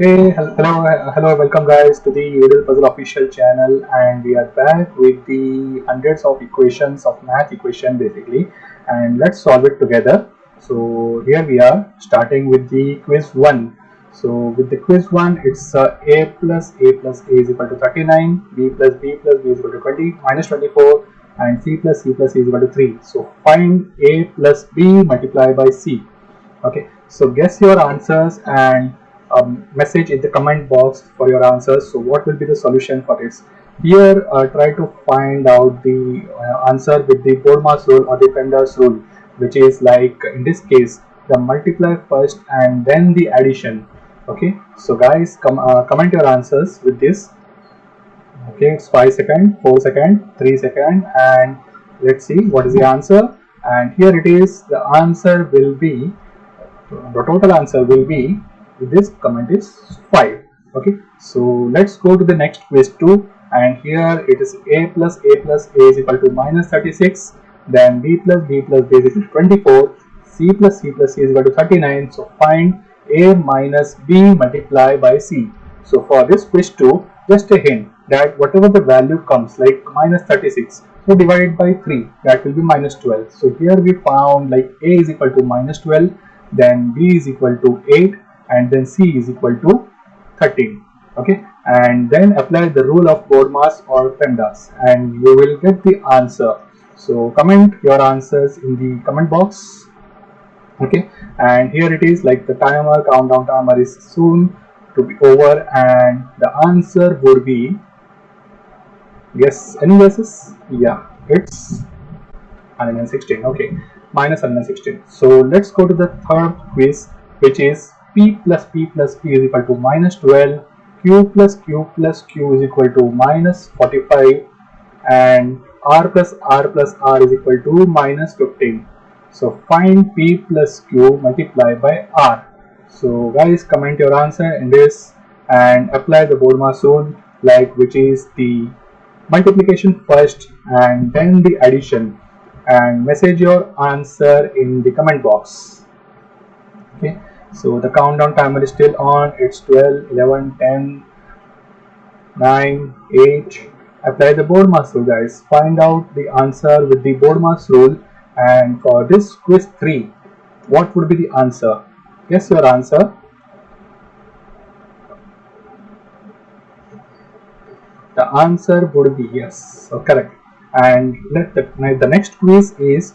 Hello, welcome guys to the Udel Puzzle official channel, and we are back with the hundreds of equations of math equation basically, and let's solve it together. So here we are starting with the quiz 1. So with the quiz 1, it's a plus a is equal to 39, b plus b is equal to 20 minus 24, and c plus c is equal to 3. So find a plus b multiplied by c. Okay, so guess your answers and message in the comment box for your answers. So what will be the solution for this? Here try to find out the answer with the Bohrmas rule or the Pendar's rule, which is like in this case the multiply first and then the addition. Okay, so guys, comment your answers with this. Okay, it's 5 seconds, 4 seconds, 3 seconds, and let's see what is the answer. And here it is. The answer will be, the total answer will be, this comment is 5. Okay, so let's go to the next quiz 2, and here it is a is equal to minus 36, then b plus b is equal to 24, c plus c is equal to 39. So find a minus b multiplied by c. So for this quiz 2, just a hint that whatever the value comes, like minus 36, so divided by 3, that will be minus 12. So here we found like a is equal to minus 12, then b is equal to 8, and then c is equal to 13. Okay, and then apply the rule of Bohrmas or PEMDAS, and you will get the answer. So comment your answers in the comment box. Okay, and here it is, like the countdown timer is soon to be over, and the answer would be, any guesses? Yeah, it's 116. Okay, minus 116. So let's go to the third quiz, which is p is equal to minus 12, q plus q is equal to minus 45, and r plus r is equal to minus 15. So find p plus q multiplied by r. So guys, comment your answer in this and apply the Bohrmas rule, like which is the multiplication first and then the addition, and message your answer in the comment box. Okay, so the countdown timer is still on. It's 12, 11, 10, 9, 8. Apply the Bohrmas rule, guys. Find out the answer with the Bohrmas rule. And for this quiz 3, what would be the answer? Guess your answer. The answer would be yes. So correct. And the next quiz is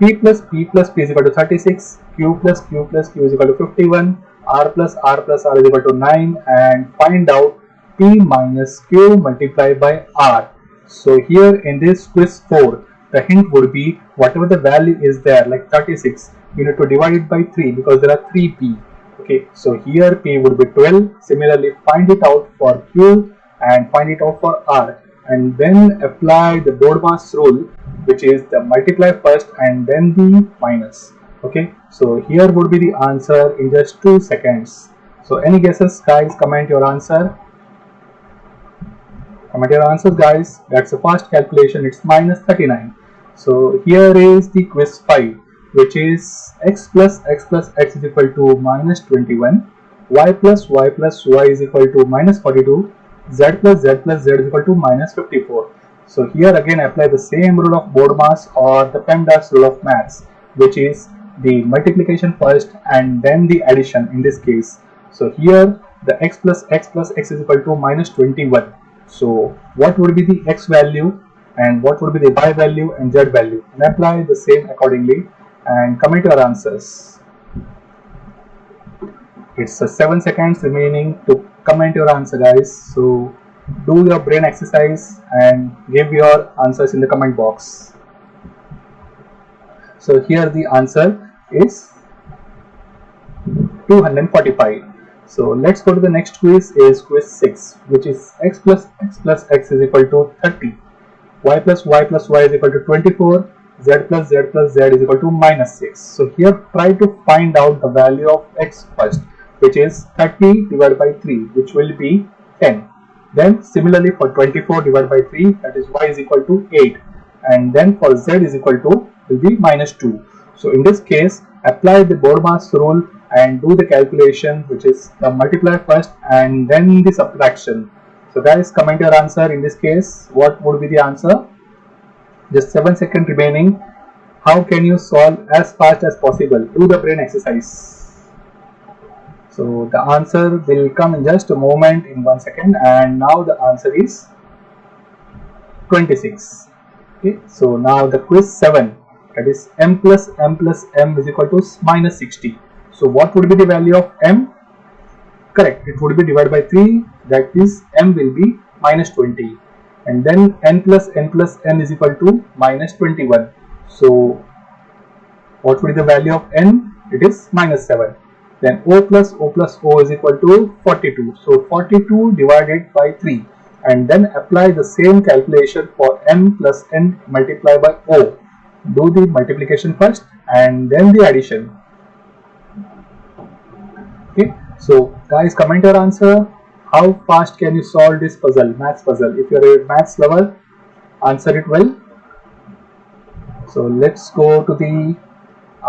p plus p is equal to 36, q plus q is equal to 51, r plus r is equal to 9, and find out p minus q multiplied by r. So here in this quiz 4, the hint would be whatever the value is there, like 36, you need to divide it by 3 because there are 3 p. Okay, so here p would be 12. Similarly, find it out for q and find it out for r, and then apply the Bohrmas rule, which is the multiply first and then the minus. Okay, so here would be the answer in just 2 seconds. So any guesses, guys? Comment your answer. Comment your answers, guys. That's a fast calculation. It's minus 39. So here is the quiz 5, which is x plus x is equal to minus 21, y plus y is equal to minus 42, z plus z is equal to minus 54. So here again apply the same rule of Bohrmas or the PEMDAS rule of maths, which is the multiplication first and then the addition in this case. So here the x plus x is equal to minus 21. So what would be the x value and what would be the y value and z value, and apply the same accordingly and comment your answers. It's 7 seconds remaining to comment your answer, guys. So do your brain exercise and give your answers in the comment box. So here the answer is 245. So let's go to the next quiz, is quiz 6, which is x plus x is equal to 30, y plus y is equal to 24, z plus z is equal to minus 6. So here try to find out the value of x first, which is 30 divided by 3, which will be 10. Then similarly for 24 divided by 3, that is y is equal to 8, and then for z is equal to will be minus 2. So in this case, apply the Bohrmas rule and do the calculation, which is the multiply first and then the subtraction. So guys, comment your answer. In this case, what would be the answer? Just 7 seconds remaining. How can you solve as fast as possible? Do the brain exercise. So the answer will come in just a moment, in 1 second, and now the answer is 26. Okay, so now the quiz 7, that is m plus m is equal to minus 60. So what would be the value of m? Correct, it would be divided by 3, that is m will be minus 20, and then n plus n is equal to minus 21. So what would be the value of n? It is minus 7. Then o plus o is equal to 42. So 42 divided by 3, and then apply the same calculation for m plus n multiplied by o. Do the multiplication first and then the addition. Okay, so guys, comment your answer. How fast can you solve this puzzle, maths puzzle? If you are a maths lover, answer it well. So let's go to the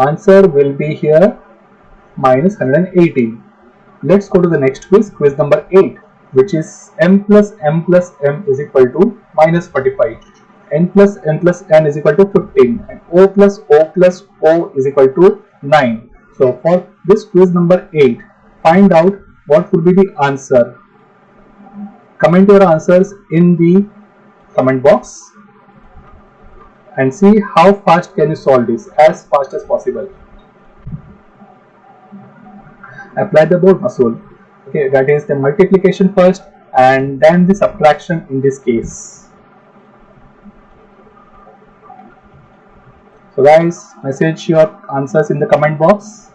answer. Will be here minus 118. Let's go to the next quiz, quiz number 8, which is m plus m is equal to minus 45. N plus n is equal to 15, and o plus o is equal to 9. So for this quiz number 8, find out what would be the answer. Comment your answers in the comment box and see how fast can you solve this, as fast as possible. Apply the Bode-Mas rule. Okay, that is the multiplication first and then the subtraction in this case. So guys, message your answers in the comment box.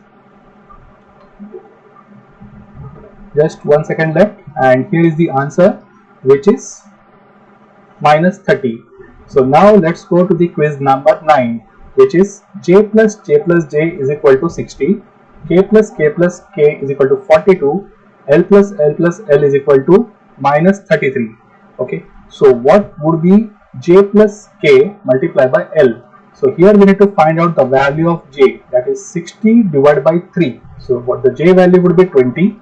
Just 1 second left, and here is the answer, which is minus 30. So now let's go to the quiz number 9, which is j plus j is equal to 60, k plus k is equal to 42, l plus l is equal to minus 33. Okay, so what would be j plus k multiplied by l? So here we need to find out the value of j, that is 60 divided by 3. So what the j value would be 20,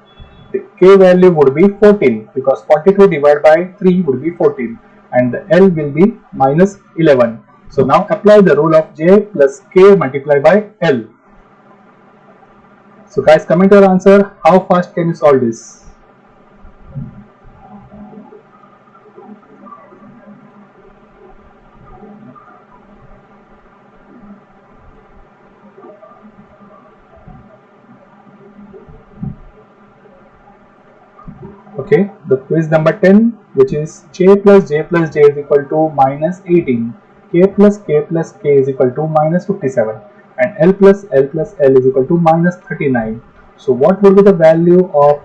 the k value would be 14, because 42 divided by 3 would be 14, and the l will be minus 11. So now apply the rule of j plus k multiplied by l. So guys, comment your answer. How fast can you solve this? Okay, the quiz number 10, which is j plus j is equal to minus 18, k plus k is equal to minus 57, and l plus l is equal to minus 39. So what would be the value of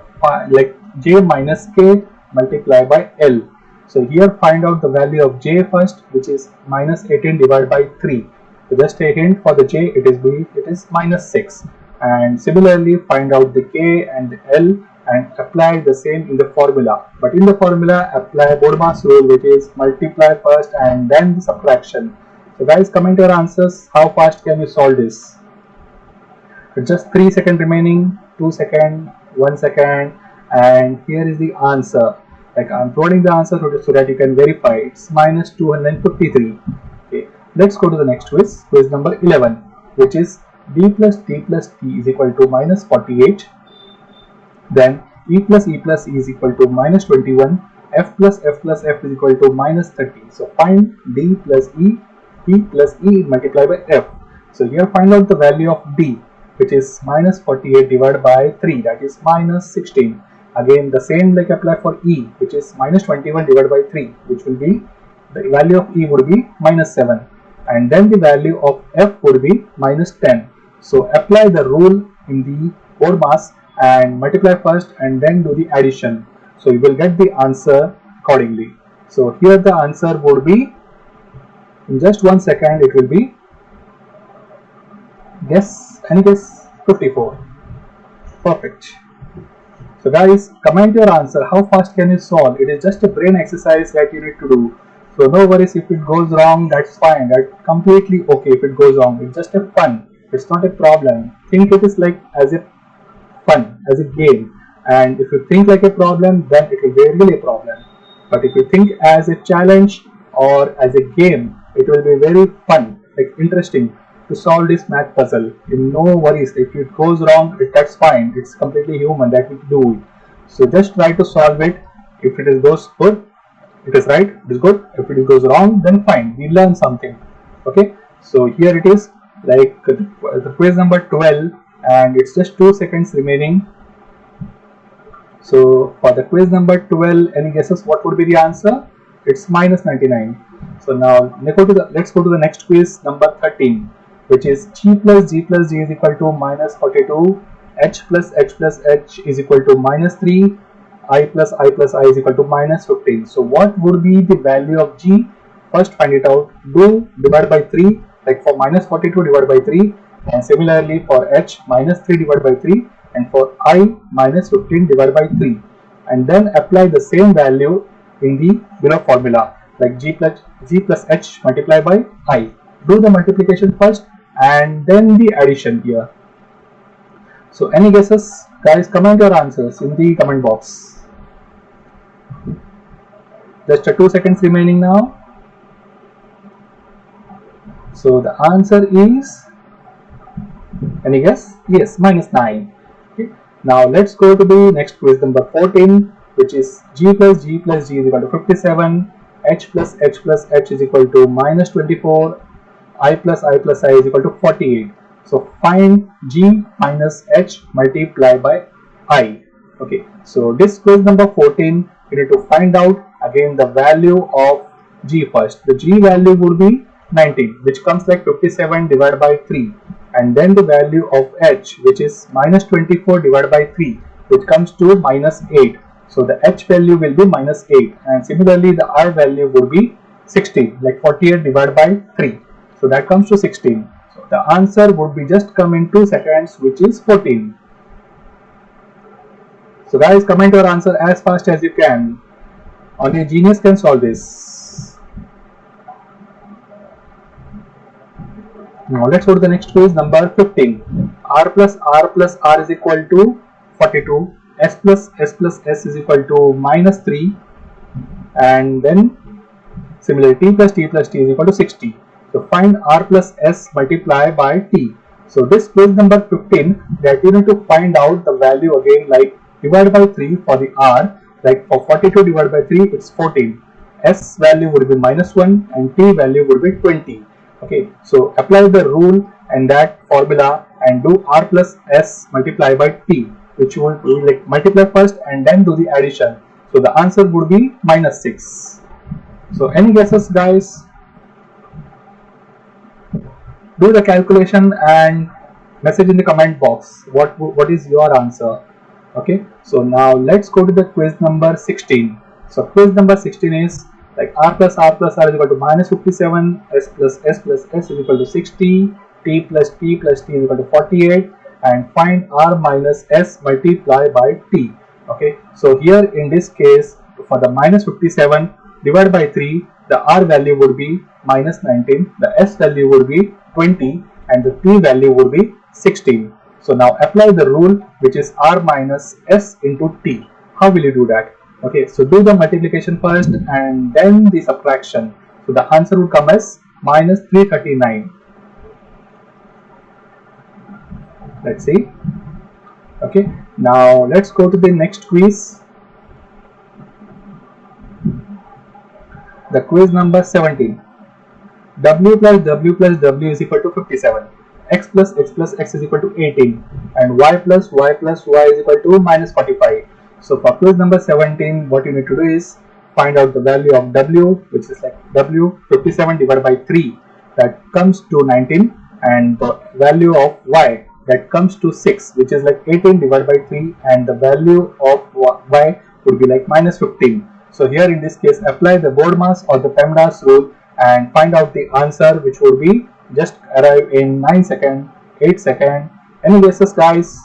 j minus k multiplied by l? So here find out the value of j first, which is minus 18 divided by 3. So just a hint for the j, it is minus 6. And similarly find out the k and the l and apply the same in the formula. But in the formula, apply Bode-Mas rule, which is multiply first and then the subtraction. So guys, comment your answers. How fast can you solve this? Just 3 seconds remaining, 2 seconds, 1 second, and here is the answer. Like I'm providing the answer so that you can verify. It's minus 253. Okay, let's go to the next quiz, quiz number 11, which is d plus t is equal to minus 48. Then e plus e is equal to minus 21, f plus f is equal to minus 30. So find d plus e plus e multiplied by f. So here find out the value of d, which is minus 48 divided by 3, that is minus 16. Again the same like apply for e, which is minus 21 divided by 3, which will be, the value of e would be minus 7, and then the value of f would be minus 10. So apply the rule in the Bode-Mas and multiply first and then do the addition. So you will get the answer accordingly. So here the answer would be, in just 1 second it will be, guess, 54. Perfect. So guys, comment your answer. How fast can you solve? It is just a brain exercise that you need to do. So no worries if it goes wrong, that's fine. That's completely okay if it goes wrong. It's just a fun. It's not a problem. Think it is like as if fun, as a game. And if you think like a problem, then it will be really a problem. But if you think as a challenge or as a game, it will be very fun, like interesting to solve this math puzzle. No worries, if it goes wrong, that's fine. It's completely human that we do it. So just try to solve it. If it goes good, it is right, it is good. If it goes wrong, then fine, we learn something. Okay, so here it is, like the quiz number 12, and it's just 2 seconds remaining. So for the quiz number 12, any guesses what would be the answer? It's minus 99. So now let's go to the next quiz number 13, which is g plus g plus g is equal to minus 42, h plus h is equal to minus 3, I plus I is equal to minus 15. So what would be the value of g? First find it out. Do divide by 3, like for minus 42 divide by 3, and similarly for h minus 3 divided by 3, and for I minus 15 divided by 3, and then apply the same value in the below formula, like g plus h multiplied by I. Do the multiplication first and then the addition here. So any guesses, guys? Comment your answers in the comment box. Just 2 seconds remaining now. So the answer is, any guess? Yes, minus 9. Okay. Now let's go to the next quiz number 14, which is g plus g plus g is equal to 57, h plus h is equal to minus 24, I plus I is equal to 48. So find g minus h multiplied by I. Okay, so this quiz number 14, you need to find out again the value of g first. The g value would be 19, which comes like 57 divided by 3, and then the value of h, which is minus 24 divided by 3, which comes to minus 8. So the h value will be minus 8, and similarly the r value would be 16, like 48 divided by 3. So that comes to 16. So the answer would be just come in 2 seconds, which is 14. So guys, comment your answer as fast as you can. Only a genius can solve this. Now let's go to the next quiz number 15. R plus R is equal to 42. S plus S is equal to minus 3. And then similarly T plus T is equal to 60. So find R plus S multiplied by T. So this quiz number 15, that you need to find out the value again, like divide by 3 for the R. Like for 42 divided by 3, it's 14. S value would be minus 1 and T value would be 20. Okay, so apply the rule and that formula and do R plus S multiplied by T, which will like multiply first and then do the addition. So the answer would be minus 6. So any guesses, guys? Do the calculation and message in the comment box what is your answer. Okay, so now let's go to the quiz number 16. So quiz number 16 is like R plus R is equal to minus 57, S plus S is equal to 60, T plus T is equal to 48, and find R minus S multiplied by T. Okay, so here in this case, for the minus 57 divided by 3, the R value would be minus 19, the S value would be 20, and the T value would be 16. So now apply the rule, which is R minus S into T. How will you do that? Okay, so do the multiplication first and then the subtraction. So the answer will come as minus 339. Let's see. Okay, now let's go to the next quiz. The quiz number 17. W plus W is equal to 57. X plus X is equal to 18. And Y plus Y is equal to minus 45. So for quiz number 17, what you need to do is find out the value of W, which is like W 57 divided by 3, that comes to 19, and the value of Y, that comes to 6, which is like 18 divided by 3, and the value of Y would be like minus 15. So here in this case, apply the BODMAS or the PEMDAS rule and find out the answer, which would be just arrive in 9 seconds, 8 seconds. Any guesses, guys?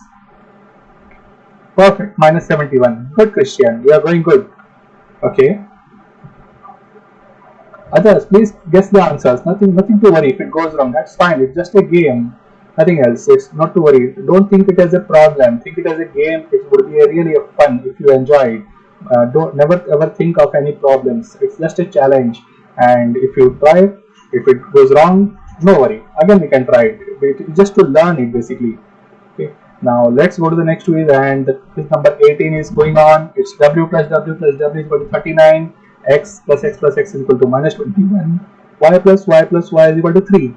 Perfect, minus 71. Good, Christian, you are going good. Okay. Others, please guess the answers. Nothing to worry if it goes wrong. That's fine. It's just a game. nothing else. It's not to worry. Don't think it as a problem. Think it as a game. It would be a really a fun if you enjoy it. Don't never ever think of any problems. It's just a challenge, and if you try, if it goes wrong, no worry. Again, we can try it. Just to learn it basically. Okay. Now let's go to the next quiz, and the quiz number 18 is going on. It's w plus w plus w is equal to 39, x plus x plus x is equal to minus 21, y plus y is equal to 3.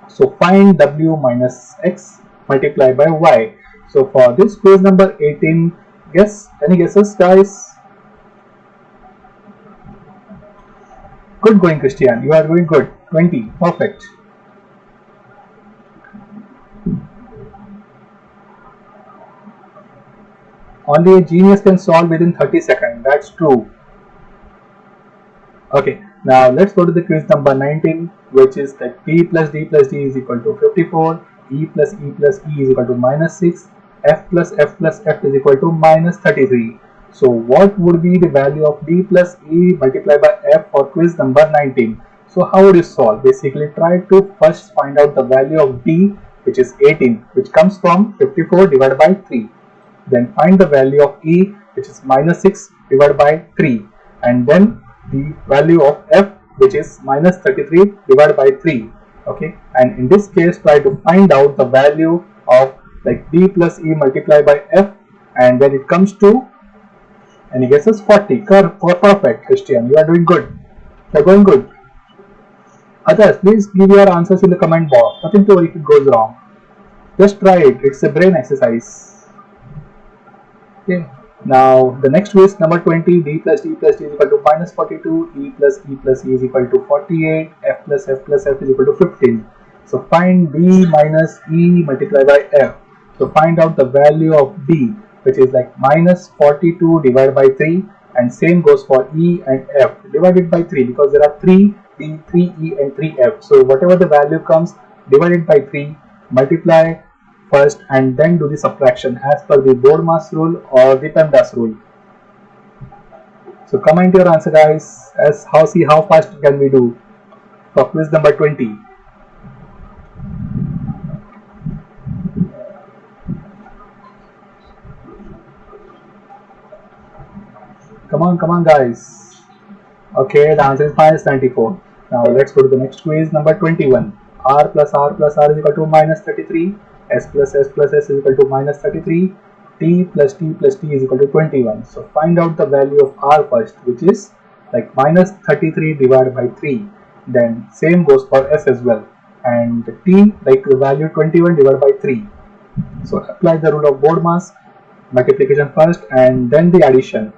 So find w minus x multiplied by y. So for this quiz number 18, guess, any guesses guys? Good going Christian, you are doing good. 20, perfect. Only a genius can solve within 30 seconds, that's true. Okay, now let's go to the quiz number 19, which is that d plus d plus d is equal to 54, e plus e is equal to minus 6, f plus f is equal to minus 33. So what would be the value of d plus e multiplied by f for quiz number 19? So how would you solve? Basically try to first find out the value of d, which is 18, which comes from 54 divided by 3. Then find the value of e, which is minus 6 divided by 3, and then the value of f, which is minus 33 divided by 3. Okay, and in this case try to find out the value of like d plus e multiplied by f, and then it comes to, any guesses? 40. Perfect Christian, you are doing good, you are going good. Others, please give your answers in the comment box. Nothing to worry if it goes wrong, just try it. It's a brain exercise. Okay. Now the next is number 20, d plus d is equal to minus 42, e plus e is equal to 48, f plus f is equal to 15. So find d minus e multiplied by f. So find out the value of d, which is like minus 42 divided by 3, and same goes for e and f divided by 3, because there are 3 d, 3 e and 3 f. So whatever the value comes, divided by 3, multiply first and then do the subtraction as per the board mass rule or the PEMDAS rule. So comment your answer guys, as see how fast can we do for quiz number 20. Come on guys. Okay, the answer is minus 94. Now let's go to the next quiz number 21. r plus r is equal to minus 33. S plus s is equal to minus 33, t plus t is equal to 21. So find out the value of r first, which is like minus 33 divided by 3. Then same goes for s as well, and t like the value 21 divided by 3. So apply the rule of board mass, multiplication first and then the addition.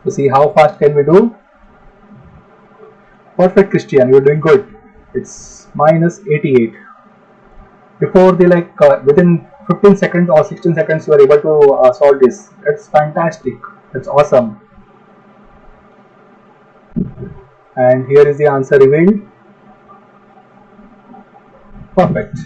To see how fast can we do. Perfect Christian, you are doing good. It's minus 88. Before the within 15 seconds or 16 seconds you are able to solve this. That's fantastic, that's awesome. And here is the answer revealed. Perfect.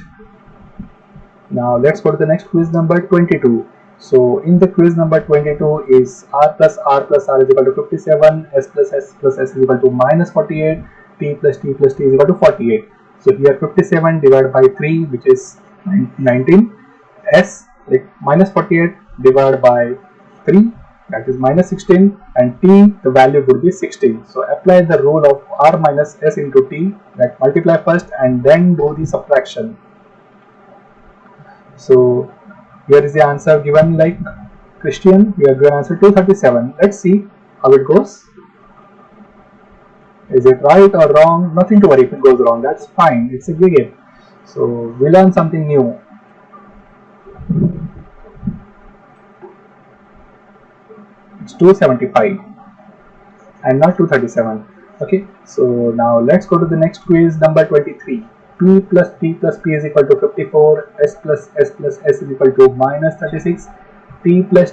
Now let's go to the next quiz number 22. So in the quiz number 22 is r plus r is equal to 57, s plus s is equal to minus 48, t plus t is equal to 48. So here 57 divided by 3, which is 19, s like minus 48 divided by 3, that is minus 16, and t the value would be 16. So apply the rule of r minus s into t, that multiply first and then do the subtraction. So here is the answer given like Christian. We are given answer 237. Let's see how it goes. Is it right or wrong? Nothing to worry if it goes wrong, that's fine, it's a game. So we learn something new. It's 275 and not 237. Okay, so now let's go to the next quiz number 23. p plus p is equal to 54, s plus s is equal to minus 36, t plus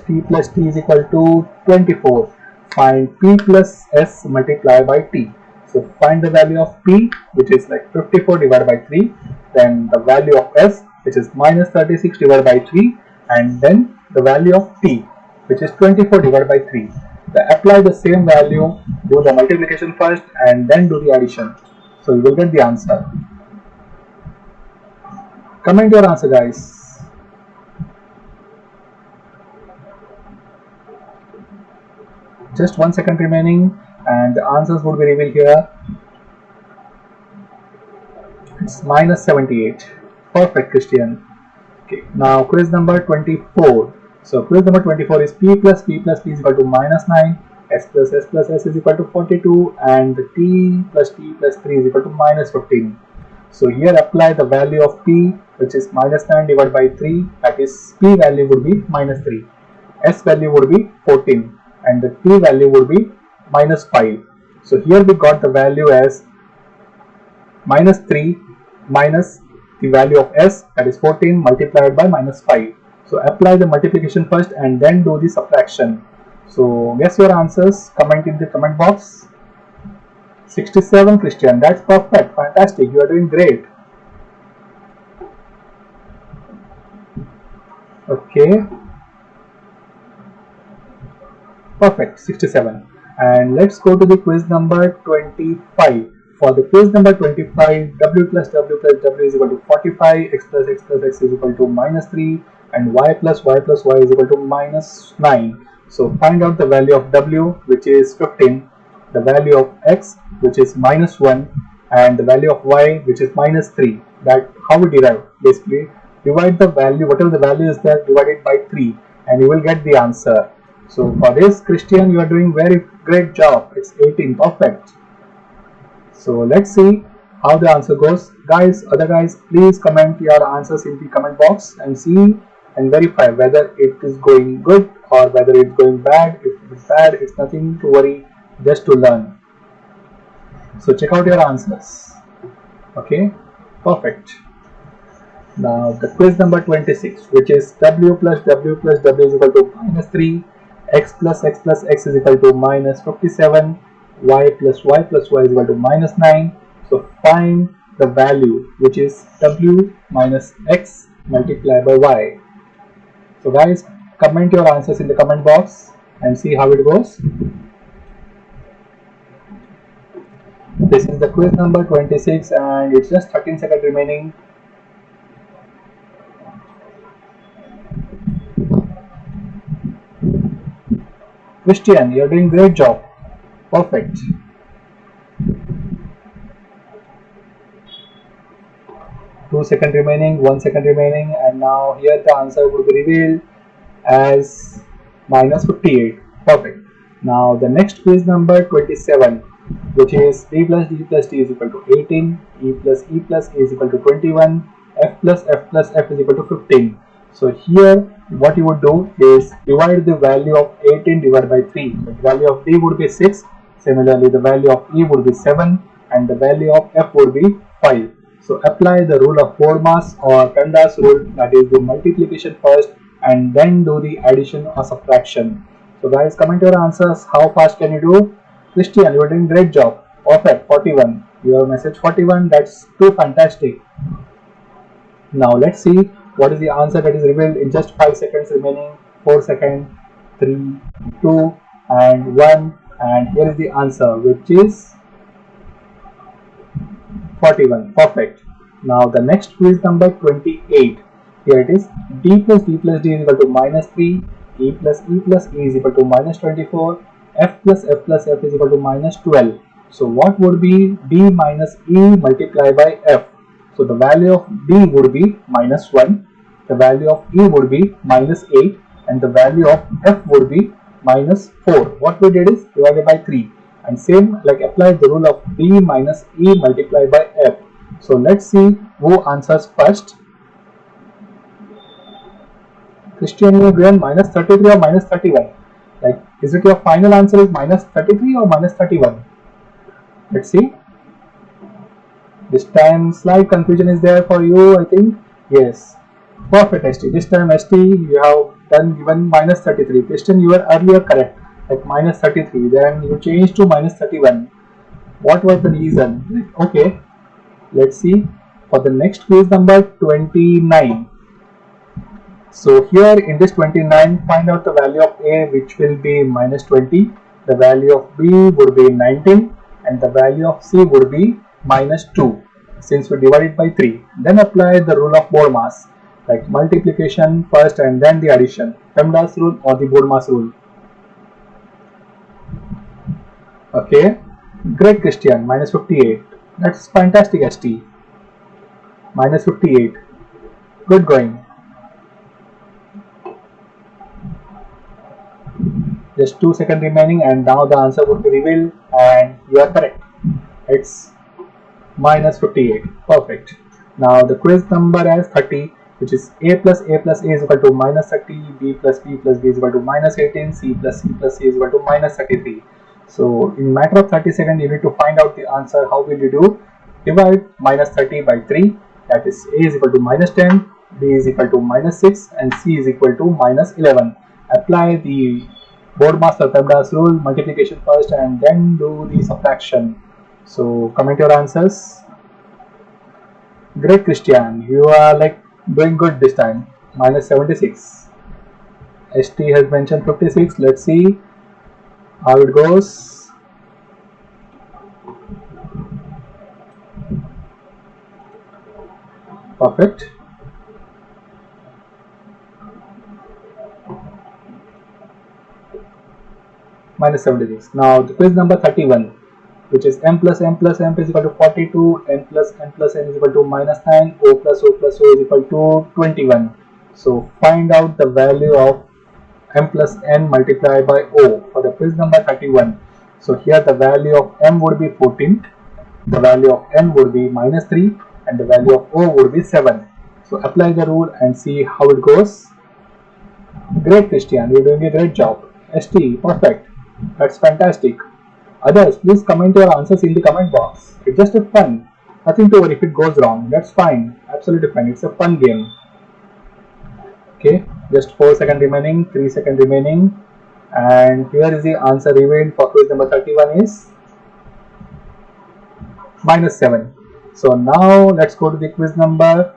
t is equal to 24. Find p plus s multiplied by t. So find the value of p, which is like 54 divided by 3, then the value of s, which is minus 36 divided by 3, and then the value of t, which is 24 divided by 3. Apply the same value, do the multiplication first and then do the addition. So you will get the answer. Comment your answer, guys. Just 1 second remaining and the answers would be revealed here. It's minus 78. Perfect, Christian. Okay, now quiz number 24. So quiz number 24 is p plus p plus p is equal to minus 9, s plus s plus s is equal to 42, and t plus 3 is equal to minus 15. So here apply the value of p, which is minus 9 divided by 3, that is p value would be minus 3, s value would be 14, and the t value would be minus 5. So here we got the value as minus 3 minus the value of s, that is 14, multiplied by minus 5. So apply the multiplication first and then do the subtraction. So guess your answers, comment in the comment box. 67, Christian, that's perfect, fantastic, you are doing great. Okay, perfect, 67. And let's go to the quiz number 25. For the quiz number 25, w plus w plus w is equal to 45, x plus x plus x is equal to minus 3, and y plus y plus y is equal to minus 9. So find out the value of w, which is 15, the value of x, which is minus 1, and the value of y, which is minus 3. That how we derive? Basically, divide the value, whatever the value is there, divided by 3, and you will get the answer. So for this, Christian, you are doing very great job. It's 18, perfect. So let's see how the answer goes. Guys, other guys, please comment your answers in the comment box and see and verify whether it is going good or whether it's going bad. If it's bad, it's nothing to worry, just to learn. So check out your answers. Okay, perfect. Now the quiz number 26, which is w plus w plus w is equal to minus 3, x plus x plus x is equal to minus 57, y plus y plus y is equal to minus 9. So find the value, which is w minus x multiplied by y. So guys, comment your answers in the comment box and see how it goes. This is the quiz number 26 and it's just 13 seconds remaining. Christian, you're doing great job. Perfect. Two seconds remaining, 1 second remaining, and now here the answer will be revealed as minus 58. Perfect. Now the next quiz number 27, which is d plus d plus d is equal to 18, e plus e is equal to 21, f plus f is equal to 15. So here what you would do is divide the value of 18 divided by 3. The value of d would be 6. Similarly, the value of e would be 7 and the value of f would be 5. So apply the rule of 4 mass or Penda's rule, that is the multiplication first and then do the addition or subtraction. So guys, comment your answers. How fast can you do? Christian, you are doing great job. Perfect, 41. Your message 41, that's too fantastic. Now let's see what is the answer that is revealed in just 5 seconds remaining. 4 seconds, 3, 2 and 1, and here is the answer, which is 41. Perfect. Now the next quiz number 28. Here it is, d plus d plus d is equal to minus 3, e plus e is equal to minus 24, f plus f is equal to minus 12. So what would be d minus e multiplied by f? So the value of d would be minus 1, the value of e would be minus 8, and the value of f would be minus 4. What we did is divided by 3, and same like apply the rule of d minus e multiplied by f. So let's see who answers first. Christian, you given minus 33 or minus 31? Like, is it your final answer is minus 33 or minus 31? Let's see. This time slight confusion is there for you, I think. Yes. Perfect, ST. This time ST you have done given minus 33. Christian, you were earlier correct, like minus 33. Then you changed to minus 31. What was the reason? Okay. Let's see for the next quiz number 29. So here in this 29, find out the value of A, which will be minus 20. The value of B would be 19 and the value of C would be minus 2. since we divided by 3. Then apply the rule of board mass, like multiplication first and then the addition. PEMDAS rule or the board mass rule. Okay, great Christian, minus 58. That's fantastic, ST. Minus 58. Good going. Just 2 seconds remaining, and now the answer would be revealed, and you are correct. It's minus 58. Perfect. Now the quiz number as 30, which is a plus a plus a is equal to minus 30, b plus b plus b is equal to minus 18, c plus c plus c is equal to minus 33. So in matter of 30 seconds, you need to find out the answer. How will you do? Divide minus 30 by 3, that is a is equal to minus 10, b is equal to minus 6, and c is equal to minus 11. Apply the board mass or PEMDAS rule, multiplication first and then do the subtraction. So comment your answers. Great Christian, you are like doing good this time. Minus 76. ST has mentioned 56. Let's see how it goes. Perfect. Minus 76. Now the quiz number 31, which is m plus m plus m is equal to 42, n plus n plus n is equal to minus 9, o plus o plus o is equal to 21. So find out the value of m plus n multiplied by o for the quiz number 31. So here the value of m would be 14, the value of n would be minus 3, and the value of o would be 7. So apply the rule and see how it goes. Great Christian, you're doing a great job. ST, perfect. That's fantastic. Others, please comment your answers in the comment box. It's just a fun. Nothing to worry if it goes wrong. That's fine. Absolutely fine. It's a fun game. Okay, just 4 seconds remaining, 3 seconds remaining, and here is the answer revealed for quiz number 31 is minus 7. So now let's go to the quiz number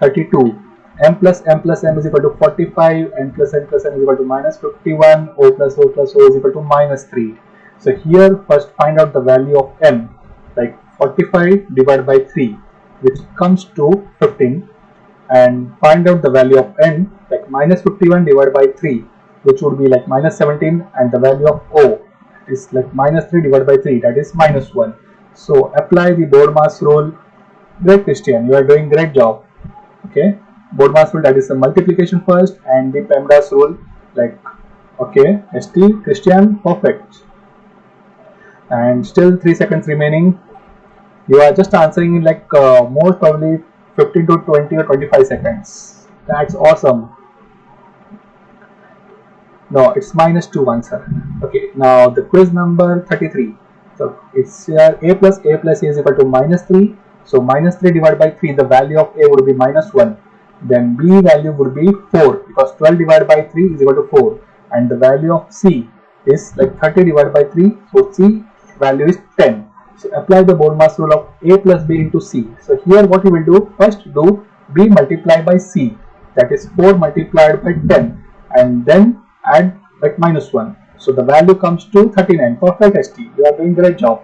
32. m plus m is equal to 45, n plus n plus n is equal to minus 51, o plus o plus o is equal to minus 3. So here first find out the value of m, like 45 divided by 3, which comes to 15, and find out the value of n, like minus 51 divided by 3, which would be like minus 17, and the value of o is like minus 3 divided by 3, that is minus 1. So apply the board mass rule. Great Christian, you are doing great job. Okay, board mass rule, that is the multiplication first, and the PEMDAS rule, like, okay, ST Christian, perfect. And still 3 seconds remaining. You are just answering in like most probably 15 to 20 or 25 seconds. That's awesome. No, it's minus 2 answer. Okay, now the quiz number 33. So it's here a plus a is equal to minus 3. So minus 3 divided by 3, the value of a would be minus 1. Then b value would be 4, because 12 divided by 3 is equal to 4. And the value of c is like 30 divided by 3. So c value is 10. So apply the board mass rule of a plus b into c. So here what you will do, first do b multiplied by c, that is 4 multiplied by 10, and then add like minus 1. So the value comes to 39. Perfect, ST. You are doing great job.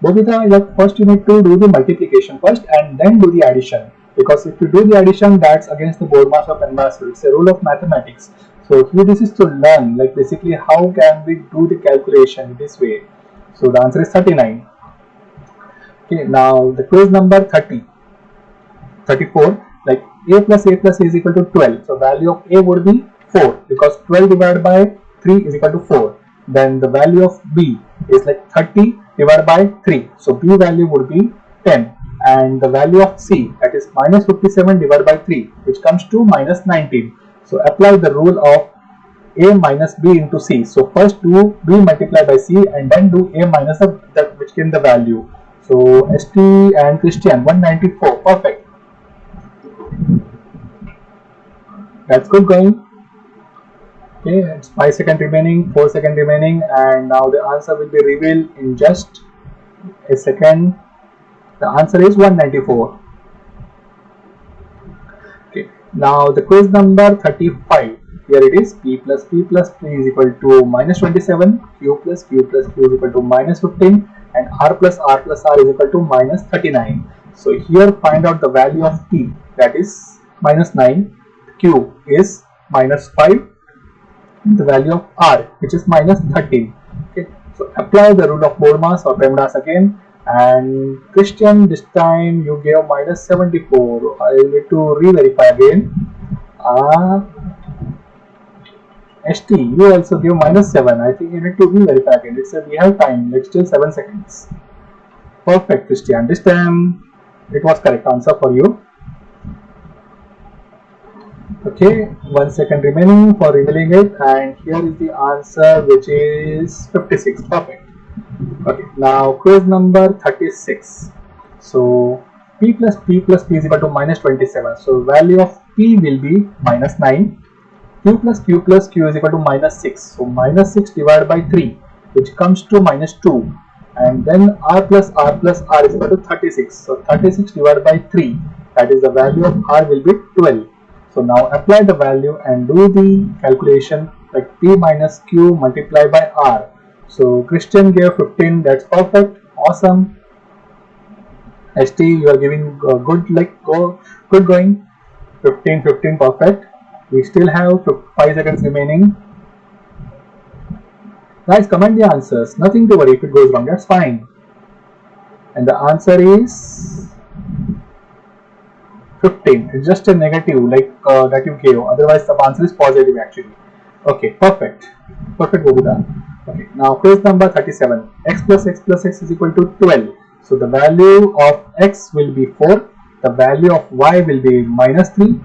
Bobita, like first you need to do the multiplication first and then do the addition. Because if you do the addition, that's against the board mass or PEMDAS rule. It's a rule of mathematics. So here this is to learn, like basically how can we do the calculation this way. So the answer is 39. Okay, now the quiz number 34, like a plus is equal to 12. So value of a would be 4, because 12 divided by 3 is equal to 4. Then the value of b is like 30 divided by 3. So b value would be 10. And the value of c, that is minus 57 divided by 3, which comes to minus 19. So apply the rule of a minus b into c. So first do b multiplied by c and then do a minus that which came the value. So ST and Christian, 194, perfect. That's good going. Okay, it's 5 seconds remaining, 4 seconds remaining, and now the answer will be revealed in just a second. The answer is 194. Okay, now the quiz number 35. Here it is, p is equal to minus 27, q is equal to minus 15, and r plus r plus r is equal to minus 39. So here find out the value of p, that is minus 9, q is minus 5, and the value of r, which is minus 13. Okay, so apply the rule of BODMAS or PEMDAS again. And Christian, this time you gave minus 74. I need to re-verify again. ST, you also give minus 7. I think you need to re-verify again. It said we have time. Let's still 7 seconds. Perfect, Christian. This time it was correct answer for you. Okay, 1 second remaining for revealing it, and here is the answer, which is 56. Perfect. Okay, now quiz number 36. So p plus p plus p is equal to minus 27. So value of p will be minus 9. Q plus q is equal to minus 6. So minus 6 divided by 3, which comes to minus 2. And then r plus r is equal to 36. So 36 divided by 3, that is the value of r will be 12. So now apply the value and do the calculation, like p minus q multiplied by r. So Christian gave 15. That's perfect. Awesome. ST, you are giving good, good going. 15, perfect. We still have 5 seconds remaining. Guys, comment the answers. Nothing to worry if it goes wrong. That's fine. And the answer is 15. It's just a negative, that you gave. Otherwise, the answer is positive actually. Okay, perfect. Perfect, Bobudha. Okay, now quiz number 37. X plus x plus x is equal to 12. So the value of x will be 4. The value of y will be minus 3.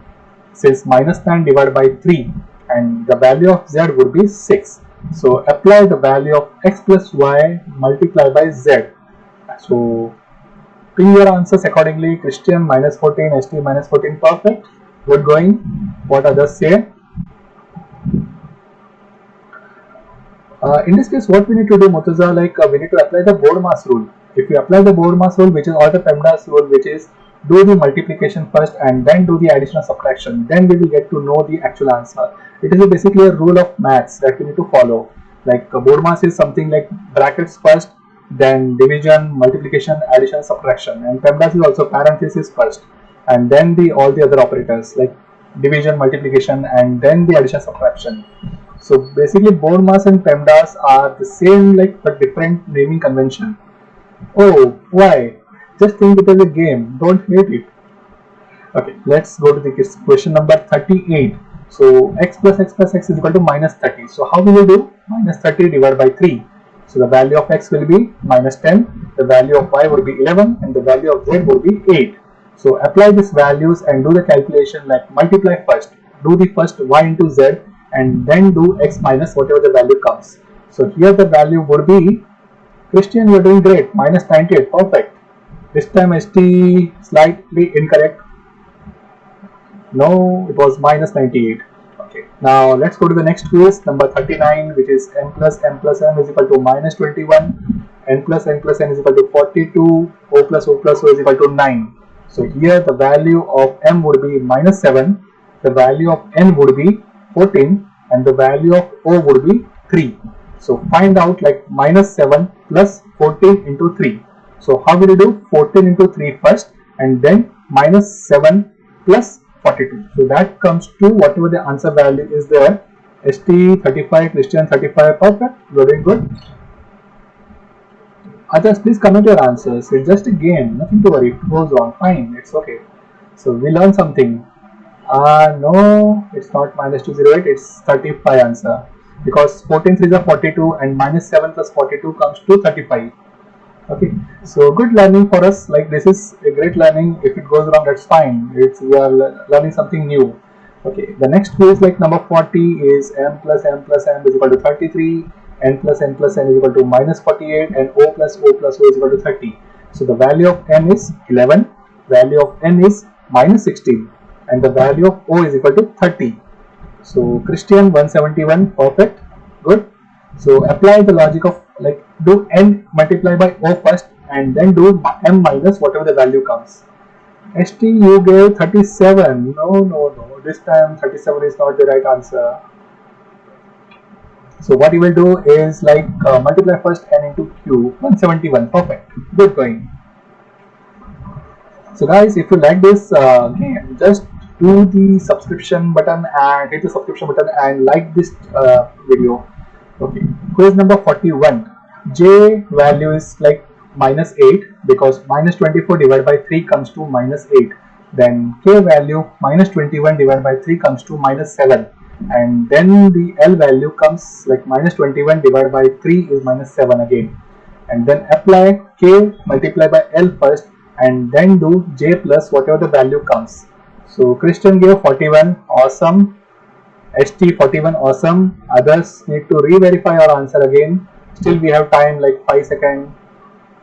Since minus 9 divided by 3. And the value of z would be 6. So apply the value of x plus y multiplied by z. So pin your answers accordingly. Christian minus 14, ST minus 14, perfect. Good going. What others say? In this case, what we need to do, Murtaza, we need to apply the BODMAS rule. If you apply the BODMAS rule, which is or the PEMDAS rule, which is do the multiplication first and then do the addition or subtraction, then we will get to know the actual answer. It is basically a rule of maths that we need to follow. BODMAS is something like brackets first, then division, multiplication, addition, subtraction, and PEMDAS is also parenthesis first, and then all the other operators like division, multiplication, and then the addition, subtraction. So basically BODMAS and PEMDAS are the same, but different naming convention. Oh, why? Just think it as a game. Don't hate it. Okay, let's go to the question number 38. So x plus x plus x is equal to minus 30. So how will we do? Minus 30 divided by 3. So the value of x will be minus 10. The value of y would be 11. And the value of z would be 8. So apply these values and do the calculation, multiply first. Do the first y into z and then do x minus whatever the value comes. So here the value would be, Christian, you are doing great, minus 98, perfect. This time ST slightly incorrect. No, it was minus 98. Okay, now let's go to the next quiz, number 39, which is m plus m plus m is equal to minus 21, n plus n plus n is equal to 42, o plus o plus o is equal to 9. So here the value of m would be minus 7, the value of n would be 14, and the value of o would be 3. So find out minus 7 plus 14 into 3. So how will you do? 14 into 3 first and then minus 7 plus 42. So that comes to whatever the answer value is there. ST 35, Christian 35, perfect. Very good. Others, please comment your answers. It's just a game, nothing to worry. If it goes wrong, fine, it's okay. So we learned something. No, it's not minus 208, it's 35 answer. Because 14 3s are 42 and minus 7 plus 42 comes to 35. Okay, so good learning for us. This is a great learning. If it goes wrong, that's fine. We are learning something new. Okay, the next quiz, number 40, is m plus m plus m is equal to 33, n plus n plus n is equal to minus 48, and o plus o plus o is equal to 30. So the value of m is 11, value of n is minus 16, and the value of o is equal to 30. So Christian 171, perfect, good. So apply the logic of do n multiply by o first and then do m minus whatever the value comes. ST, you gave 37. No. This time 37 is not the right answer. So what you will do is like multiply first n into q, 171. Perfect. Good going. So guys, if you like this game, just do the subscription button and hit the subscription button and like this video. Okay. Quiz number 41. J value is like minus 8 because minus 24 divided by 3 comes to minus 8. Then K value minus 21 divided by 3 comes to minus 7. And then the L value comes like minus 21 divided by 3 is minus 7 again. And then apply K multiply by L first and then do J plus whatever the value comes. So Christian gave 41, awesome. ST 41, awesome. Others need to re-verify our answer again. Still we have time like 5 seconds,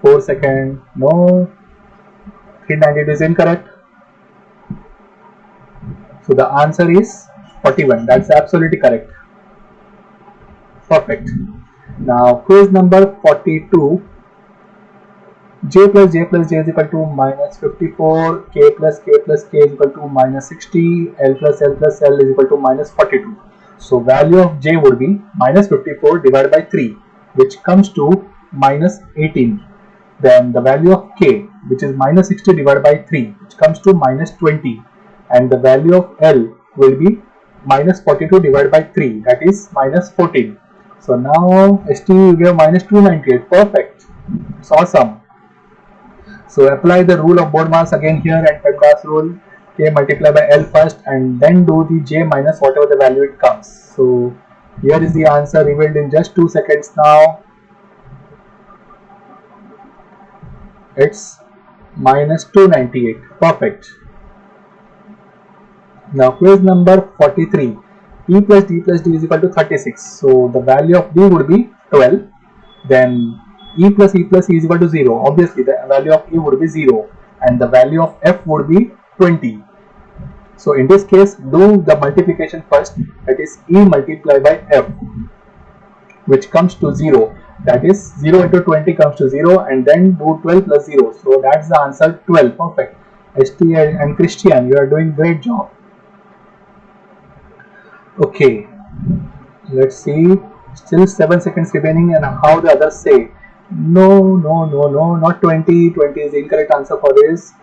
4 seconds, no, 392 is incorrect. So the answer is 41. That's absolutely correct. Perfect. Now quiz number 42. J plus J plus J is equal to minus 54. K plus K plus K is equal to minus 60. L plus L plus L is equal to minus 42. So value of J would be minus 54 divided by 3, which comes to minus 18. Then the value of K, which is minus 60 divided by 3, which comes to minus 20. And the value of L will be minus 42 divided by 3, that is minus 14. So now ST you give minus 298. Perfect. It's awesome. So apply the rule of BODMAS again here and PEMDAS rule. K multiply by L first and then do the J minus whatever the value it comes. So here is the answer revealed in just 2 seconds now. It's minus 298. Perfect. Now quiz number 43. E plus D plus D is equal to 36. So the value of D would be 12. Then E plus E plus E is equal to 0. Obviously the value of E would be 0 and the value of F would be 20. So in this case do the multiplication first, that is E multiplied by F, which comes to 0. That is 0 into 20 comes to 0 and then do 12 plus 0. So that's the answer 12. Perfect. ST and Christian, you are doing great job. Okay, let's see, still 7 seconds remaining and how the others say. No, not 20. 20 is the incorrect answer for this.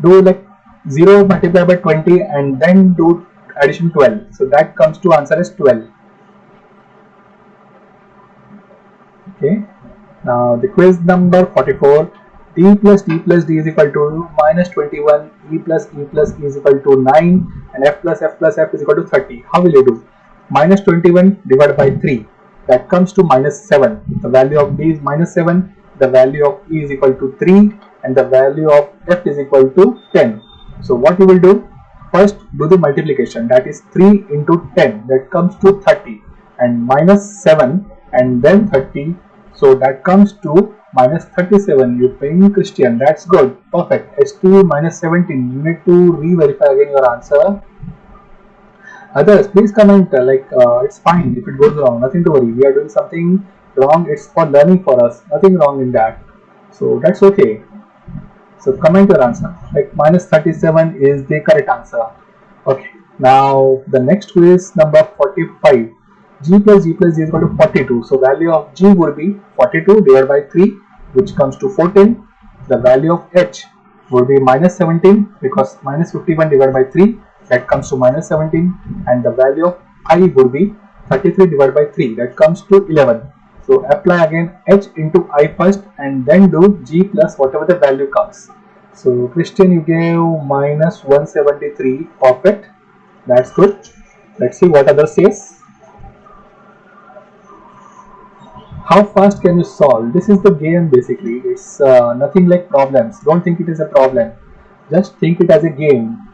Do like 0 multiplied by 20 and then do addition 12. So that comes to answer as 12. Okay, now the quiz number 44. D plus D plus D is equal to minus 21. E plus E plus E is equal to 9 and F plus F plus F is equal to 30. How will you do? Minus 21 divided by 3, that comes to minus 7. The value of D is minus 7. The value of E is equal to 3 and the value of F is equal to 10. So what you will do? First do the multiplication, that is 3 into 10, that comes to 30 and minus 7 and then 30. So that comes to minus 37. You paying Christian, that's good. Perfect. ST minus 17. You need to re-verify again your answer. Others, please comment it's fine if it goes wrong. Nothing to worry. We are doing something wrong. It's for learning for us. Nothing wrong in that. So that's okay. So comment your answer. Like minus 37 is the correct answer. Okay. Now the next quiz number 45. G plus G plus G is equal to 42. So value of G would be 42 divided by 3, which comes to 14. The value of H would be minus 17 because minus 51 divided by 3, that comes to minus 17. And the value of I would be 33 divided by 3, that comes to 11. So apply again H into I first and then do G plus whatever the value comes. So Christian, you gave minus 173. Perfect. That's good. Let's see what others says. How fast can you solve? This is the game basically. It's nothing like problems. Don't think it is a problem. Just think it as a game.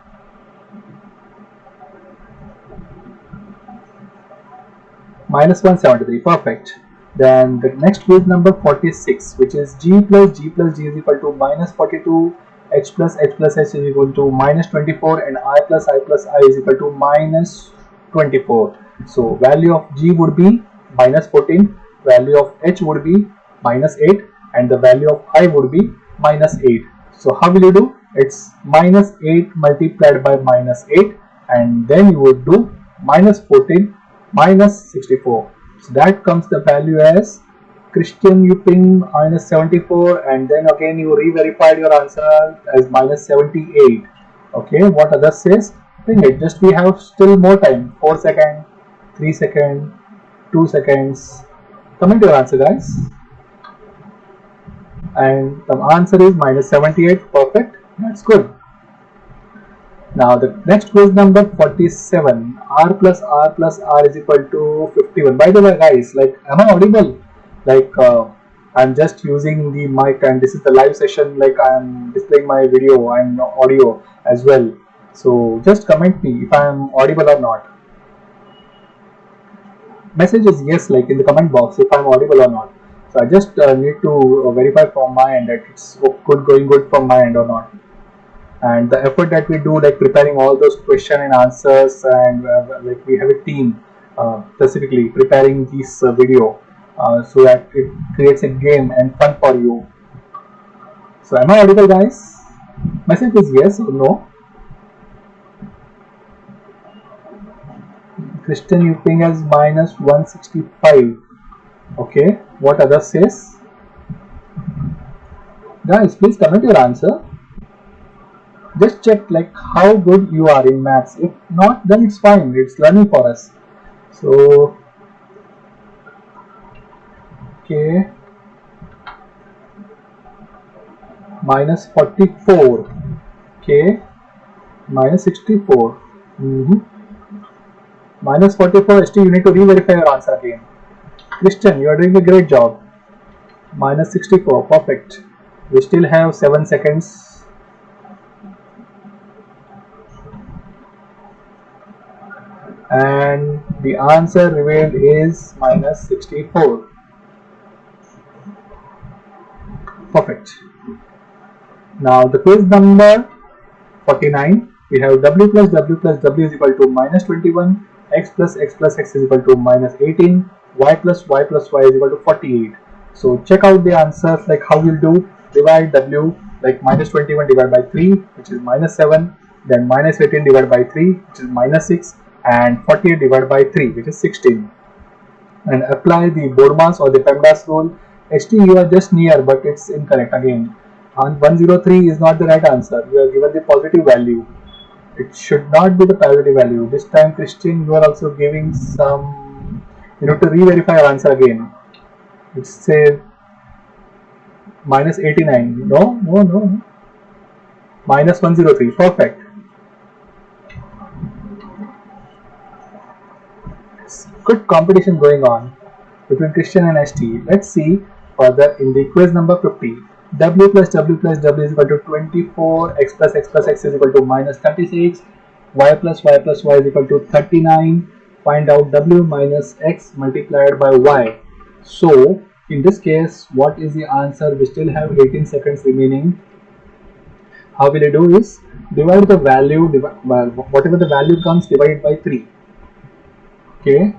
Minus 173. Perfect. Then the next quiz number 46, which is G plus G plus G is equal to minus 42. H plus H plus H is equal to minus 24 and I plus I plus I is equal to minus 24. So value of G would be minus 14. Value of H would be minus 8 and the value of I would be minus 8. So how will you do? It's minus 8 multiplied by minus 8 and then you would do minus 14 minus 64. So that comes the value as Christian, you ping minus 74, and then again you re-verified your answer as minus 78. Okay, what others says? Ping it. Just we have still more time. 4 seconds, 3 seconds, 2 seconds. Comment your answer, guys. And the answer is minus 78. Perfect. That's good. Now the next quiz number 47. R plus R plus R is equal to 51. By the way, guys, like, am I audible? Like, I'm just using the mic, and this is the live session. Like, I'm displaying my video and audio as well. So just comment me if I'm audible or not. Message is yes, like in the comment box, if I'm audible or not. So I just need to verify from my end that it's going good from my end or not. And the effort that we do, like preparing all those question and answers, and like we have a team specifically preparing this video so that it creates a game and fun for you. So am I audible, guys? Message is yes or no. Christian, you ping as minus 165. Okay, what others says? Guys, please comment your answer. Just check like how good you are in maths. If not, then it's fine. It's learning for us. So, okay, minus 44. Okay, minus 64. Minus 44. Still, you need to re-verify your answer again. Christian, you are doing a great job. Minus 64. Perfect. We still have 7 seconds. And the answer revealed is minus 64. Perfect. Now the quiz number 49. We have w plus w is equal to minus 21, x plus x is equal to minus 18, y plus y is equal to 48. So check out the answers, like how we'll do. Divide w, like minus 21 divided by 3, which is minus 7, then minus 18 divided by 3, which is minus 6, and 48 divided by 3, which is 16. And apply the BODMAS or the PEMDAS rule. HT, you are just near, but it's incorrect again. And 103 is not the right answer. You are given the positive value. It should not be the positive value. This time, Christian, you are also giving some. You have to re-verify your answer again. It says minus 89. No. Minus 103. Perfect. Good competition going on between Christian and ST. Let's see further in the quiz number 50. W plus w is equal to 24, x plus x is equal to minus 36, y plus y is equal to 39. Find out w minus x multiplied by y. So in this case, what is the answer? We still have 18 seconds remaining. How will I do is divide the value, whatever the value comes, divide by 3. Okay,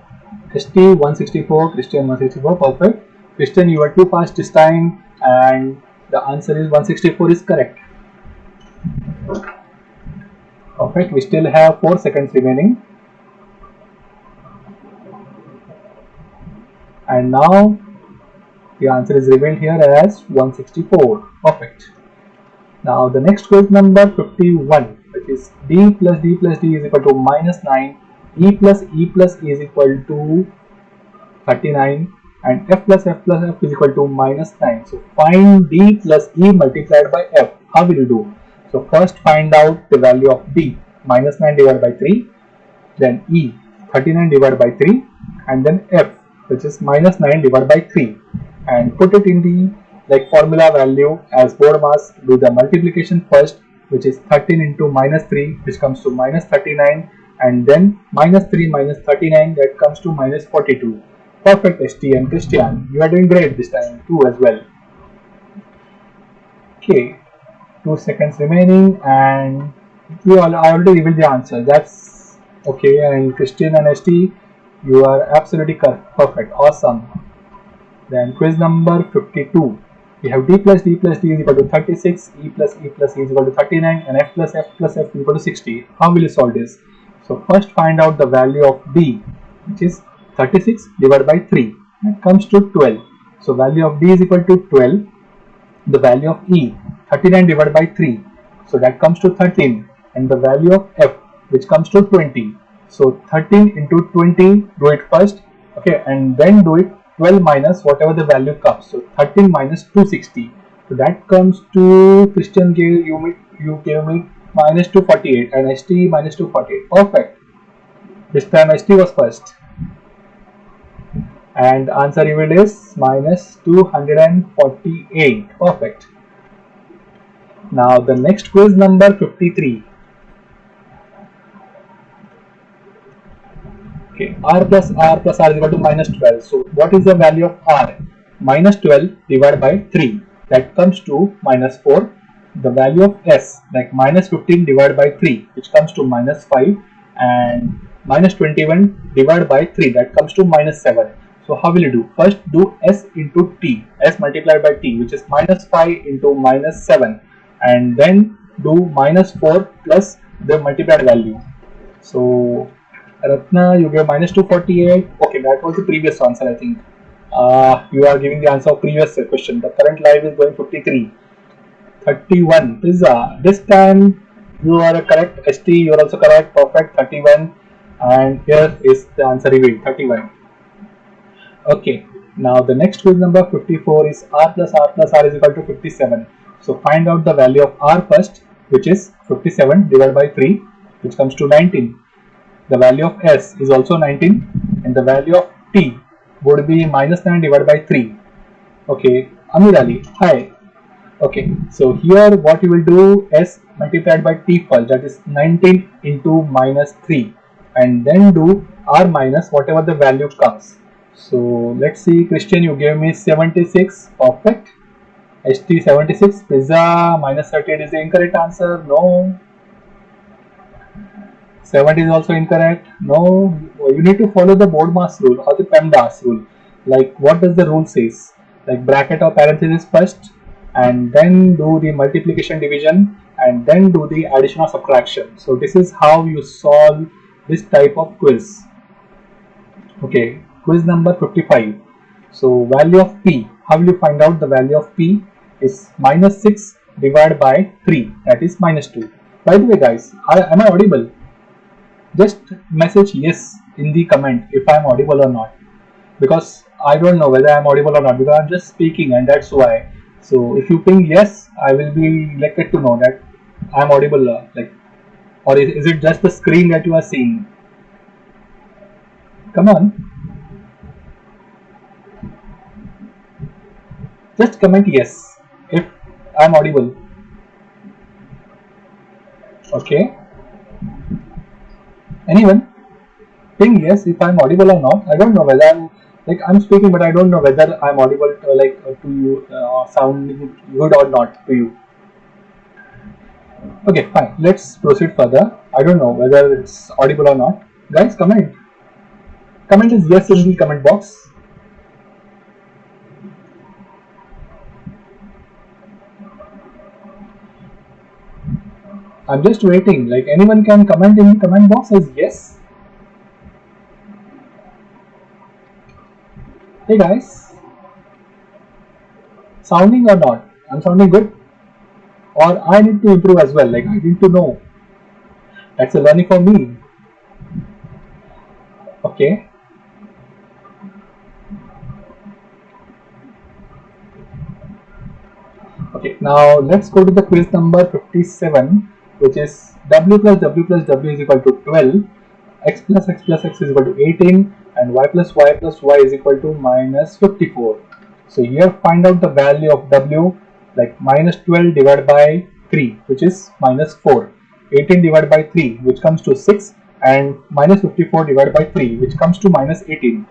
ST 164, Christian 164, perfect. Christian, you are too fast this time, and the answer is 164 is correct. Perfect. We still have 4 seconds remaining. And now the answer is revealed here as 164. Perfect. Now the next quiz number 51, which is d plus d is equal to minus 9, e plus is equal to 39, and f plus f is equal to minus 9. So find d plus e multiplied by f. How will you do? So first find out the value of d, minus 9 divided by 3, then e, 39 divided by 3, and then f, which is minus 9 divided by 3, and put it in the formula value as BODMAS. Do the multiplication first, which is 13 into minus 3, which comes to minus 39, and then minus 3 minus 39, that comes to minus 42. Perfect, ST and Christian. You are doing great this time too as well. Okay, 2 seconds remaining, and I already revealed the answer. That's okay. And Christian and ST, you are absolutely perfect. Awesome. Then quiz number 52. We have d plus d is equal to 36, e plus is equal to 39, and f plus f is equal to 60. How will you solve this? So first find out the value of d, which is 36 divided by 3, that comes to 12. So value of D is equal to 12. The value of E, 39 divided by 3, so that comes to 13, and the value of F, which comes to 20. So 13 into 20, do it first, okay, and then do it 12 minus whatever the value comes. So 13 minus 260, so that comes to, Christian gave you gave me minus 248, and ST minus 248. Perfect. This time ST was first, and answer revealed is minus 248. Perfect. Now the next quiz, number 53. Okay, r plus r plus r is equal to minus 12. So what is the value of r? Minus 12 divided by 3, that comes to minus 4. The value of s, like minus 15 divided by 3, which comes to minus 5, and minus 21 divided by 3, that comes to minus 7. So how will you do? First do s into t, s multiplied by t, which is minus 5 into minus 7, and then do minus 4 plus the multiplied value. So Ratna, you gave minus 248. Okay, that was the previous answer, I think. You are giving the answer of previous question. The current live is going 53. 31. Pizza. This time you are correct. ST, you are also correct. Perfect. 31. And here is the answer revealed. 31. Okay. Now the next quiz, number 54, is r plus r is equal to 57. So find out the value of r first, which is 57 divided by 3, which comes to 19. The value of s is also 19, and the value of t would be minus 9 divided by 3. Okay, Amir Ali, hi. Okay, so here what you will do, s multiplied by t first, that is 19 into minus 3, and then do r minus whatever the value comes. So let's see, Christian, you gave me 76. Perfect. ST 76. Pizza minus 38 is the incorrect answer. No. 70 is also incorrect. No, you need to follow the BODMAS rule or the PEMDAS rule. Like, what does the rule says? Like, bracket or parenthesis first, and then do the multiplication, division, and then do the addition or subtraction. So this is how you solve this type of quiz. Okay, quiz number 55. So value of P, how will you find out the value of P? Is minus 6 divided by 3, that is minus 2. By the way guys, am I audible? Just message yes in the comment if I am audible or not, because I don't know whether I am audible or not, because I am just speaking, and that's why. So if you ping yes, I will be elected to know that I am audible, like, or is it just the screen that you are seeing? Come on, just comment yes if I am audible. Okay, anyone? Ping yes if I'm audible or not. I don't know whether I'm speaking, but I don't know whether I'm audible to you, sounding good or not to you. Okay, fine. Let's proceed further. I don't know whether it's audible or not. Guys, comment. Comment is yes in the comment box. I'm just waiting. Like, anyone can comment in the comment box as yes. Hey guys, sounding or not? I'm sounding good, or I need to improve as well. Like, I need to know. That's a learning for me. Okay. Okay, now let's go to the quiz number 57, which is w plus w is equal to 12, x plus x plus x is equal to 18, and y plus y is equal to minus 54. So here find out the value of w, like minus 12 divided by 3, which is minus 4, 18 divided by 3, which comes to 6, and minus 54 divided by 3, which comes to minus 18.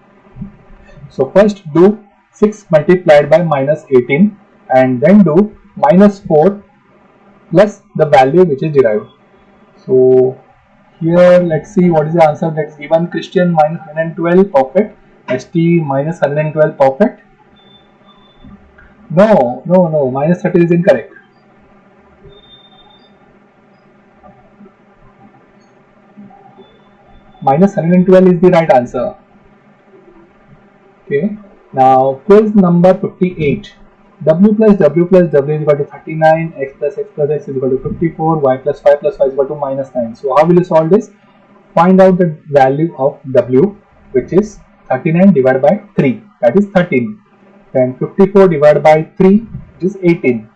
So first do 6 multiplied by minus 18, and then do minus 4 plus the value which is derived. So here let's see what is the answer that's given. Christian minus 112, perfect. ST minus 112, perfect. No, minus 30 is incorrect. Minus 112 is the right answer. Okay. Now quiz number 58. W plus W plus W is equal to 39, X plus X plus X is equal to 54, Y plus Y is equal to minus 9. So how will you solve this? Find out the value of W, which is 39 divided by 3, that is 13. Then 54 divided by 3, which is 18.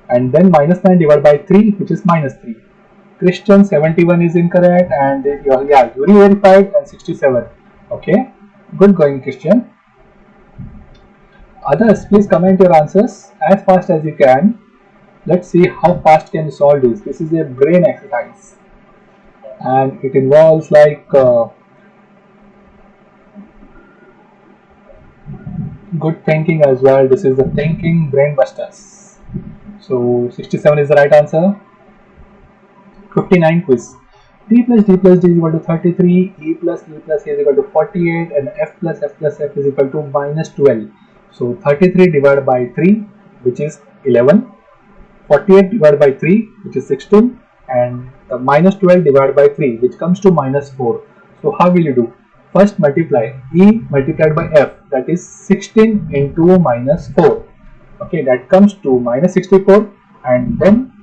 And then minus 9 divided by 3, which is minus 3. Christian 71 is incorrect, and yeah, you verified, and 67. Okay, good going, Christian. Others, please comment your answers as fast as you can. Let's see how fast can you solve this. This is a brain exercise, and it involves like good thinking as well. This is the thinking brain busters. So 67 is the right answer. 59 quiz. D plus D plus D is equal to 33, E plus E is equal to 48, and F plus F is equal to minus 12. So 33 divided by 3, which is 11, 48 divided by 3, which is 16, and the minus 12 divided by 3, which comes to minus 4. So how will you do? First multiply E multiplied by F, that is 16 into minus 4. Okay, that comes to minus 64, and then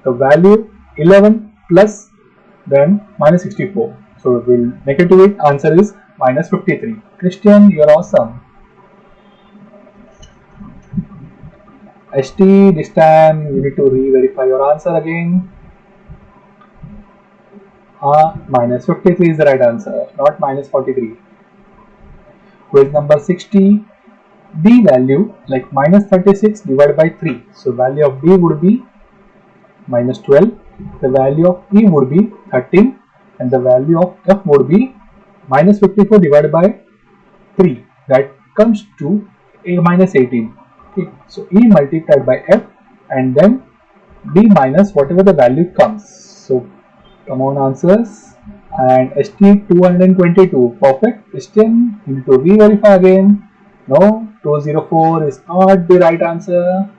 the value 11 plus then minus 64. So we'll make it to it. Answer is minus 53. Christian, you're awesome. ST, this time you need to re-verify your answer again. Minus 53 is the right answer, not minus 43. Quiz number 60. D value, like minus 36 divided by 3. So value of D would be minus 12. The value of E would be 13, and the value of F would be minus 54 divided by 3. That comes to A minus 18. Okay, so E multiplied by F, and then D minus whatever the value comes. So come on, answers. And ST 222, perfect. Christian, you need to re-verify again. No, 204 is not the right answer.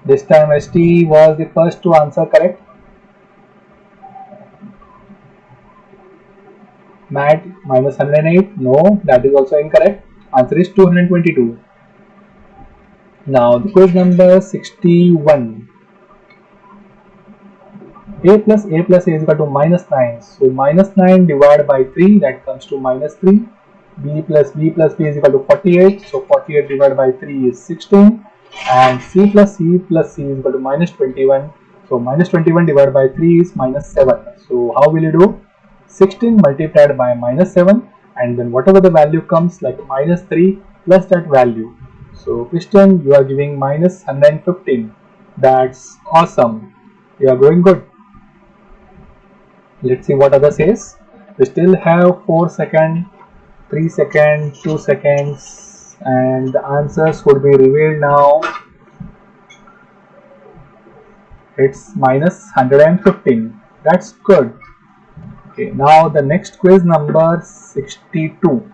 This time ST was the first to answer correct. Matt minus 108, no, that is also incorrect. Answer is 222. Now the quiz number 61. A plus A is equal to minus 9. So minus 9 divided by 3, that comes to minus 3. B plus B is equal to 48. So 48 divided by 3 is 16. And C plus C is equal to minus 21. So minus 21 divided by 3 is minus 7. So how will you do? 16 multiplied by minus 7, and then whatever the value comes, like minus 3 plus that value. So Christian, you are giving minus 115. That's awesome. You are going good. Let's see what other says. We still have 4 seconds, 3 seconds, 2 seconds, and the answers could be revealed now. It's minus 115. That's good. Okay, now the next quiz number 62.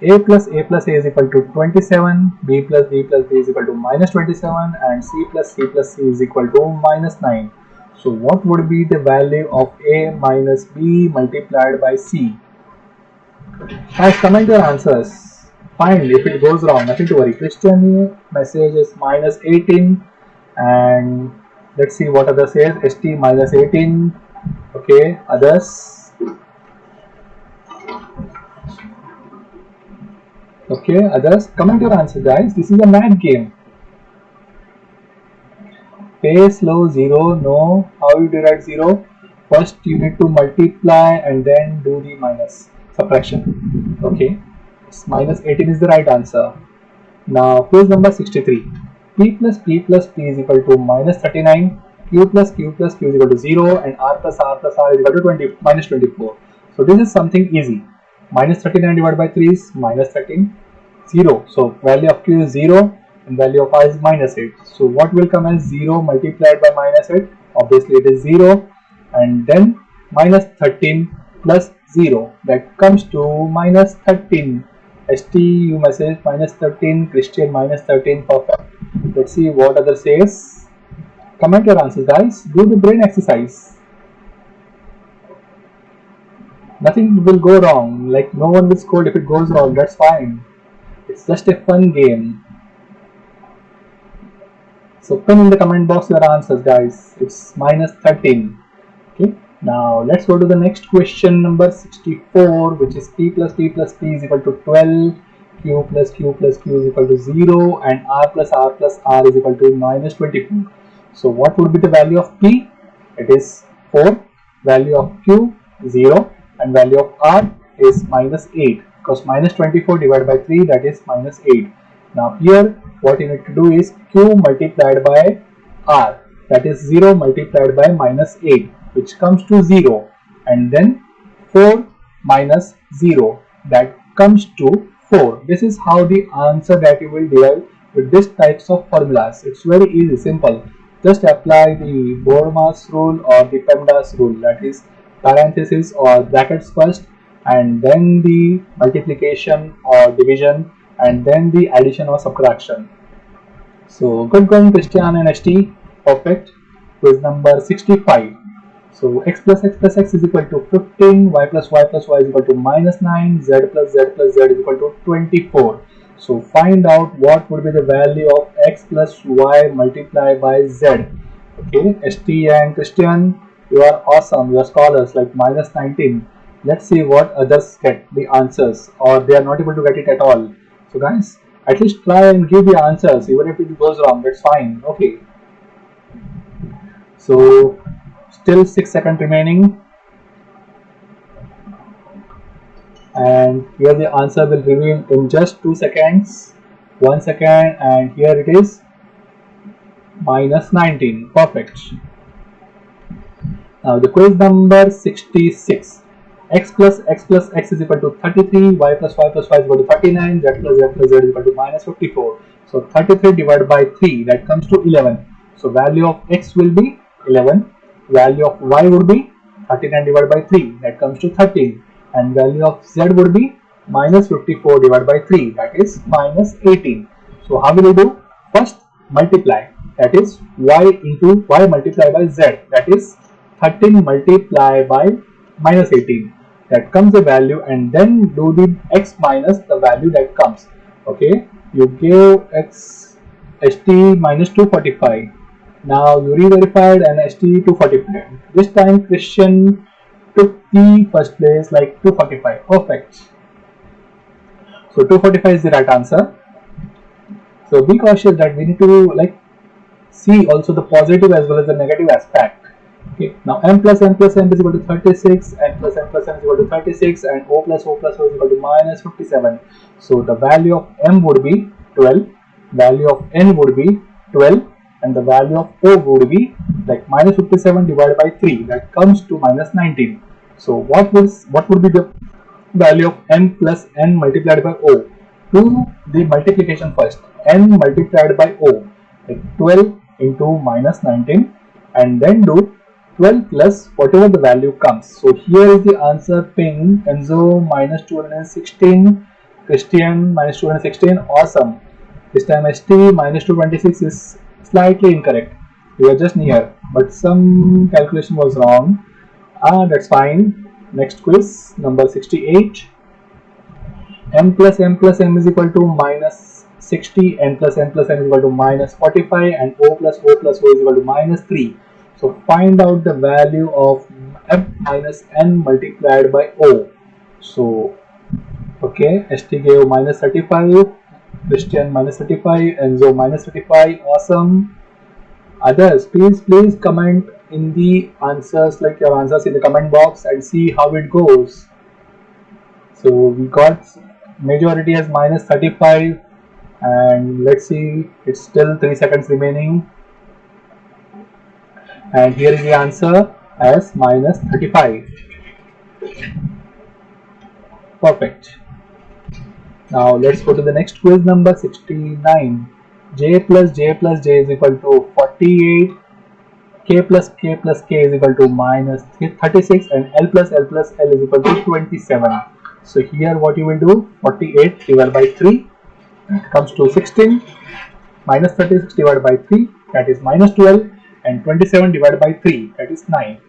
A plus A is equal to 27, B plus B is equal to minus 27, and C plus C is equal to minus 9. So what would be the value of A minus B multiplied by C? Guys, comment your answers. Fine, if it goes wrong, nothing to worry. Christian message is minus 18, and let's see what other says. ST minus 18. Okay, others. Okay, others, comment your answer, guys. This is a math game. Pay slow 0. No. How you derive 0? First you need to multiply and then do the minus subtraction. Okay, it's minus 18 is the right answer. Now quiz number 63. P plus P is equal to minus 39. Q plus Q is equal to 0, and R plus R is equal to minus 24. So this is something easy. Minus 39 divided by 3 is minus 13, 0. So value of Q is 0 and value of R is minus 8. So what will come as 0 multiplied by minus 8? Obviously it is 0, and then minus 13 plus 0, that comes to minus 13. ST, you message minus 13, Christian minus 13, perfect. Let's see what other says. Comment your answers, guys. Do the brain exercise. Nothing will go wrong. Like no one will scold if it goes wrong. That's fine. It's just a fun game. So pin in the comment box your answers, guys. It's minus 13. Okay. Now let's go to the next question, number 64, which is p plus p plus p is equal to 12, q plus q plus q is equal to 0, and r plus r is equal to minus 24. So what would be the value of p? It is 4, value of q 0, and value of r is minus 8, because minus 24 divided by 3, that is minus 8. Now here what you need to do is q multiplied by r, that is 0 multiplied by minus 8, which comes to 0, and then 4 minus 0, that comes to 4. This is how the answer that you will derive with this types of formulas. It's very easy, simple. Just apply the Bormas rule or the PEMDAS rule, that is parenthesis or brackets first, and then the multiplication or division, and then the addition or subtraction. So good going, Christian and ST. Perfect. Quiz number 65. So x plus x is equal to 15, y plus y is equal to minus 9, z plus z is equal to 24. So find out what would be the value of x plus y multiplied by z. Okay, ST and Christian, you are awesome. You are scholars, like minus 19. Let's see what others get the answers, or they are not able to get it at all. So guys, at least try and give the answers. Even if it goes wrong, that's fine. Okay. So still 6 seconds remaining, and here the answer will reveal in just 2 seconds. 1 second, and here it is minus 19. Perfect. Now the quiz number 66. X plus x is equal to 33, y plus y is equal to 39, z plus z is equal to minus 54. So 33 divided by 3, that comes to 11. So value of x will be 11, value of y would be 39 divided by 3, that comes to 13, and value of z would be minus 54 divided by 3, that is minus 18. So how will you do? First multiply, that is y into y multiplied by z, that is 13 multiplied by minus 18, that comes the value, and then do the x minus the value that comes. Okay, you gave x st minus 245. Now you re-verified and st 245. This time Christian took the first place, like 245. Perfect. So 245 is the right answer. So be cautious that we need to like see also the positive as well as the negative aspect. Okay. Now m plus m is equal to 36, n plus n is equal to 36, and o plus o is equal to minus 57. So the value of m would be 12, value of n would be 12, and the value of o would be like minus 57 divided by 3, that comes to minus 19. So what would be the value of m plus n multiplied by o? Do the multiplication first. N multiplied by o, like 12 into minus 19, and then do 12 plus whatever the value comes. So here is the answer. Ping, Enzo minus 216, Christian minus 216. Awesome. This time ST minus 226 is slightly incorrect. We are just near, but some calculation was wrong. That's fine. Next quiz, number 68. M plus m is equal to minus 60, n plus n is equal to minus 45, and o plus o is equal to minus 3. So find out the value of m minus n multiplied by o. So okay, ST gave minus 35, Christian minus 35, Enzo minus 35. Awesome. Others, please comment in the answers, like your answers in the comment box, and see how it goes. So we got majority as minus 35, and let's see, it's still 3 seconds remaining, and here is the answer as minus 35. Perfect. Now let's go to the next quiz, number 69. J plus j is equal to 48, k plus k is equal to minus 36, and L plus L is equal to 27. So here what you will do, 48 divided by 3, that comes to 16, minus 36 divided by 3, that is minus 12, and 27 divided by 3, that is 9.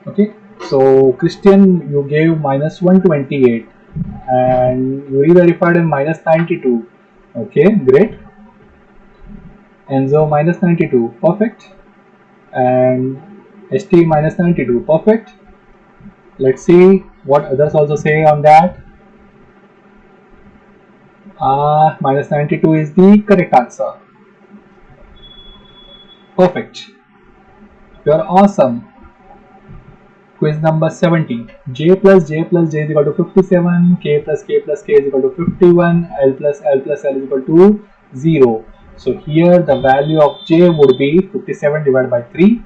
Okay, So Christian, you gave minus 128 and you re-verified in minus 92. Okay, great. Enzo minus 92, perfect. And ST minus 92, perfect. Let's see what others also say on that. Minus 92 is the correct answer. Perfect. You're awesome. Quiz number 70. J plus J plus J is equal to 57. K plus K plus K is equal to 51. L plus L plus L is equal to 0. So here the value of J would be 57 divided by 3.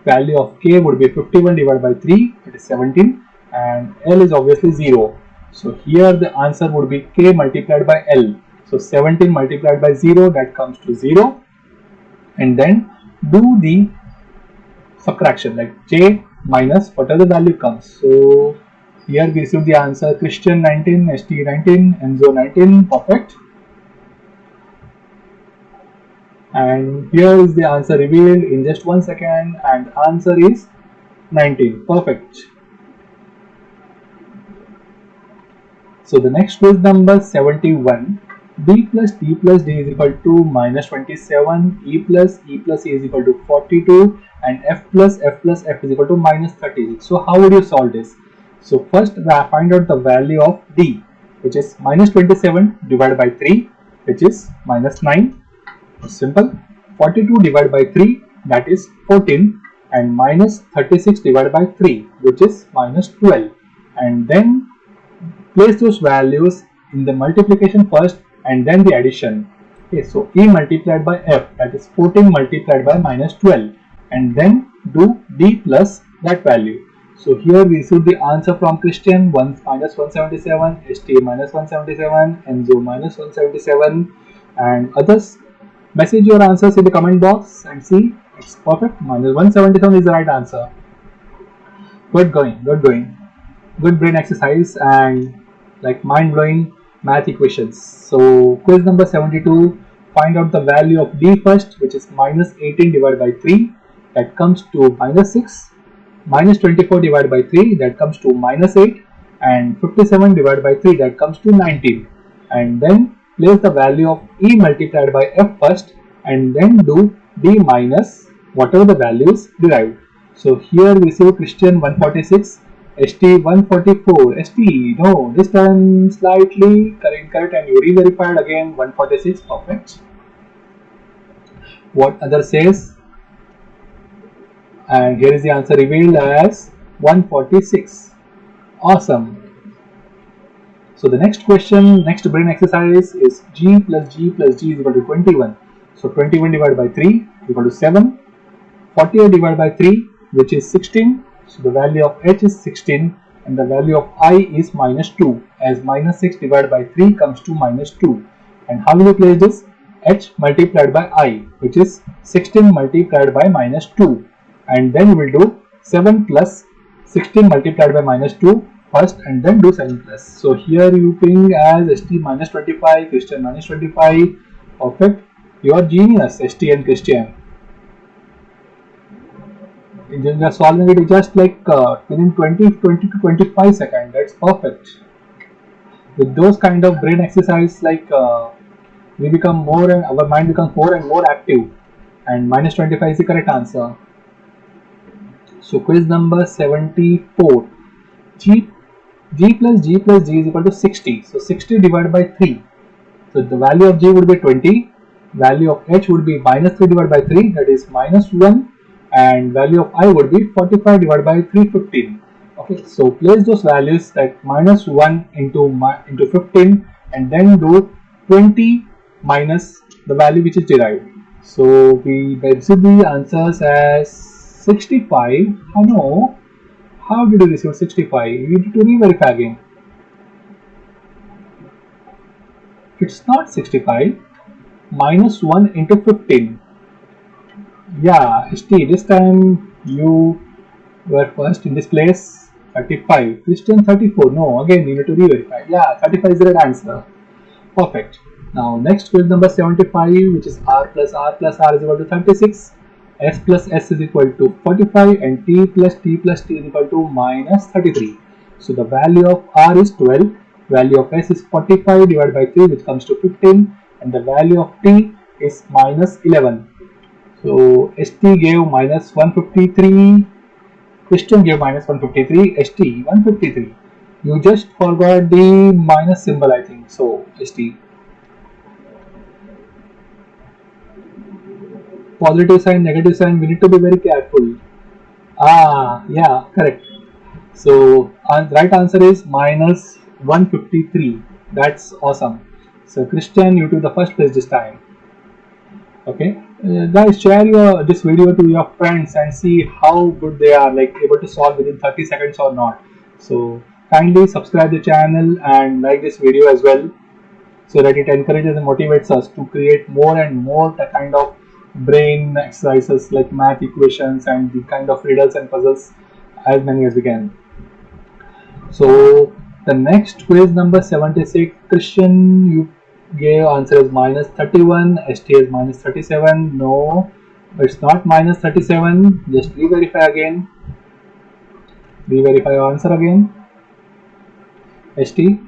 Value of K would be 51 divided by 3, that is 17, and L is obviously 0. So here the answer would be K multiplied by L. So 17 multiplied by 0, that comes to 0, and then do the subtraction like J minus whatever the value comes. So here we receive the answer Christian 19, ST 19, Enzo 19, perfect. And here is the answer revealed in just 1 second, and answer is 19, perfect. So the next quiz number 71. D plus D plus D is equal to minus 27, E plus E is equal to 42, and F plus F is equal to minus 36. So how would you solve this? So first find out the value of D, which is minus 27 divided by 3, which is minus 9. Simple. 42 divided by 3, that is 14, and minus 36 divided by 3, which is minus 12, and then place those values in the multiplication first and then the addition. Okay, so E multiplied by F, that is 14 multiplied by minus 12, and then do D plus that value. So here we receive the answer from Christian, minus 177, ST minus 177, Enzo minus 177, and others. Message your answers in the comment box and see, it's perfect. Minus 177 is the right answer. Good going, good going. Good brain exercise and like mind-blowing math equations. So quiz number 72, find out the value of D first, which is minus 18 divided by 3, that comes to minus 6, minus 24 divided by 3, that comes to minus 8, and 57 divided by 3, that comes to 19. And then place the value of E multiplied by F first and then do D minus whatever the values derived. So here we see Christian 146, ST 144, ST, no, this time slightly correct, and you re-verified again 146, perfect. What other says? And here is the answer revealed as 146. Awesome. So the next question, next brain exercise is G plus G plus G is equal to 21. So 21 divided by 3 is equal to 7. 48 divided by 3, which is 16. So the value of H is 16 and the value of I is minus 2, as minus 6 divided by 3 comes to minus 2. And how will you place this? H multiplied by I, which is 16 multiplied by minus 2. And then we will do 7 plus 16 multiplied by minus 2 first and then do 7 plus. So here you ping as ST minus 25, Christian minus 25, perfect. You are genius, ST and Christian. You are solving it just like within 20 to 25 seconds, that's perfect. With those kind of brain exercise, like we become more and our mind becomes more and more active, and minus 25 is the correct answer. So quiz number 74. G plus G plus G is equal to 60. So 60 divided by 3. So the value of G would be 20. Value of H would be minus 3 divided by 3, that is minus 1. And value of I would be 45 divided by 315. Okay, so place those values at minus 1 into 15 and then do 20 minus the value which is derived. So we receive the answers as 65. Oh no, how did you receive 65? You need to re-verify again. It's not 65. Minus 1 into 15. Yeah, ST, this time you were first in this place. 35. Christian 34. No, again you need to re-verify. Yeah, 35 is the right answer. Perfect. Now next quiz number 75, which is R plus R plus R is equal to 36. S plus S is equal to 45 and T plus T plus T is equal to minus 33. So the value of R is 12, value of S is 45 divided by 3 which comes to 15, and the value of T is minus 11. So ST gave minus 153, Christian gave minus 153, ST 153. You just forgot the minus symbol, I think. So ST. Positive sign, negative sign, we need to be very careful. Ah, yeah, correct. So right answer is minus 153. That's awesome. So Christian, you took the first place this time. Okay, guys, share this video to your friends and see how good they are, like able to solve within 30 seconds or not. So kindly subscribe the channel and like this video as well, so that it encourages and motivates us to create more and more the kind of brain exercises like math equations and the kind of riddles and puzzles, as many as we can. So the next quiz number 76, Christian, you gave answer is minus 31, ST is minus 37. No, it's not minus 37. Just re-verify again. Re-verify your answer again. ST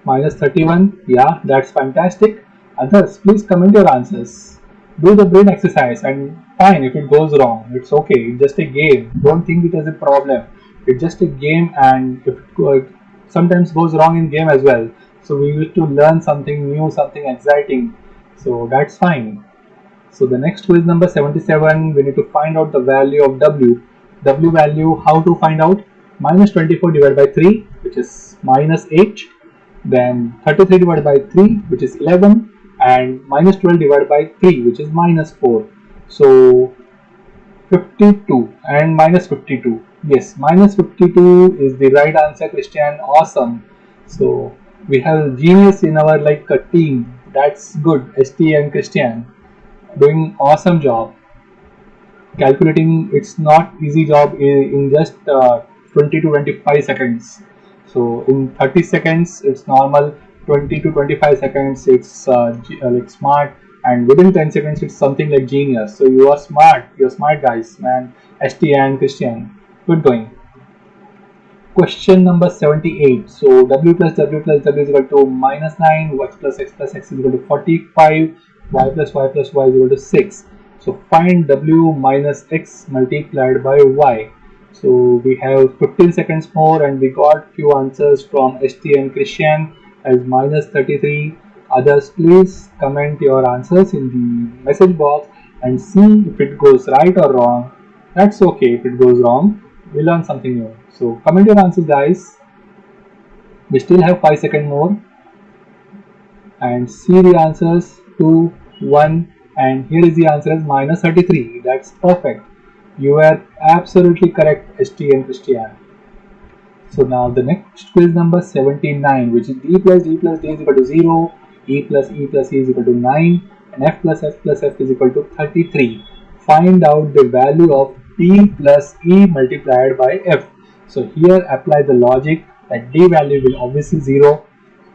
minus 31. Yeah, that's fantastic. Others, please comment your answers. Do the brain exercise, and fine if it goes wrong. It's okay. It's just a game. Don't think it as a problem. It's just a game, and if it sometimes goes wrong in game as well. So we need to learn something new, something exciting. So that's fine. So the next quiz number 77, we need to find out the value of W. W value, how to find out? Minus 24 divided by 3, which is minus 8. Then 33 divided by 3, which is 11. And minus 12 divided by 3, which is minus 4. So 52 and minus 52. Yes, minus 52 is the right answer, Christian. Awesome. So we have genius in our team. That's good. ST and Christian doing awesome job. Calculating, it's not easy job in just 20 to 25 seconds. So in 30 seconds it's normal, 20 to 25 seconds it's like smart, and within 10 seconds it's something like genius. So you are smart, you're smart guys, man. ST and Christian, good going. Question number 78. So W plus W plus W is equal to minus 9, X plus X plus X is equal to 45, Y plus Y plus Y is equal to 6. So find W minus X multiplied by Y. So we have 15 seconds more and we got few answers from ST and Christian as minus 33. Others, please comment your answers in the message box and see if it goes right or wrong. That's okay if it goes wrong. We learn something new. So comment your answers, guys. We still have 5 seconds more. And see the answers. 2, 1, and here is the answer as minus 33. That's perfect. You are absolutely correct, ST and Christian. So now the next quiz number 79, which is D plus D plus D is equal to 0, E plus E plus E is equal to 9, and F plus F plus F is equal to 33. Find out the value of D plus E multiplied by F. So here apply the logic that D value will obviously 0,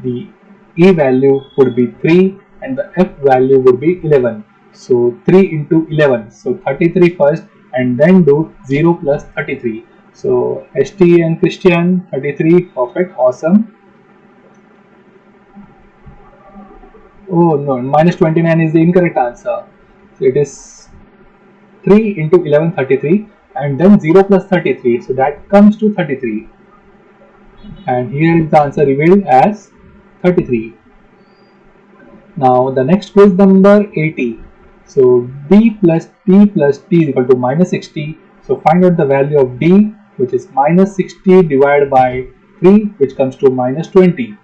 the E value would be 3, and the F value would be 11. So 3 into 11, so 33 first, and then do 0 plus 33. So ST and Christian, 33, perfect, awesome. Oh no, minus 29 is the incorrect answer. So it is 3 into 11, 33, and then 0 plus 33, so that comes to 33. And here is the answer revealed as 33. Now the next quiz number 80. So D plus T plus T is equal to minus 60. So find out the value of D, which is minus 60 divided by 3, which comes to minus 20.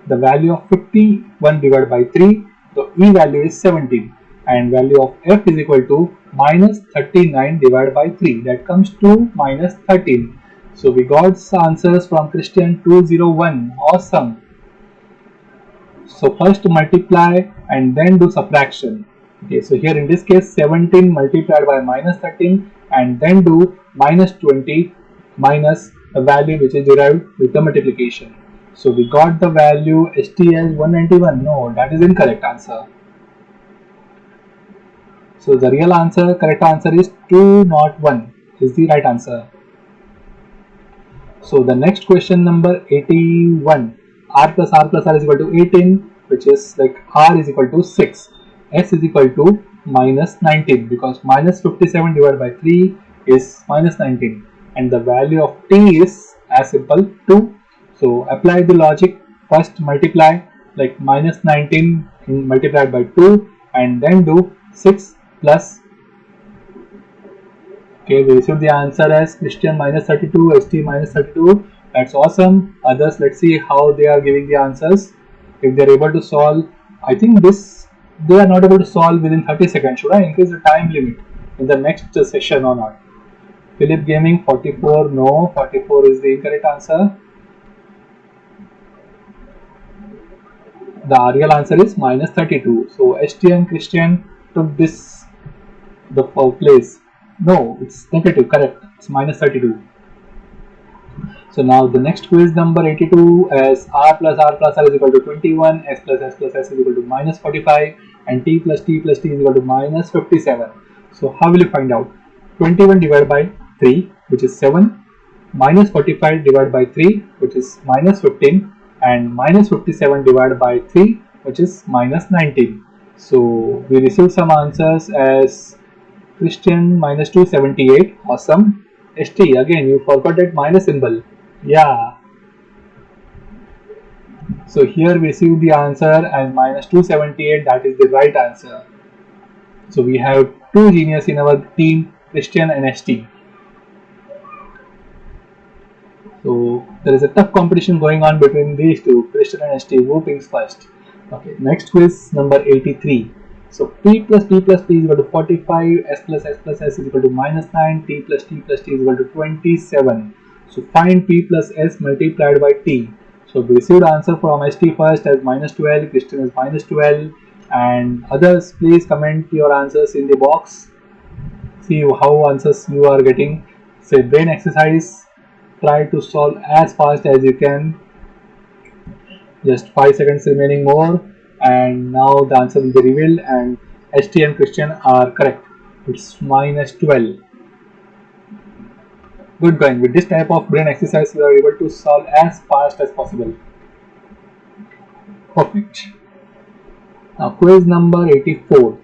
The value of 51 divided by 3, the E value is 17. And value of F is equal to minus 39 divided by 3, that comes to minus 13. So we got answers from Christian 201. Awesome. So first multiply and then do subtraction. Okay, so here in this case 17 multiplied by minus 13 and then do minus 20 minus the value which is derived with the multiplication. So we got the value ST as 191. No, that is incorrect answer. So the real answer, correct answer is 201 is the right answer. So the next question number 81, r plus r is equal to 18, which is like r is equal to 6, s is equal to minus 19, because minus 57 divided by 3 is minus 19, and the value of t is as simple 2. So apply the logic, first multiply like minus 19 multiplied by 2, and then do 6 plus. Okay, we received the answer as Christian minus 32, ST minus 32. That's awesome. Others, let's see how they are giving the answers. If they are able to solve, I think this, they are not able to solve within 30 seconds. Should I increase the time limit in the next session or not? Philip Gaming 44, no, 44 is the incorrect answer. The real answer is minus 32. So ST and Christian took this the place. No, it's negative, correct. It's minus 32. So now the next quiz number 82 as r plus r is equal to 21, s plus s is equal to minus 45, and t plus t is equal to minus 57. So how will you find out? 21 divided by 3, which is 7, minus 45 divided by 3, which is minus 15, and minus 57 divided by 3, which is minus 19. So we received some answers as Christian minus 278, awesome. ST, again you forgot that minus symbol. Yeah. So here we receive the answer as minus 278, that is the right answer. So we have two geniuses in our team, Christian and ST. So there is a tough competition going on between these two, Christian and ST. Who picks first? Okay, next quiz number 83. So p plus p is equal to 45, s plus s is equal to minus 9, t plus t is equal to 27. So find p plus s multiplied by t. So we received answer from ST first as minus 12, Christian is minus 12, and others please comment your answers in the box. See how answers you are getting. Say brain exercise, try to solve as fast as you can. Just 5 seconds remaining more, and now the answer will be revealed, and ST and Christian are correct. It's minus 12. Good going. With this type of brain exercise, you are able to solve as fast as possible. Perfect. Now quiz number 84.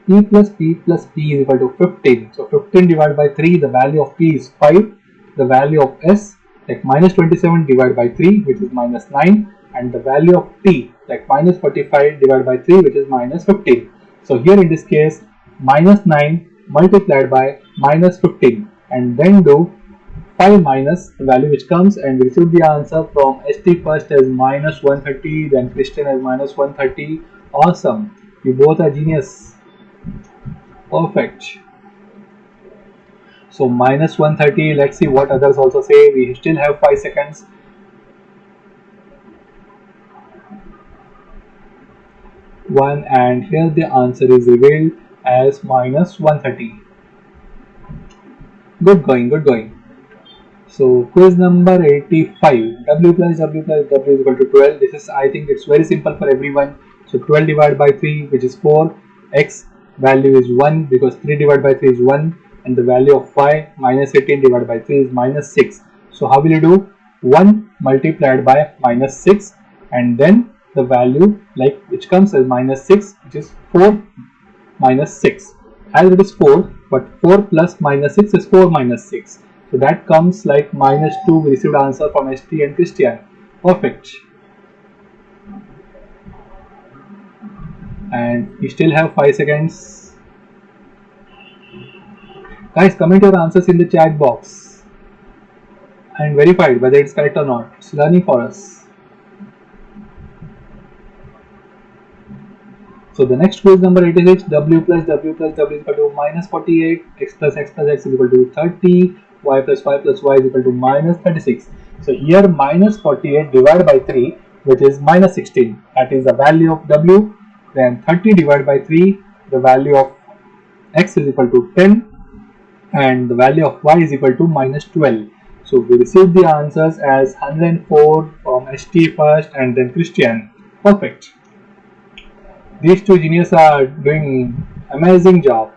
P plus p is equal to 15. So 15 divided by 3, the value of p is 5. The value of s, like minus 27 divided by 3, which is minus 9. And the value of t, like minus 45 divided by 3, which is minus 15. So here in this case, minus 9 multiplied by minus 15, and then do 5 minus the value which comes, and we receive the answer from ST first as minus 130, then Christian as minus 130. Awesome. You both are genius. Perfect. So minus 130, let's see what others also say. We still have 5 seconds. One, and here the answer is revealed as minus 130. Good going, good going. So quiz number 85, w plus w is equal to 12. This is, I think it's very simple for everyone. So 12 divided by 3, which is 4, x value is 1 because 3 divided by 3 is 1, and the value of y minus 18 divided by 3 is minus 6. So how will you do? 1 multiplied by minus 6, and then the value like which comes as minus 6, which is 4 minus 6. As it is 4, but 4 plus minus 6 is 4 minus 6. So that comes like minus 2. We received answer from ST and Christian. Perfect. And we still have 5 seconds. Guys, comment your answers in the chat box and verify whether it's correct or not. It's learning for us. So the next quiz number 86, w plus w is equal to minus 48, x plus x is equal to 30, y plus y is equal to minus 36. So here minus 48 divided by 3, which is minus 16, that is the value of w. Then 30 divided by 3, the value of x is equal to 10, and the value of y is equal to minus 12. So we received the answers as 104 from ST first and then Christian. Perfect. These two geniuses are doing amazing job.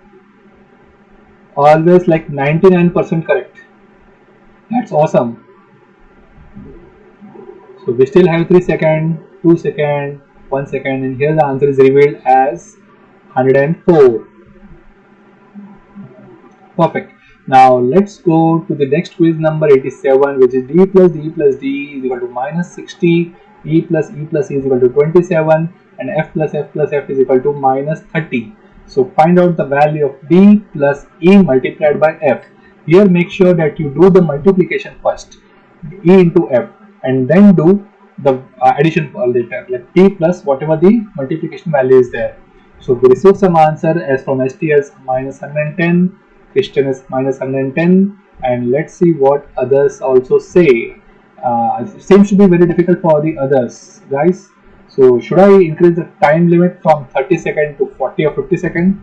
always like 99% correct. That's awesome. So we still have 3 seconds, 2 seconds, 1 second, and here the answer is revealed as 104. Perfect. Now let's go to the next quiz number 87, which is d plus d plus d is equal to minus 60, e plus e is equal to 27, and f plus f is equal to minus 30. So find out the value of d plus e multiplied by f. Here make sure that you do the multiplication first, e into f, and then do the addition later, like d plus whatever the multiplication value is there. So we receive some answer as from STS minus 110, Christian is minus 110, and let's see what others also say. It seems to be very difficult for the others, guys. So should I increase the time limit from 30 seconds to 40 or 50 seconds,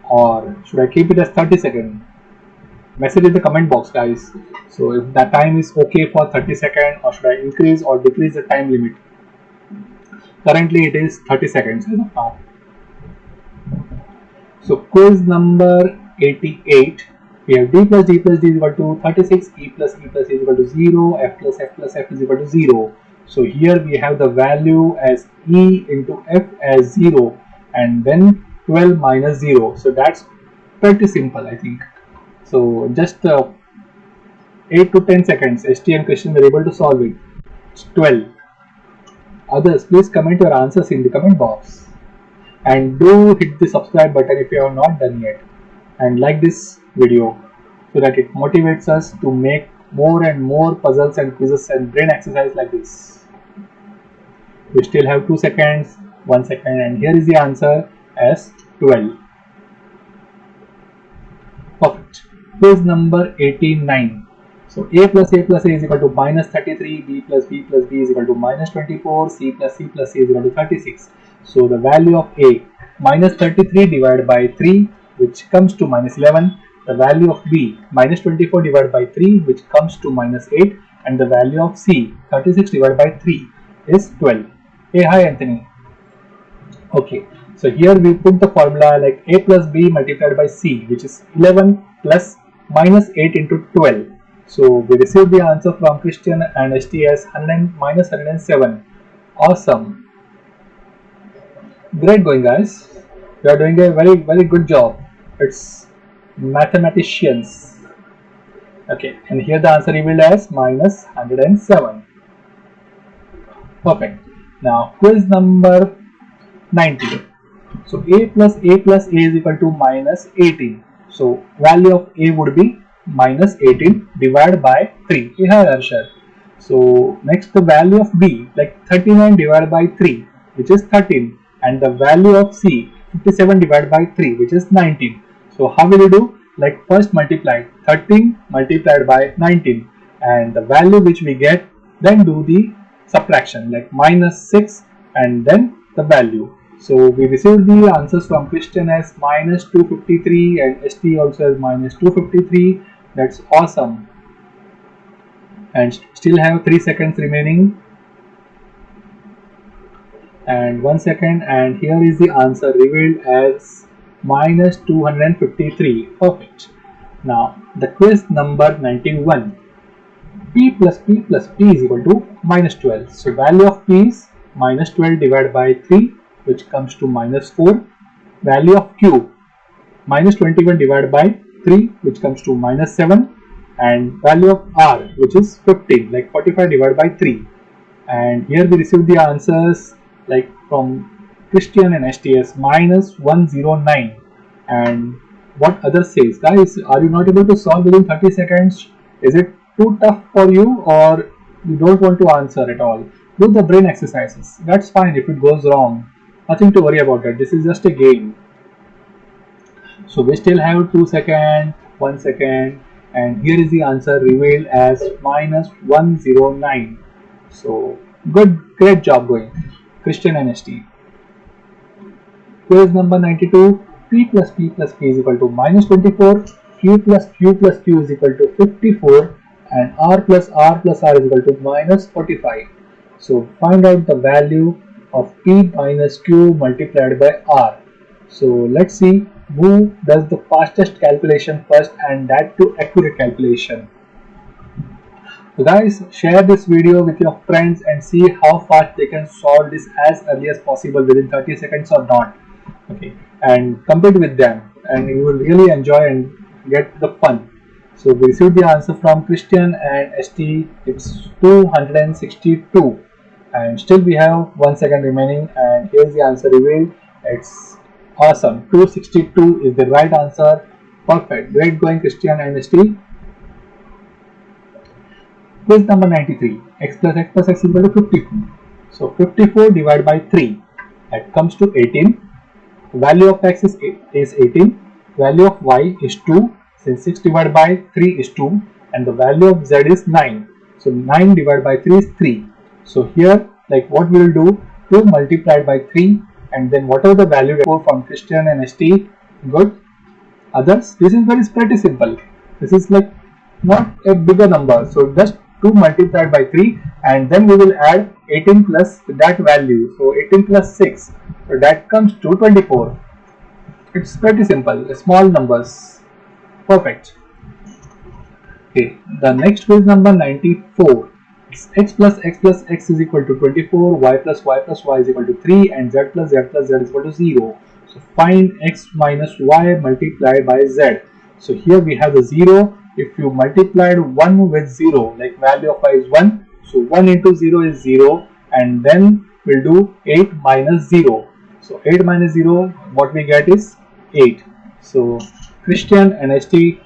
or should I keep it as 30 seconds? Message in the comment box, guys. So if the time is okay for 30 seconds, or should I increase or decrease the time limit? Currently it is 30 seconds as of now. So quiz number 88, we have d plus d is equal to 36, e plus is equal to 0, f plus f is equal to 0. So here we have the value as e into f as 0, and then 12 minus 0. So that's pretty simple, I think. So just 8 to 10 seconds, ST and Christian were able to solve it. It's 12. Others, please comment your answers in the comment box. And do hit the subscribe button if you have not done yet, and like this video so that it motivates us to make more and more puzzles and quizzes and brain exercise like this. We still have 2 seconds, 1 second, and here is the answer as 12. Perfect. Quiz number 89. So a plus a is equal to minus 33, b plus b is equal to minus 24, c is equal to 36. So the value of a, minus 33 divided by 3, which comes to minus 11. The value of b, minus 24 divided by 3, which comes to minus 8. And the value of c, 36 divided by 3, is 12. Hey, hi Anthony. Okay, so here we put the formula like a plus b multiplied by c, which is 11 plus minus 8 into 12. So we received the answer from Christian and STS minus 107. Awesome. Great going, guys. You are doing a very good job. It's mathematicians. Okay, and here the answer revealed as minus 107. Perfect. Now quiz number 90. So a plus a is equal to minus 18. So value of a would be minus 18 divided by 3. We have Arshad. So next the value of b, like 39 divided by 3, which is 13. And the value of c, 57 divided by 3, which is 19. So how will you do? Like first multiply 13 multiplied by 19, and the value which we get, then do the subtraction like minus 6 and then the value. So we received the answers from Christian as minus 253 and ST also as minus 253. That's awesome. And still have 3 seconds remaining. And 1 second, and here is the answer revealed as minus 253. Perfect. Now the quiz number 91. P plus P is equal to minus 12. So value of P is minus 12 divided by 3, which comes to minus 4. Value of Q, minus 21 divided by 3, which comes to minus 7. And value of R, which is 15, like 45 divided by 3. And here we receive the answers like from Christian and STS minus 109. And what others says, guys, are you not able to solve within 30 seconds? Is it too tough for you, or you don't want to answer at all? Do the brain exercises. That's fine if it goes wrong. Nothing to worry about that. This is just a game. So we still have 2 seconds, 1 second, and here is the answer revealed as minus 109. So great job going, Christian and ST. Quiz number 92. P plus P is equal to minus 24. Q plus Q is equal to 54. And R plus R is equal to minus 45. So find out the value of P minus Q multiplied by R. So let's see Who does the fastest calculation first, and that too accurate calculation? So guys, share this video with your friends and see how fast they can solve this as early as possible within 30 seconds or not. Okay, and compete with them, and you will really enjoy and get the fun. So we received the answer from Christian and ST. It's 262, and still we have 1 second remaining. And here's the answer revealed. It's awesome. 262 is the right answer. Perfect. Great going, Christian and ST. Quiz number 93. X plus x plus x is equal to 54. So 54 divided by 3, that comes to 18. Value of x is 18. Value of y is 2. Since 6 divided by 3 is 2. And the value of z is 9. So 9 divided by 3 is 3. So here, like what we will do, 2 multiplied by 3, and then whatever the value from Christian and ST, good. Others, this is pretty simple. This is like not a bigger number. So just 2 multiplied by 3, and then we will add 18 plus that value. So 18 plus 6, so that comes to 24. It's pretty simple, small numbers. Perfect. Okay, the next quiz number 94. X plus x is equal to 24, y plus y is equal to 3, and z plus z is equal to 0. So find x minus y multiplied by z. So here we have the 0. If you multiplied 1 with 0, like value of y is 1, so 1 into 0 is 0, and then we'll do 8 minus 0. So 8 minus 0, what we get is 8. So Christian and ST,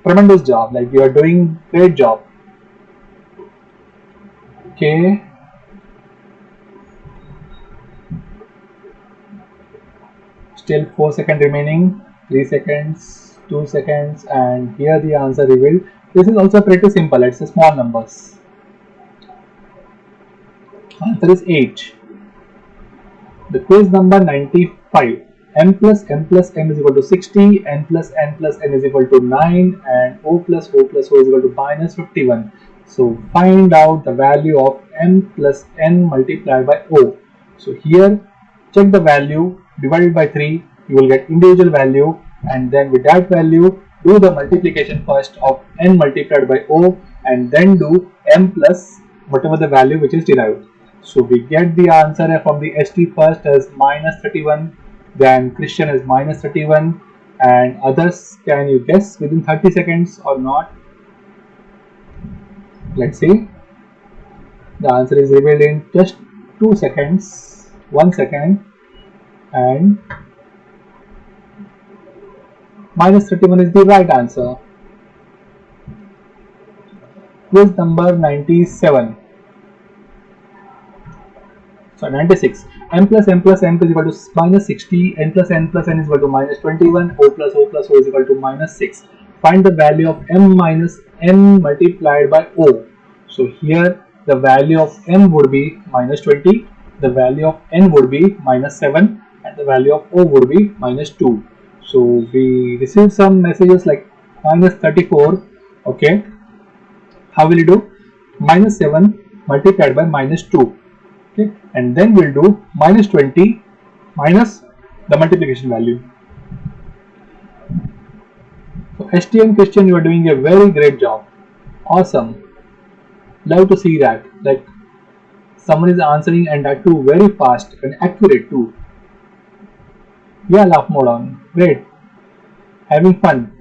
tremendous job, like you are doing great job. Okay. Still 4 seconds remaining, 3 seconds, 2 seconds, and here the answer revealed. This is also pretty simple, it's a small numbers. Answer is 8. The quiz number 95. M plus m is equal to 60, n plus n is equal to 9, and o plus o is equal to minus 51. So find out the value of m plus n multiplied by o. So here, check the value, divided by 3, you will get individual value, and then with that value, do the multiplication first of n multiplied by o, and then do m plus whatever the value which is derived. So we get the answer from the ST first as minus 31, then Christian is minus 31, and others, can you guess within 30 seconds or not? Let's see. The answer is revealed in just 2 seconds, 1 second, and minus 31 is the right answer. Quiz number 97. So 96. M plus m is equal to minus 60, n plus n is equal to minus 21, o plus o is equal to minus 6. Find the value of m minus n multiplied by o. So here the value of m would be minus 20, the value of n would be minus 7, and the value of o would be minus 2. So we received some messages like minus 34. Okay, how will you do? Minus 7 multiplied by minus 2. Okay, and then we'll do minus 20 minus the multiplication value. So ST and Christian, you are doing a very great job. Awesome. Love to see that. Like someone is answering, and that too very fast and accurate too. Yeah, laugh mode on. Great. Having fun.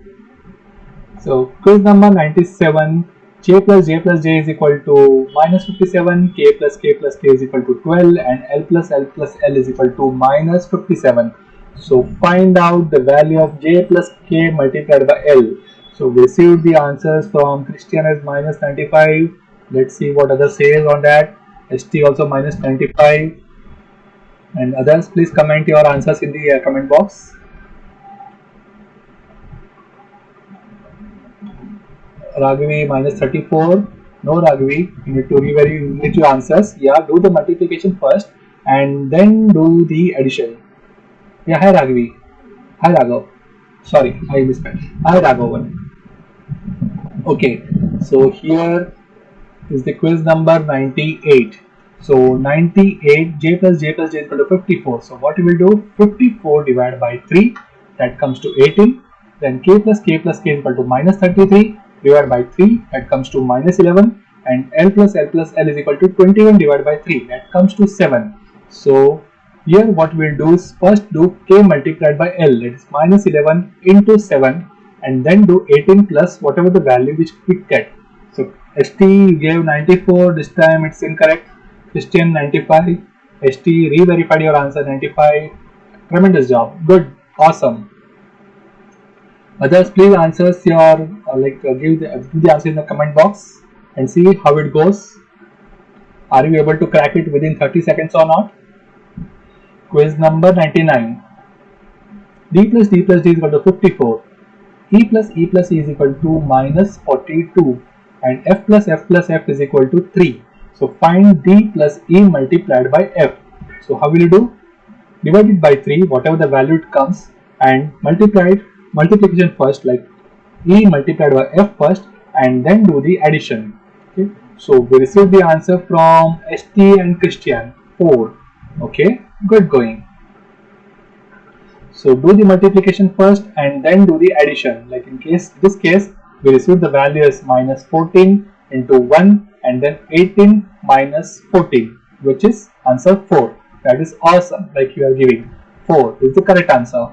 So quiz number 97. J plus j is equal to minus 57, k plus k is equal to 12, and L plus L is equal to minus 57. So find out the value of j plus k multiplied by L. So we received the answers from Christian as minus 95. Let's see what others says on that. ST also minus 95. And others, please comment your answers in the comment box. Raghavi minus 34. No, Raghavi, you need to revalidate your answers. Yeah, do the multiplication first and then do the addition. Yeah, hi Raghavi. Hi Raghav. Sorry, I misspelled. Hi Raghavan. Okay, so here is the quiz number 98. So 98, j plus j is equal to 54. So what we will do? 54 divided by 3. that comes to 18. Then k plus k plus k is equal to minus 33 divided by 3, that comes to minus 11. And L plus L is equal to 21 divided by 3, that comes to 7. So here what we'll do is first do k multiplied by L, that is minus 11 into 7, and then do 18 plus whatever the value which we get. So ST gave 94, this time it's incorrect. Christian 95, ST re-verified your answer 95. Tremendous job, good, awesome. Others, please answers your give the answer in the comment box and see how it goes. Are you able to crack it within 30 seconds or not? Quiz number 99. D plus D plus D is equal to 54. E plus E plus E is equal to minus 42. And F plus F plus F is equal to 3. So find D plus E multiplied by F. So how will you do? Divide it by 3, whatever the value it comes, and multiplication first, like E multiplied by F first, and then do the addition. Okay. So we received the answer from ST and Christian 4. Okay, good going. So do the multiplication first and then do the addition. Like in this case, we received the value as minus 14 into 1 and then 18 minus 14, which is answer 4. That is awesome, like you are giving. 4 is the correct answer.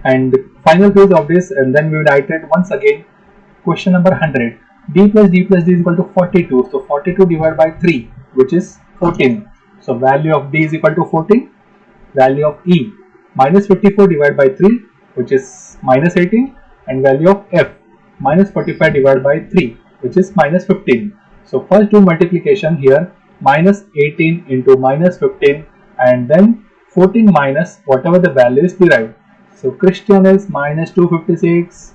And the final page of this, and then we will iterate once again. Question number 100. D plus D plus D is equal to 42. So 42 divided by 3, which is 14. So value of D is equal to 14. Value of E minus 54 divided by 3, which is minus 18. And value of F minus 45 divided by 3, which is minus 15. So first do multiplication here, minus 18 into minus 15, and then 14 minus whatever the value is derived. So Christian is minus 256.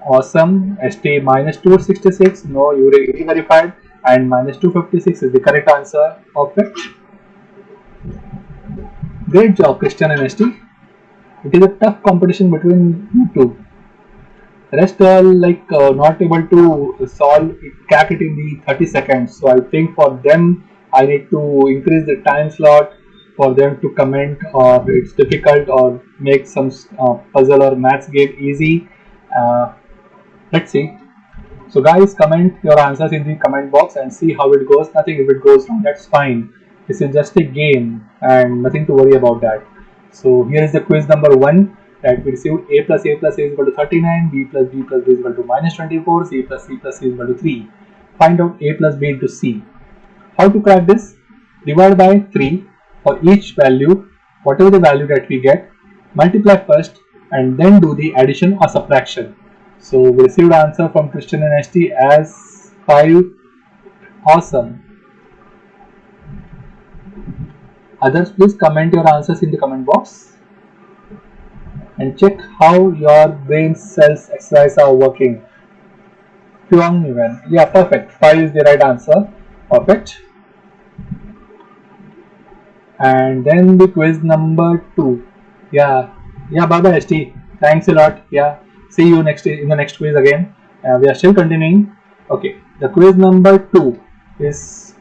Awesome. ST minus 266. No, you re-verified, and minus 256 is the correct answer. Perfect. Great job, Christian and ST. It is a tough competition between you two. Rest all not able to crack it in the 30 seconds. So I think for them I need to increase the time slot for them to comment, or it's difficult, or make some puzzle or maths game easy. Let's see. So guys, comment your answers in the comment box and see how it goes. Nothing, if it goes wrong, that's fine. This is just a game and nothing to worry about that. So here is the quiz number 1, that we received A plus A plus A is equal to 39, B plus B plus B is equal to minus 24, C plus C plus C is equal to 3. Find out A plus B into C. How to crack this? Divide by 3 for each value, whatever the value that we get, multiply first and then do the addition or subtraction. So we received answer from Christian and ST as 5. Awesome. Others, please comment your answers in the comment box and check how your brain cells exercise are working. Pyong even. Yeah, perfect. 5 is the right answer. Perfect. And then the quiz number 2. Yeah, bye bye ST. Thanks a lot. Yeah, see you in the next quiz again. We are still continuing. Okay, the quiz number 2 is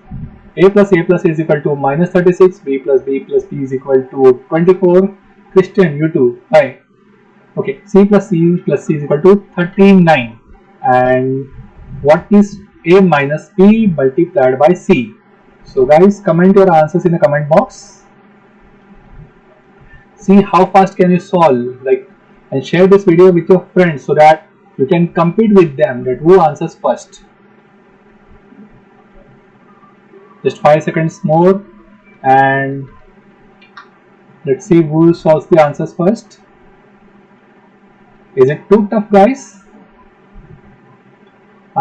A plus A plus A is equal to minus 36, B plus B plus B is equal to 24. Christian, you too. Hi. Okay, C plus C plus C is equal to 39. And what is A minus B multiplied by C? So guys, comment your answers in the comment box. See how fast can you solve, and share this video with your friends so that you can compete with them, that who answers first. Just 5 seconds more, and let's see who solves the answers first. Is it too tough, guys?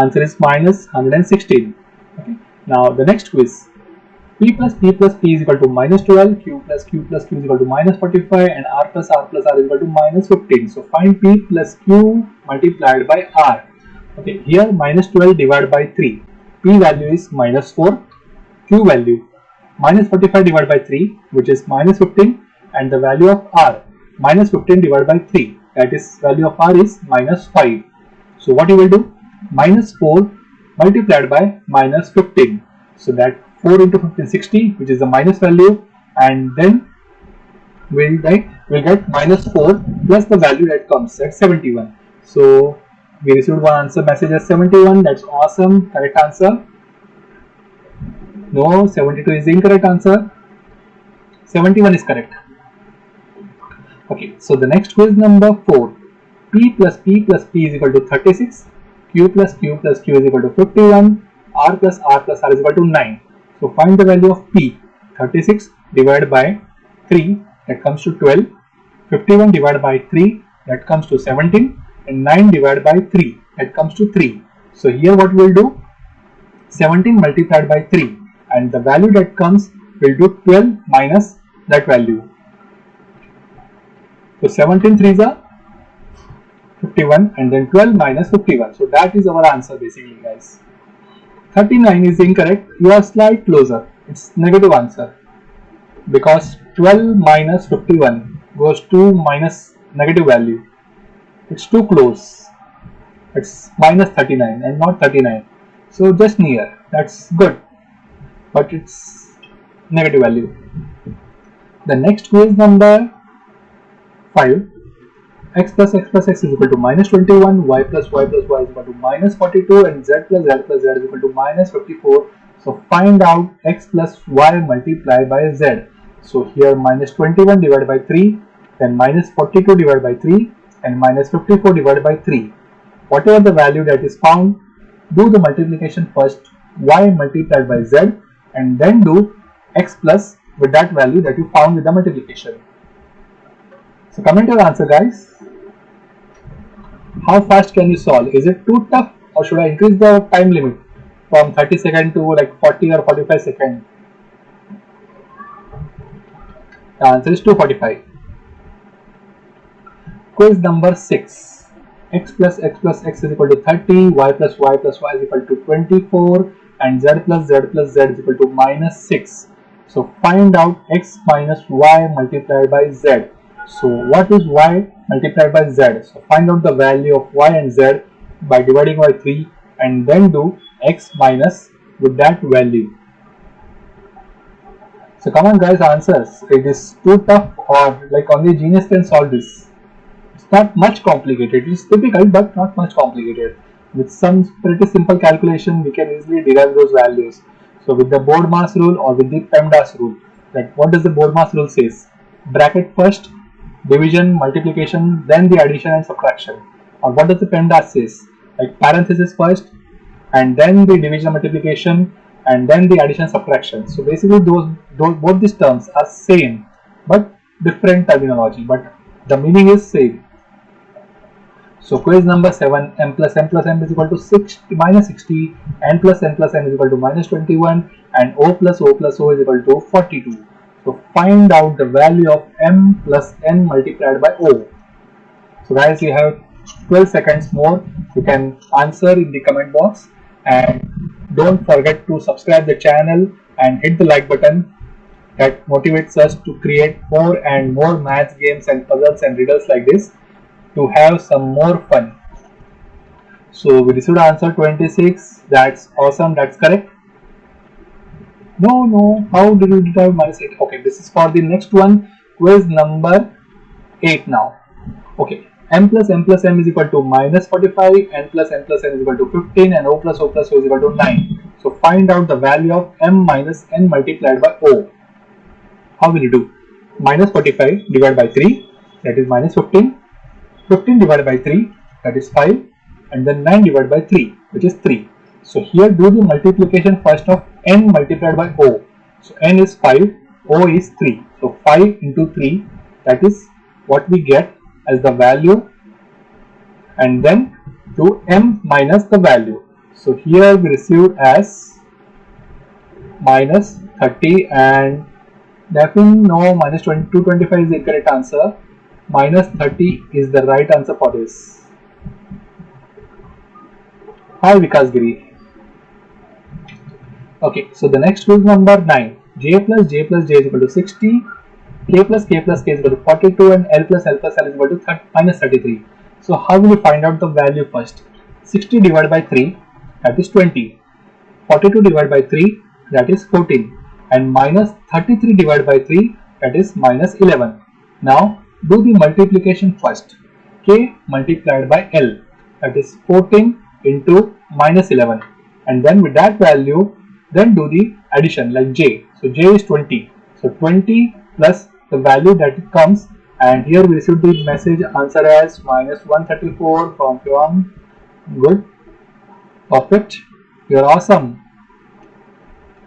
Answer is minus 116. Okay. Now the next quiz. P plus P plus P is equal to minus 12, Q plus Q plus Q is equal to minus 45, and R plus R plus R is equal to minus 15. So find P plus Q multiplied by R. Okay, here minus 12 divided by 3. P value is minus 4. Q value minus 45 divided by 3, which is minus 15, and the value of R minus 15 divided by 3, that is value of R is minus 5. So what you will do? Minus 4 multiplied by minus 15. So that 4 into 15, 60, which is the minus value, and then we'll write we'll get minus 4 plus the value that comes at 71. So we received one answer message as 71. That's awesome. Correct answer. No, 72 is the incorrect answer. 71 is correct. Okay, so the next quiz number 4. P plus P plus P is equal to 36. Q plus Q plus Q is equal to 51. R plus R plus R is equal to 9. So find the value of P. 36 divided by 3, that comes to 12. 51 divided by 3, that comes to 17. And 9 divided by 3, that comes to 3. So here what we will do? 17 multiplied by 3, and the value that comes will do 12 minus that value. So 17 3s are 51 and then 12 minus 51. So that is our answer basically, guys. 39 is incorrect. You are slightly closer. It's negative answer because 12 minus 51 goes to minus negative value. It's too close. It's minus 39 and not 39. So just near. That's good. But it's negative value. The next quiz number 5. X plus X plus X is equal to minus 21, Y plus Y plus Y is equal to minus 42, and Z plus Z plus Z is equal to minus 54. So find out X plus Y multiplied by Z. So here minus 21 divided by 3, then minus 42 divided by 3, and minus 54 divided by 3. Whatever the value that is found, do the multiplication first, Y multiplied by Z, and then do X plus with that value that you found with the multiplication. So comment your answer, guys. How fast can you solve? Is it too tough, or should I increase the time limit from 30 seconds to like 40 or 45 seconds? The answer is 245. Quiz number 6. X plus X is equal to 30, Y plus Y plus Y is equal to 24, and Z plus Z plus Z is equal to minus 6. So find out X minus Y multiplied by Z. So what is Y multiplied by Z? So find out the value of Y and Z by dividing by 3 and then do X minus with that value. So come on, guys, answers. It is too tough or like only genius can solve this. It's not much complicated. It's difficult but not much complicated. With some pretty simple calculation we can easily derive those values. So with the BODMAS rule or with the PEMDAS rule, like what does the BODMAS rule says? Bracket first, division, multiplication, then the addition and subtraction. Or what does the PEMDAS says? Like parenthesis first, and then the division, multiplication, and then the addition, subtraction. So basically, both these terms are same, but different terminology. But the meaning is same. So quiz number 7. M plus M plus M is equal to minus 60. N plus N plus N is equal to minus 21, and O plus O plus O is equal to 42. So find out the value of M plus N multiplied by O. So guys, you have 12 seconds more. You can answer in the comment box, and don't forget to subscribe the channel and hit the like button. That motivates us to create more and more maths games and puzzles and riddles like this to have some more fun. So we received answer 26. That's awesome. That's correct. No, how did we derive minus 8? Okay, this is for the next one, quiz number 8 now. Okay, M plus M plus M is equal to minus 45, N plus N plus N is equal to 15, and O plus O plus O is equal to 9. So find out the value of M minus N multiplied by O. How will you do? Minus 45 divided by 3, that is minus 15. 15 divided by 3, that is 5. And then 9 divided by 3, which is 3. So here do the multiplication first of N multiplied by O. So N is 5, O is 3. So 5 into 3, that is what we get as the value, and then do M minus the value. So here we received as minus 30, and definitely no, minus 225 is the correct answer. Minus 30 is the right answer for this. Hi Vikas Giri. Okay, so the next quiz number 9. J plus J plus J is equal to 60. K plus K plus K is equal to 42, and L plus L plus L is equal to minus 33. So how will you find out the value first? 60 divided by 3, that is 20. 42 divided by 3, that is 14. And minus 33 divided by 3, that is minus 11. Now do the multiplication first. K multiplied by L, that is 14 into minus 11, and then with that value then do the addition like J. So J is 20, so 20 plus the value that it comes, and here we received the message answer as minus 134 from Pyong. Good, perfect, you're awesome.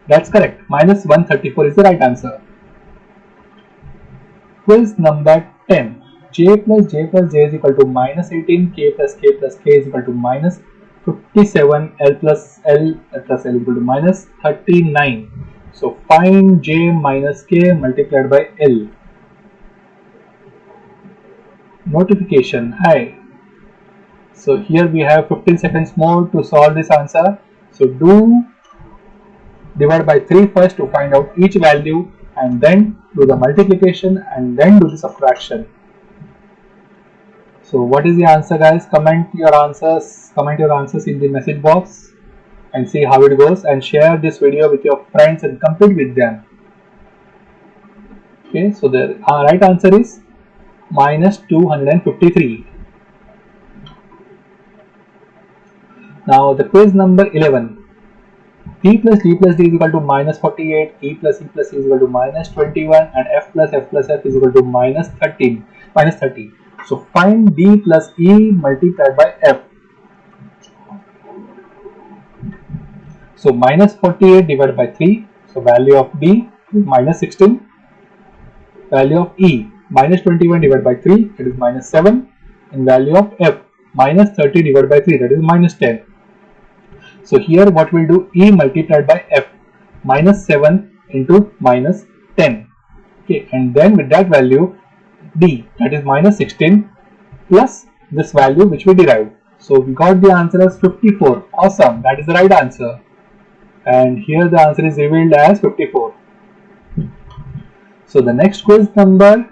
That's correct, minus 134 is the right answer. Quiz number 10. J plus J plus J is equal to minus 18, K plus K plus K is equal to minus 57, L plus L plus L is equal to minus 39. So find J minus K multiplied by L. Notification, hi. So here we have 15 seconds more to solve this answer. So do divide by 3 first to find out each value, and then do the multiplication and then do the subtraction. So what is the answer, guys? Comment your answers in the message box and see how it goes, and share this video with your friends and compete with them. Okay, so the right answer is minus 253. Now the quiz number 11. P plus D plus D is equal to minus 48, E plus E plus E is equal to minus 21, and F plus F is equal to minus 30. So find D plus E multiplied by F. So minus 48 divided by 3, so value of D is minus 16, value of E minus 21 divided by 3, that is minus 7, and value of F minus 30 divided by 3, that is minus 10. So here what we'll do, E multiplied by F, minus 7 into minus 10. Okay, and then with that value D, that is minus 16, plus this value which we derived. So we got the answer as 54. Awesome, that is the right answer. And here the answer is revealed as 54. So the next quiz number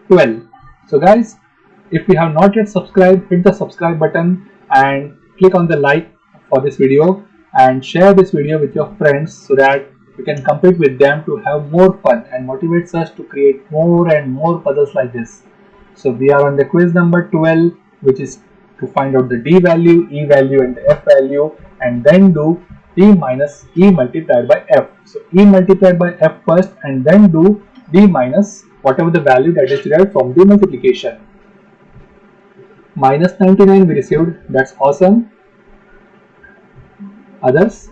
12. So guys, if you have not yet subscribed, hit the subscribe button and click on the like for this video, and share this video with your friends so that you can compete with them to have more fun and motivates us to create more and more puzzles like this. So we are on the quiz number 12, which is to find out the D value, E value and the F value, and then do D minus E multiplied by F. So E multiplied by F first, and then do D minus whatever the value that is derived from the multiplication. Minus 99 we received, that's awesome. Others,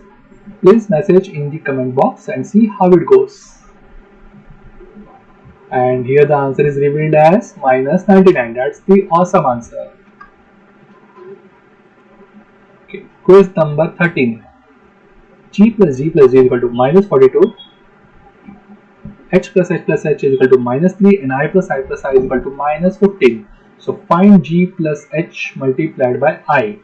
please message in the comment box and see how it goes. And here the answer is revealed as minus 99. That's the awesome answer. Okay, quiz number 13. G plus G plus G is equal to minus 42. H plus H is equal to minus 3, and I plus I is equal to minus 15. So find G plus H multiplied by I.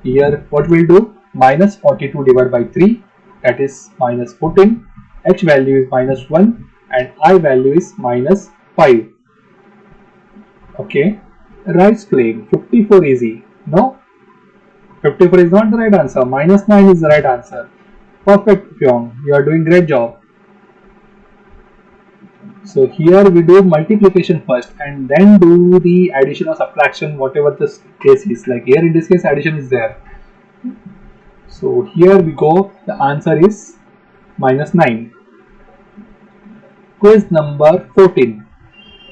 Here what we'll do, minus 42 divided by 3, that is minus 14, H value is minus 1 and I value is minus 5. Okay, right playing, 54 easy. No, 54 is not the right answer, minus 9 is the right answer. Perfect, Pyong, you are doing great job. So here we do multiplication first and then do the addition or subtraction, whatever the case is. Like here in this case addition is there. So here we go, the answer is minus 9. Quiz number 14.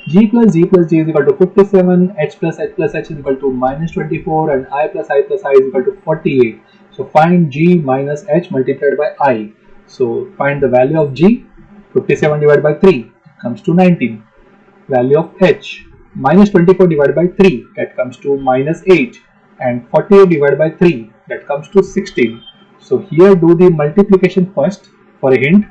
G plus G plus G is equal to 57, H plus H is equal to minus 24, and I plus I is equal to 48. So find G minus H multiplied by I. So find the value of G, 57 divided by 3, comes to 19. Value of H, minus 24 divided by 3, that comes to minus 8. And 48 divided by 3, that comes to 16. So here do the multiplication first for a hint.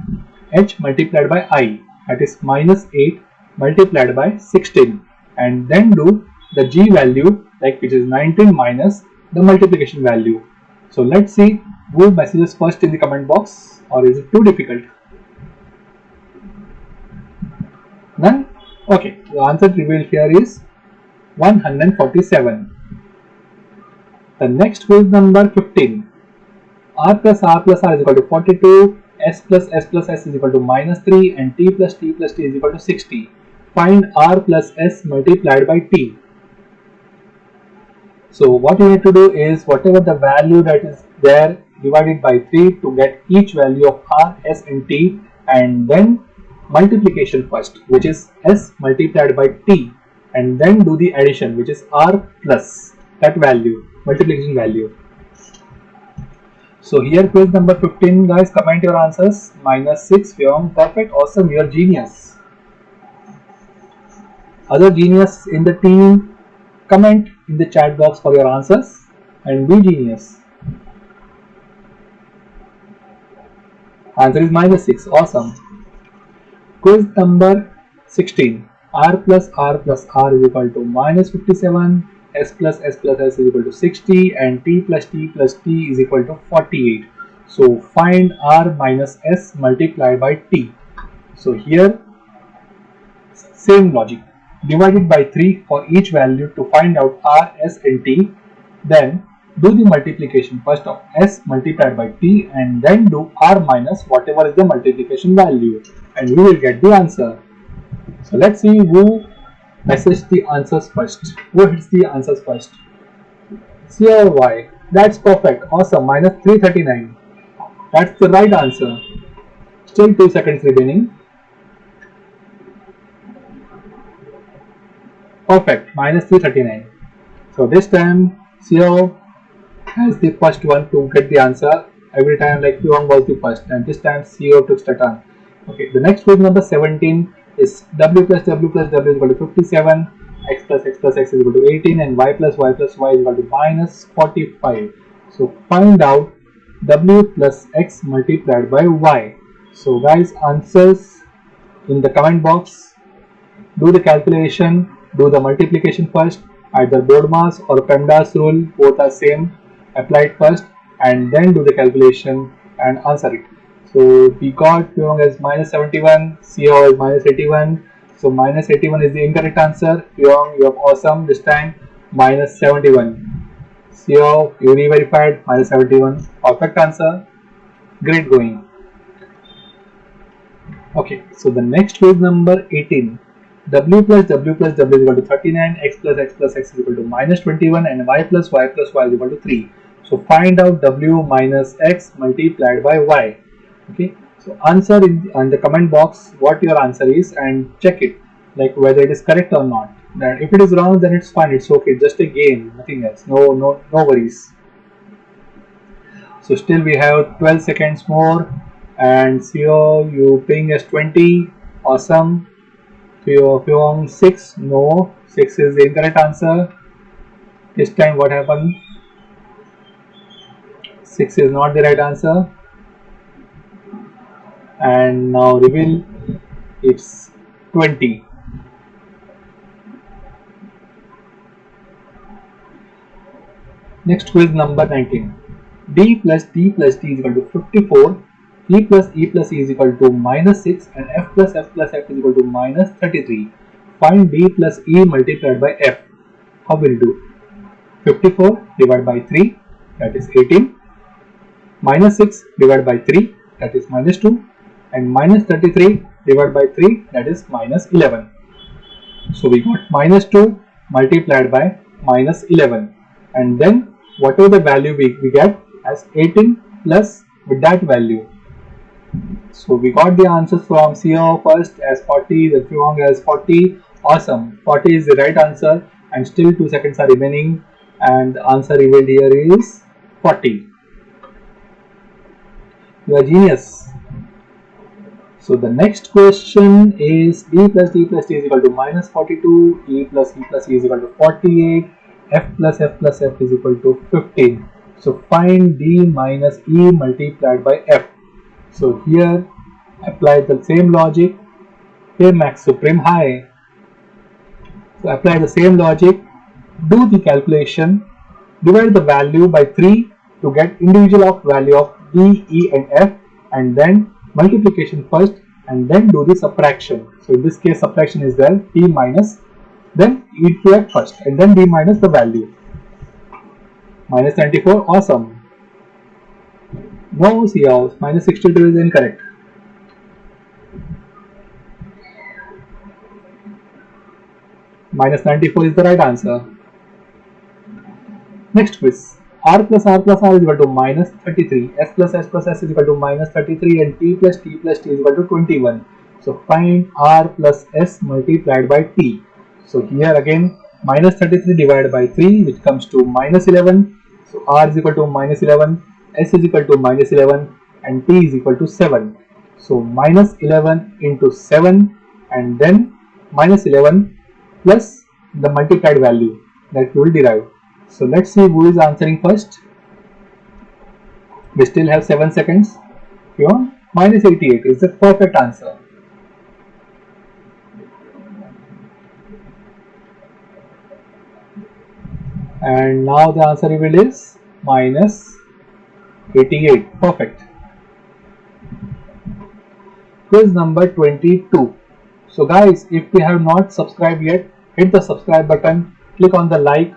H multiplied by I, that is minus 8 multiplied by 16, and then do the G value, like which is 19 minus the multiplication value. So let's see who messages first in the comment box, or is it too difficult? None? Okay, the answer revealed here is 147. The next quiz number 15. R plus R is equal to 42, S plus S is equal to minus 3, and T plus T is equal to 60. find r plus s multiplied by t. So what you need to do is whatever the value that is there divided by 3 to get each value of r, s and t, and then multiplication first, which is s multiplied by t, and then do the addition, which is r plus that value, multiplication value. So here quiz number 15, guys, comment your answers. -6, Fyong, perfect, awesome, you're genius. Other genius in the team, comment in the chat box for your answers and be genius. Answer is -6, awesome. Quiz number 16, r plus r plus r is equal to -57, s plus s plus s is equal to 60, and t plus t plus t is equal to 48. So find r minus s multiplied by t. So here same logic, divided by 3 for each value to find out r, s and t, then do the multiplication first of s multiplied by t and then do r minus whatever is the multiplication value, and you will get the answer. So let's see who messaged the answers first. Who hits the answers first? C or Y? That's perfect. Awesome. -339. That's the right answer. Still 2 seconds remaining. Perfect. -339. So this time CO has the first one to get the answer. Every time like Pyong was the first, and this time CO took the turn. Okay, the next quiz number 17 is w plus w plus w is equal to 57, x plus x plus x is equal to 18, and y plus y plus y is equal to -45. So find out w plus x multiplied by y. So guys, answers in the comment box. Do the calculation, do the multiplication first, either BODMAS or PEMDAS rule, both are same. Apply it first and then do the calculation and answer it. So we got Pyong as -71, CO as -81. So -81 is the incorrect answer. Pyong, you are awesome this time. -71. CO, you re-verified, -71. Perfect answer. Great going. Okay, so the next quiz number 18. W plus w plus w is equal to 39, x plus x plus x is equal to -21, and y plus y plus y is equal to 3. So find out w minus x multiplied by y. Okay, so answer in the comment box what your answer is and check it, like whether it is correct or not. Then if it is wrong, then it's fine, it's okay, just a game, nothing else, no worries. So still we have 12 seconds more, and CO, you ping as 20, awesome. Pyong 6, no, 6 is the incorrect answer. This time what happened? 6 is not the right answer. And now reveal, it's 20. Next quiz number 19. D plus D plus D is equal to 54. E plus E plus E is equal to -6, and F plus F plus F is equal to -33. Find D plus E multiplied by F. How will you do? 54 divided by 3, that is 18. -6 divided by 3, that is -2. And -33 divided by 3, that is -11. So we got -2 multiplied by -11. And then whatever the value we get as 18 plus with that value. So we got the answers from CO first as 40, the Pyong as 40. Awesome, 40 is the right answer, and still 2 seconds are remaining, and the answer revealed here is 40. You are genius. So the next question is D plus D plus D is equal to -42, E plus E is equal to 48, F plus F is equal to 15. So find D minus E multiplied by F. So here apply the same logic, pay max supreme high. So apply the same logic, do the calculation, divide the value by 3 to get individual of value of D, E and F, and then multiplication first and then do the subtraction. So in this case subtraction is there, D minus, then E to F first and then D minus the value. -94, awesome. No, see how -62 is incorrect. minus 94 is the right answer. Next quiz. R plus R plus R is equal to minus 33. S plus S plus S is equal to minus 33 and T plus T plus T is equal to 21. So find R plus S multiplied by T. So here again minus 33 divided by 3 which comes to minus 11. So R is equal to minus 11, S is equal to minus 11 and T is equal to 7. So minus 11 into 7 and then minus 11 plus the multiplied value that we will derive. So let's see who is answering first. We still have 7 seconds. Here, minus 88 is the perfect answer. And now the answer revealed is minus 88. Perfect. Quiz number 22. So guys, if you have not subscribed yet, hit the subscribe button, click on the like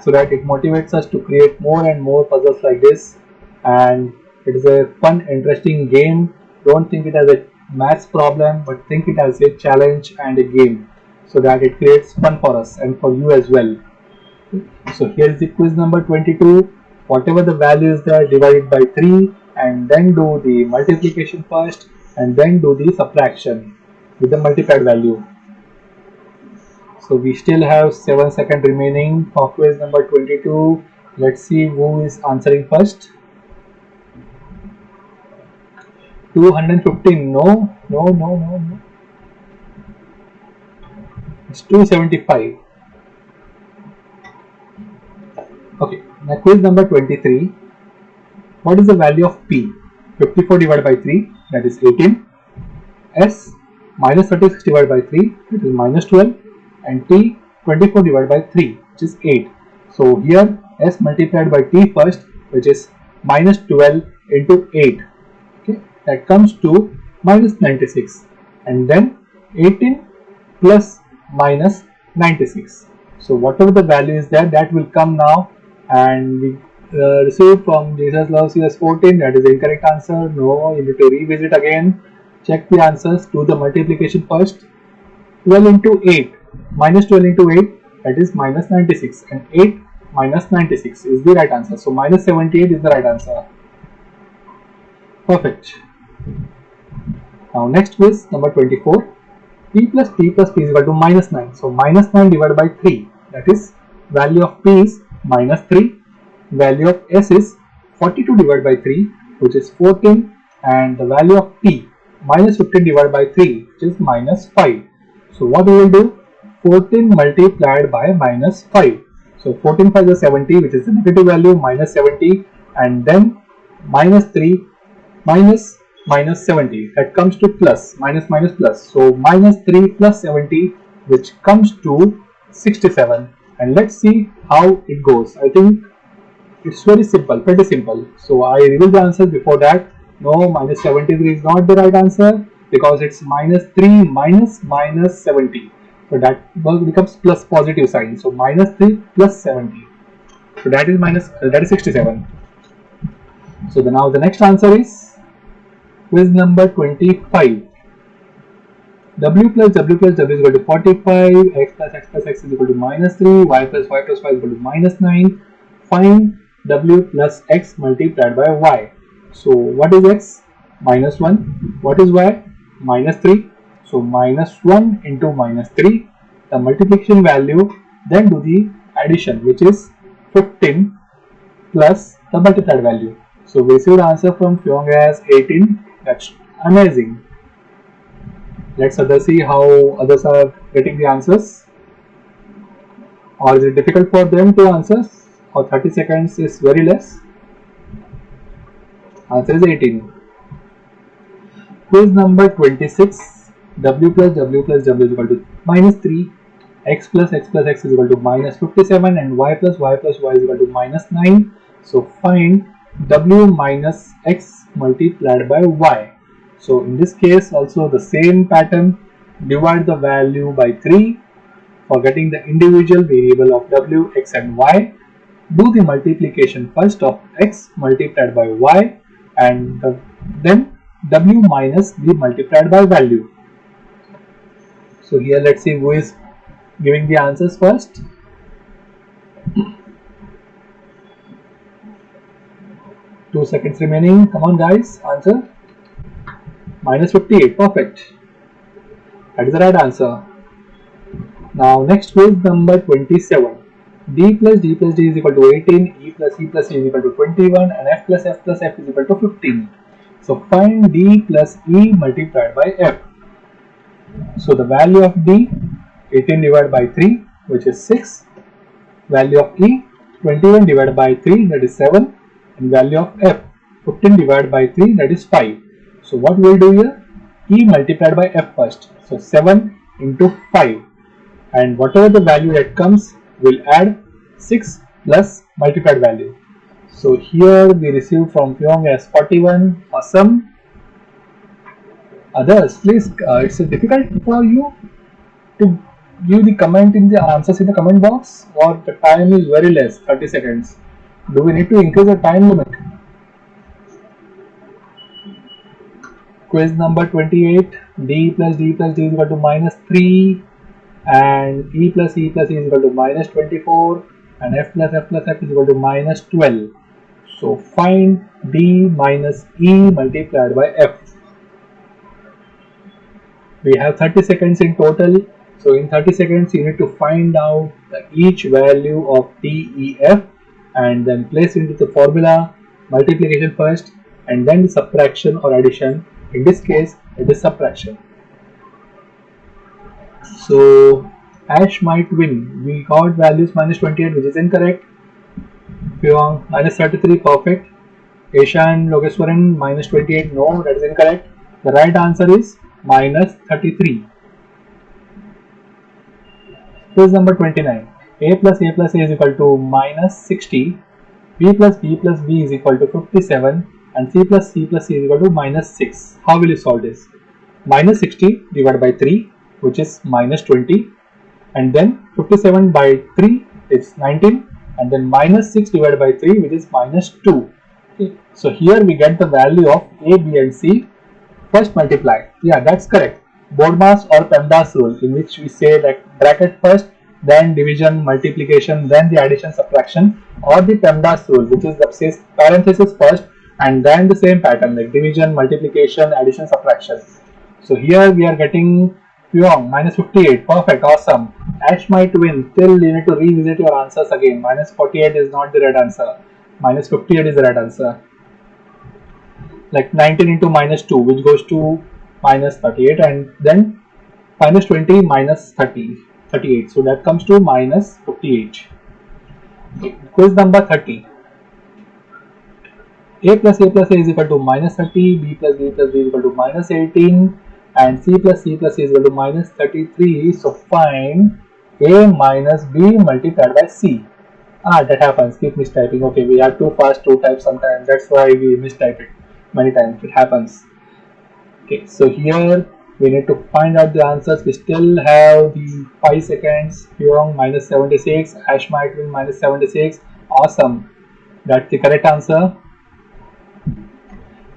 so that it motivates us to create more and more puzzles like this. And it is a fun, interesting game. Don't think it as a maths problem, but think it as a challenge and a game so that it creates fun for us and for you as well. So here is the quiz number 22. Whatever the value is there, divide by 3 and then do the multiplication first and then do the subtraction with the multiplied value. So we still have 7 seconds remaining for quiz number 22. Let's see who is answering first. 215. No. It's 275. Okay, now quiz number 23. What is the value of P? 54 divided by 3, that is 18. S minus 36 divided by 3, that is minus 12. And T 24 divided by 3, which is 8. So here S multiplied by T first, which is minus 12 into 8. Okay, that comes to minus 96. And then 18 plus minus 96. So whatever the value is there, that will come now. And we received from Jesus loves you as 14. That is the incorrect answer. No, you need to revisit again. Check the answers. Do the multiplication first. 12 into 8. Minus 12 into 8, that is minus 96, and 8 minus 96 is the right answer. So minus 78 is the right answer. Perfect. Now next quiz number 24. P plus T plus T is equal to minus 9. So minus 9 divided by 3, that is value of P is minus 3. Value of S is 42 divided by 3, which is 14. And the value of T minus 15 divided by 3, which is minus 5. So what we will do? 14 multiplied by minus 5. So 14 5 is 70, which is the negative value, minus 70, and then minus 3 minus 70, that comes to plus, minus plus. So minus 3 plus 70, which comes to 67. And let's see how it goes. I think it's very simple, pretty simple. So I revealed the answers before that. No, minus 73 is not the right answer because it's minus 3 minus 70. So that becomes plus positive sign. So minus 3 plus 70. So that is 67. So now the next answer is quiz number 25. W plus W plus W is equal to 45. X plus X plus X is equal to minus 3. Y plus Y plus Y is equal to minus 9. Find W plus X multiplied by Y. So what is X? Minus 1. What is Y? Minus 3. So minus 1 into minus 3, the multiplication value, then do the addition, which is 15 plus the multiplied value. So we received the answer from Fyong as 18. That's amazing. Let's see how others are getting the answers. Or is it difficult for them to answer? Or 30 seconds is very less? Answer is 18. Quiz number 26. W plus W plus W is equal to minus 3. X plus X plus X is equal to minus 57. And Y plus Y plus Y is equal to minus 9. So find W minus X multiplied by Y. So in this case also the same pattern. Divide the value by 3 for getting the individual variable of W, X and Y. Do the multiplication first of X multiplied by Y and then W minus the multiplied by value. So here let's see who is giving the answers first. Two seconds remaining. Come on guys, answer. Minus 58, perfect. That is the right answer. Now next quiz number 27. D plus D plus D is equal to 18, E plus E plus E is equal to 21, and F plus F plus F is equal to 15. So find D plus E multiplied by F. So the value of D, 18 divided by 3, which is 6. Value of E, 21 divided by 3, that is 7. And value of F, 15 divided by 3, that is 5. So what we will do here? E multiplied by F first. So 7 into 5. And whatever the value that comes, we'll add 6 plus multiplied value. So here we received from Pyong as 41. Awesome. Others, please, it's difficult for you to give the comment in the answers in the comment box, or the time is very less, 30 seconds. Do we need to increase the time limit? Quiz number 28. D plus D plus D is equal to minus 3, and E plus E plus E is equal to minus 24, and F plus F plus F is equal to minus 12. So find D minus E multiplied by F. We have 30 seconds in total. So in 30 seconds you need to find out each value of D, E, F, and then place into the formula, multiplication first and then subtraction or addition. In this case it is subtraction. So Ash might win. We got values minus 28, which is incorrect. Pyong minus 33, perfect. Eshan Logeswaran minus 28, no, that is incorrect. The right answer is minus 33. Quiz number 29. A plus A plus A is equal to minus 60. B plus B plus B is equal to 57. And C plus C plus C is equal to minus 6. How will you solve this? Minus 60 divided by 3, which is minus 20. And then 57 by 3 is 19. And then minus 6 divided by 3, which is minus 2. Okay. So here we get the value of A, B and C. First multiply. Yeah, that's correct. Bodmas or PEMDAS rule, in which we say that bracket first, then division, multiplication, then the addition, subtraction, or the PEMDAS rule, which is that says parenthesis first and then the same pattern like division, multiplication, addition, subtraction. So here we are getting Pyong minus 58, perfect, awesome. Ash might win. Still you need to revisit your answers again. Minus 48 is not the right answer. Minus 58 is the right answer. Like 19 into minus 2, which goes to minus 38, and then minus 20 minus 38. So that comes to minus 58. Okay. Quiz number 30. A plus A plus A is equal to minus 30, B plus B plus B is equal to minus 18, and C plus C plus C is equal to minus 33. So find A minus B multiplied by C. That happens. Keep mistyping. Okay, we are too fast to type sometimes. That's why we mistype it many times. It happens. Okay, so here we need to find out the answers. We still have the 5 seconds. Pyong minus 76. Ash might win minus 76. Awesome. That's the correct answer.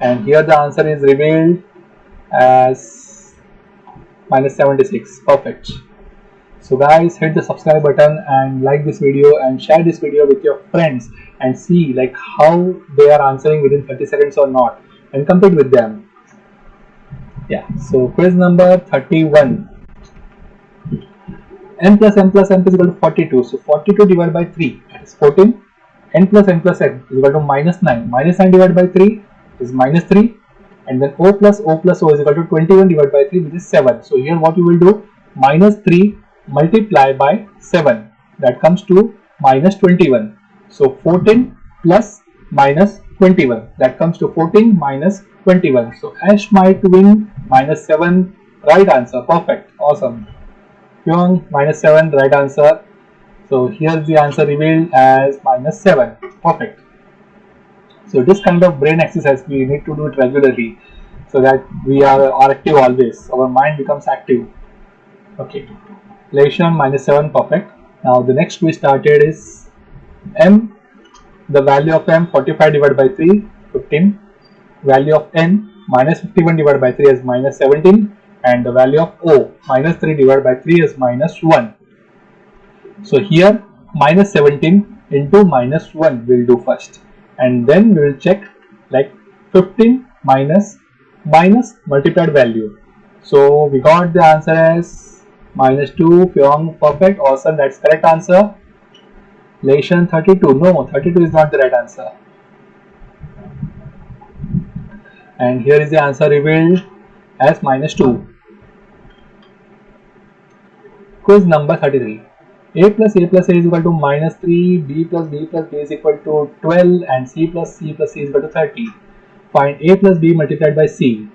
And here the answer is revealed as minus 76. Perfect. So guys, hit the subscribe button and like this video and share this video with your friends and see like how they are answering within 30 seconds or not, and compete with them. Yeah, so quiz number 31. N plus M plus M is equal to 42. So 42 divided by 3, that is 14. N plus N plus M is equal to minus 9. Minus 9 divided by 3 is minus 3. And then O plus O plus O is equal to 21 divided by 3, which is 7. So here what you will do, minus 3 multiply by 7, that comes to minus 21. So 14 plus minus 21, that comes to 14 minus 21. So Ash might win minus 7, right answer, perfect, awesome. Pyong minus 7, right answer. So here's the answer revealed as minus 7, perfect. So this kind of brain exercise we need to do it regularly so that we are active always, our mind becomes active. Okay, Leshan minus 7, perfect. Now the next we started is M, the value of M 45 divided by 3, 15. Value of N minus 51 divided by 3 is minus 17, and the value of O minus 3 divided by 3 is minus 1. So here minus 17 into minus 1 will do first, and then we will check like 15 minus multiplied value. So we got the answer as minus 2. Pyong, perfect, awesome, that's correct answer. Leshan 32, no, 32 is not the right answer. And here is the answer revealed as minus 2. Quiz number 33. A plus A plus A is equal to minus 3, B plus B plus B is equal to 12, and C plus C plus C is equal to 30. Find A plus B multiplied by C.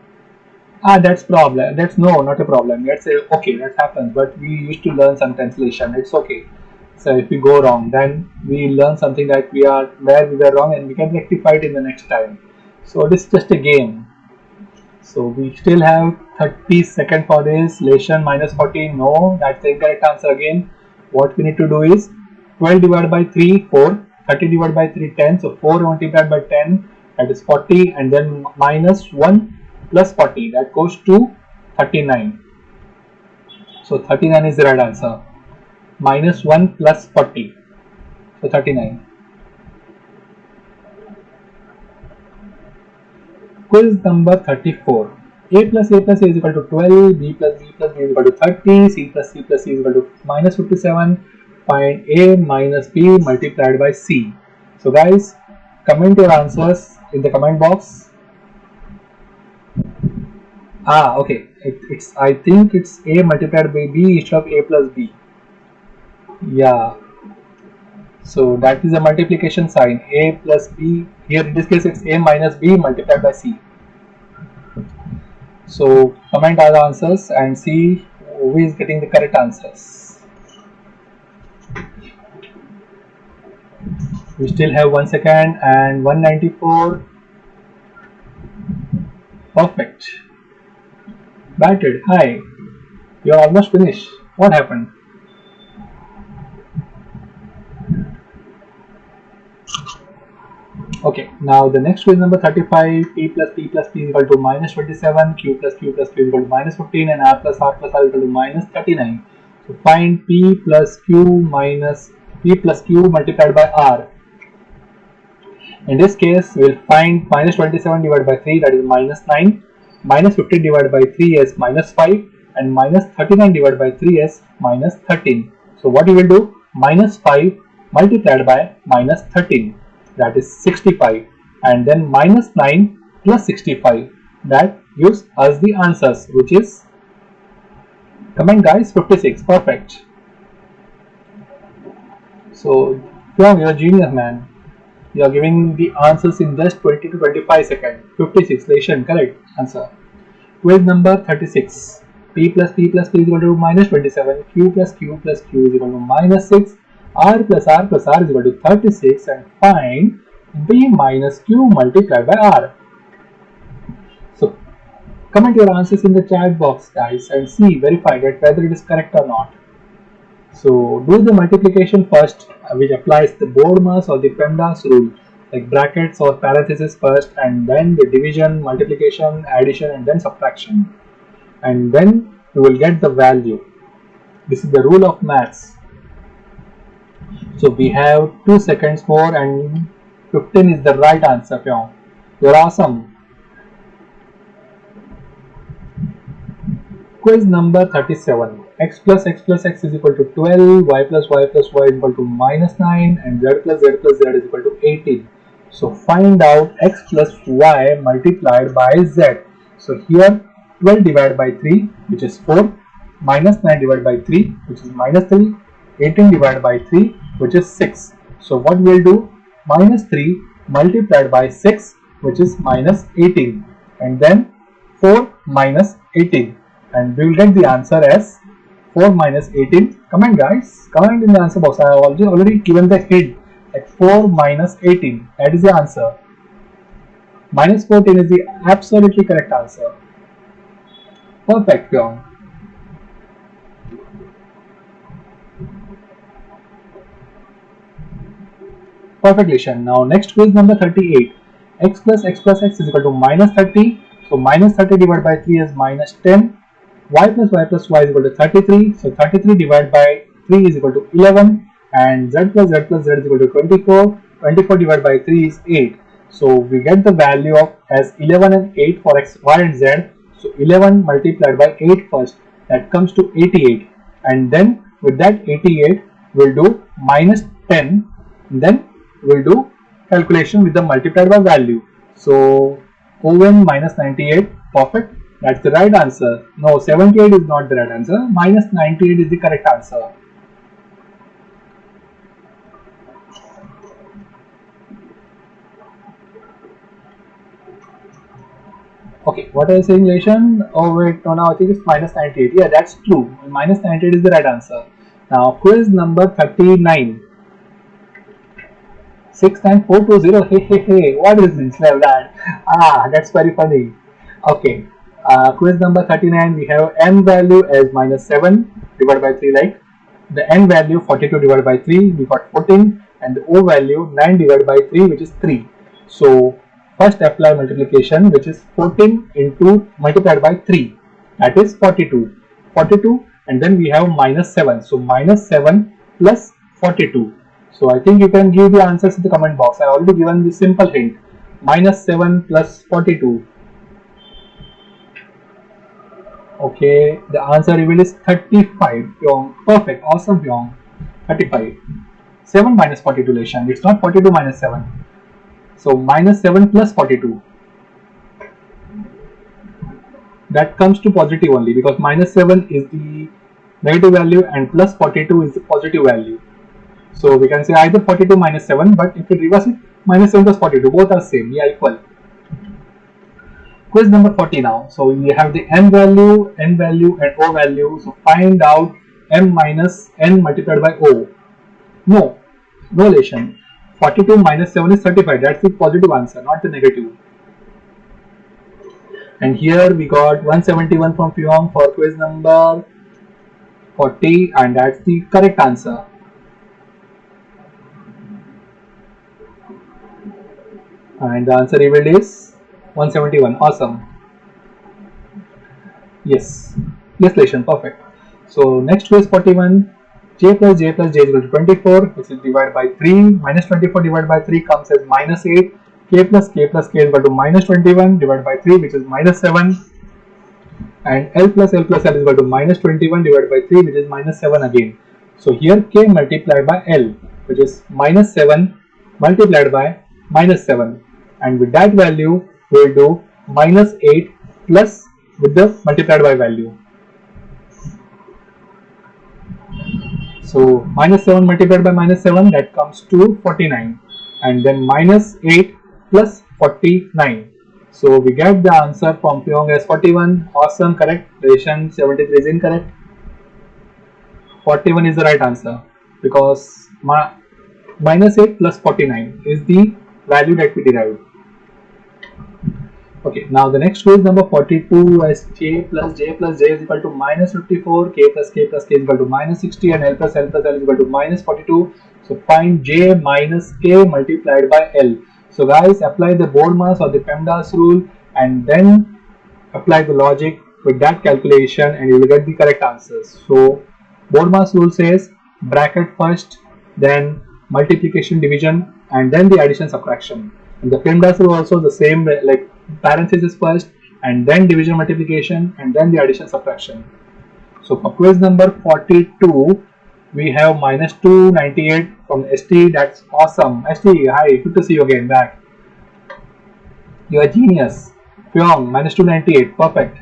That's problem. That's no, not a problem. Let's say, okay, that happens, but we used to learn some translation. It's okay. So if we go wrong, then we learn something that where we were wrong, and we can rectify it in the next time. So this is just a game. So we still have 30 seconds for this. Leshan minus 14. No, that's the incorrect answer again. What we need to do is 12 divided by 3, 4. 30 divided by 3, 10. So 4 multiplied by 10, that is 40. And then minus 1 plus 40, that goes to 39. So 39 is the right answer. Minus 1 plus 40. So 39. Quiz number 34. A plus A plus A is equal to 12, B plus B plus B is equal to 30, C plus C plus C is equal to minus 57. Find A minus B multiplied by C. So guys, comment your answers in the comment box. Okay, it's I think it's A multiplied by B instead of A plus B. Yeah. So that is a multiplication sign. A plus B. Here in this case it's A minus B multiplied by C. So comment all the answers and see who is getting the correct answers. We still have 1 second and 194. Perfect. Batted. Hi. You're almost finished. What happened? Okay, now the next quiz number 35. P plus P plus P is equal to minus 27, Q plus Q plus Q is equal to minus 15, and R plus R plus R is equal to minus 39. So find P plus Q multiplied by R. In this case, we will find minus 27 divided by 3, that is minus 9, minus 15 divided by 3 is minus 5, and minus 39 divided by 3 is minus 13. So what we will do? Minus 5 multiplied by minus 13. That is 65, and then minus 9 plus 65, that gives us the answers, which is, comment guys, 56. Perfect. So you're a genius, man. You are giving the answers in just 20 to 25 seconds. 56, Leshan, correct answer. Quiz number 36. P plus P plus P is equal to minus 27, Q plus Q plus Q is equal to minus 6, R plus R plus R is equal to 36, and find B minus Q multiplied by R. So comment your answers in the chat box, guys, and see, verify that whether it is correct or not. So do the multiplication first, which applies the BODMAS or the PEMDAS rule, like brackets or parentheses first, and then the division, multiplication, addition, and then subtraction, and then you will get the value. This is the rule of maths. So we have 2 seconds more, and 15 is the right answer. You're awesome. Quiz number 37. X plus X plus X is equal to 12, Y plus Y plus Y is equal to minus 9, and Z plus Z plus Z is equal to 18. So find out X plus Y multiplied by Z. So here 12 divided by 3, which is 4, minus 9 divided by 3, which is minus 3, 18 divided by 3, which is 6. So what we'll do? Minus 3 multiplied by 6, which is minus 18, and then 4 minus 18, and we will get the answer as 4 minus 18. Comment guys, comment in the answer box. I have already given the hint, like 4 minus 18, that is the answer. Minus 14 is the absolutely correct answer. Perfect, Pyong. Perfect, Lishan. Now next quiz number 38. X plus X plus X is equal to minus 30. So minus 30 divided by 3 is minus 10. Y plus Y plus Y is equal to 33. So 33 divided by 3 is equal to 11, and z plus z plus z is equal to 24. 24 divided by 3 is 8. So we get the value of as 11 and 8 for x, y and z. So 11 multiplied by 8 first, that comes to 88, and then with that 88 we'll do minus 10, and then we'll do calculation with the multiplied by value. So Owen minus 98, perfect. That's the right answer. No, 78 is not the right answer. Minus 98 is the correct answer. Okay, what are you saying, Leshan? Oh wait, no, now I think it's minus 98. Yeah, that's true. Minus 98 is the right answer. Now, quiz number 39. 69420. Hey, hey, hey. What is this like that? Ah, that's very funny. Okay. Quiz number 39. We have n value as minus 7 divided by 3. Like the n value 42 divided by 3, we got 14, and the o value 9 divided by 3, which is 3. So first apply multiplication, which is 14 into multiplied by 3, that is 42. 42, and then we have minus 7. So minus 7 plus 42. So I think you can give the answers in the comment box. I already given the simple hint. Minus 7 plus 42. Okay, the answer revealed is 35. Pyong. Perfect. Awesome, Pyong. 35. 7 minus 42, Leshan. It's not 42 minus 7. So minus 7 plus 42. That comes to positive only, because minus 7 is the negative value and plus 42 is the positive value. So we can say either 42 minus 7, but if we reverse it, minus 7 plus 42, both are same, yeah, equal. Quiz number 40 now. So we have the n value and o value. So find out m minus n multiplied by o. No, no, Leshan. 42 minus 7 is 35. That's the positive answer, not the negative. And here we got 171 from Pyong for quiz number 40, and that's the correct answer. And the answer revealed is 171. Awesome. Yes. Yes, Leshan. Perfect. So next quiz 41. J plus j plus j is equal to 24, which is divided by 3. Minus 24 divided by 3 comes as minus 8. K plus k plus k is equal to minus 21 divided by 3, which is minus 7. And L plus L plus L is equal to minus 21 divided by 3, which is minus 7 again. So here k multiplied by L, which is minus 7 multiplied by minus 7. And with that value, we will do minus 8 plus with the multiplied by value. So minus 7 multiplied by minus 7, that comes to 49. And then minus 8 plus 49. So we get the answer from Pyong as 41. Awesome, correct. Leshan 73 is incorrect. 41 is the right answer, because minus 8 plus 49 is the value that we derived. Okay, now the next quiz number 42, as j plus j plus j is equal to minus 54, k plus k plus k is equal to minus 60, and L plus L plus L is equal to minus 42. So find j minus k multiplied by L. So guys, apply the BODMAS or the PEMDAS rule, and then apply the logic with that calculation, and you will get the correct answers. So BODMAS rule says bracket first, then multiplication division, and then the addition subtraction. And the PEMDAS rule also the same, like parenthesis first, and then division multiplication, and then the addition subtraction. So for quiz number 42, we have minus 298 from ST. That's awesome. ST, hi, good to see you again back. You are genius. Pyong, minus 298, perfect.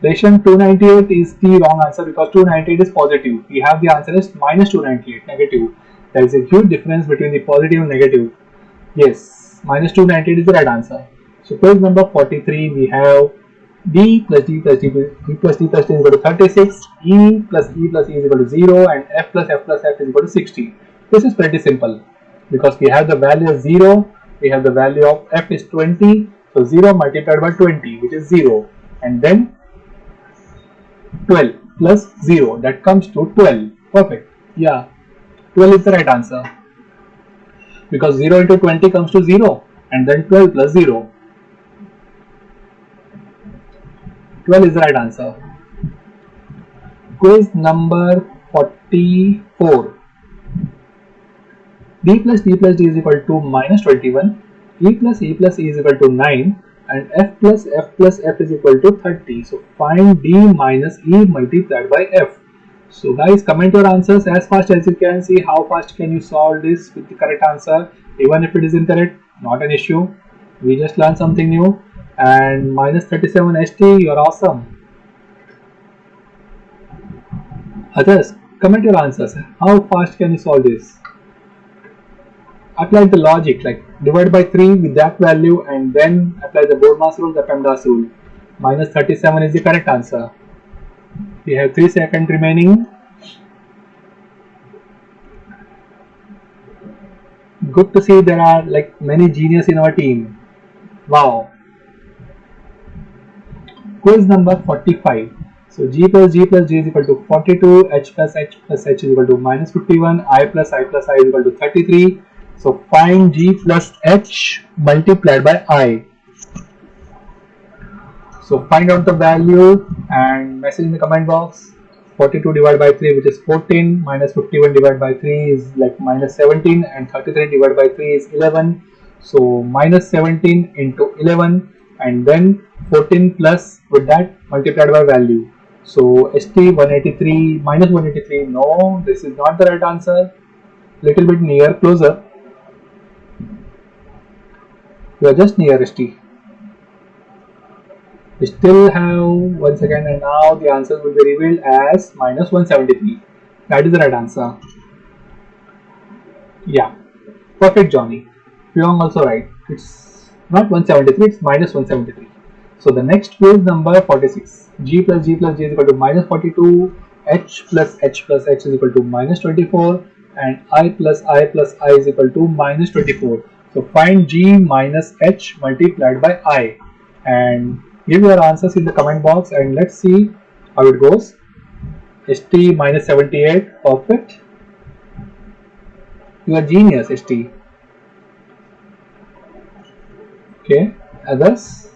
Leshan, 298 is the wrong answer, because 298 is positive. We have the answer is minus 298, negative. There is a huge difference between the positive and negative. Yes, minus 298 is the right answer. So quiz number 43, we have d plus d plus d plus d plus d is equal to 36, e plus e plus e is equal to 0, and f plus f plus f is equal to 60. This is pretty simple, because we have the value of 0, we have the value of f is 20, so 0 multiplied by 20, which is 0, and then 12 plus 0, that comes to 12. Perfect. Yeah, 12 is the right answer, because 0 into 20 comes to 0, and then 12 plus 0. 12 is the right answer. Quiz number 44. D plus D plus D is equal to minus 21. E plus E plus E is equal to 9. And F plus F plus F is equal to 30. So find D minus E multiplied by F. So guys, comment your answers as fast as you can. See how fast can you solve this with the correct answer. Even if it is incorrect, not an issue. We just learned something new. And minus 37 ST, you're awesome. Others, comment your answers. How fast can you solve this? Apply the logic, like divide by 3 with that value and then apply the Bohrmas rule, the PEMDAS rule. Minus 37 is the correct answer. We have 3 seconds remaining. Good to see there are like many geniuses in our team. Wow. Quiz number 45. So G plus G plus G is equal to 42, H plus H plus H is equal to minus 51, I plus I plus I is equal to 33. So find G plus H multiplied by I. So find out the value and message in the comment box. 42 divided by 3, which is 14, minus 51 divided by 3 is like minus 17, and 33 divided by 3 is 11. So minus 17 into 11 and then 14 plus with that multiplied by value. So ST 183 minus 183, no, this is not the right answer. Little bit near, closer. You are just near ST. We still have 1 second, and now the answer will be revealed as minus 173. That is the right answer. Yeah, perfect, Johnny. Pyong also right. It's not 173, it's minus 173. So the next quiz number 46. G plus G plus G is equal to minus 42. H plus H plus H is equal to minus 24. And I plus I plus I is equal to minus 24. So find G minus H multiplied by I. And give your answers in the comment box and let's see how it goes. ST minus 78, perfect. You are genius, ST. Okay, others?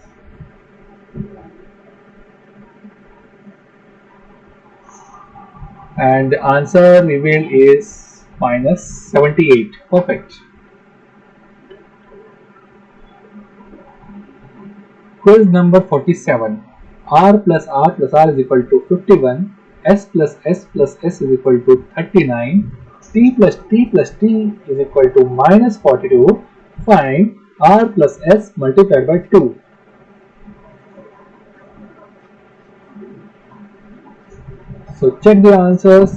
And the answer revealed is minus 78, perfect. Quiz number 47. R plus R plus R is equal to 51. S plus S plus S is equal to 39. T plus T plus T is equal to minus 42. Find R plus S multiplied by 2. So check the answers.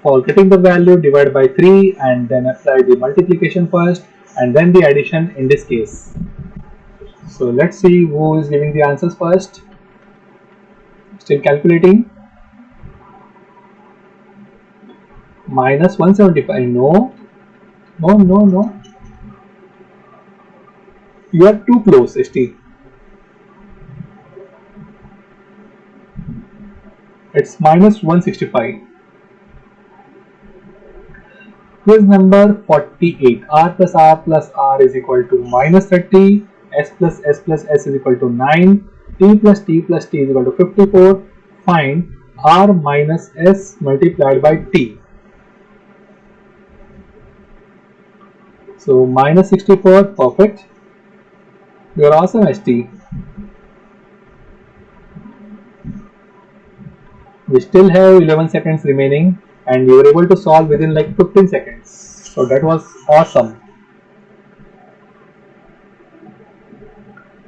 For getting the value, divide by 3 and then apply the multiplication first and then the addition in this case. So let's see who is giving the answers first. Still calculating. Minus 175. No. No. You are too close, ST. It's minus 165. Quiz number 48. R plus R is equal to minus 30. S plus S is equal to 9. T plus T is equal to 54. Find R minus S multiplied by T. So minus 64, perfect. You are awesome, ST. We still have 11 seconds remaining and we were able to solve within like 15 seconds. So that was awesome.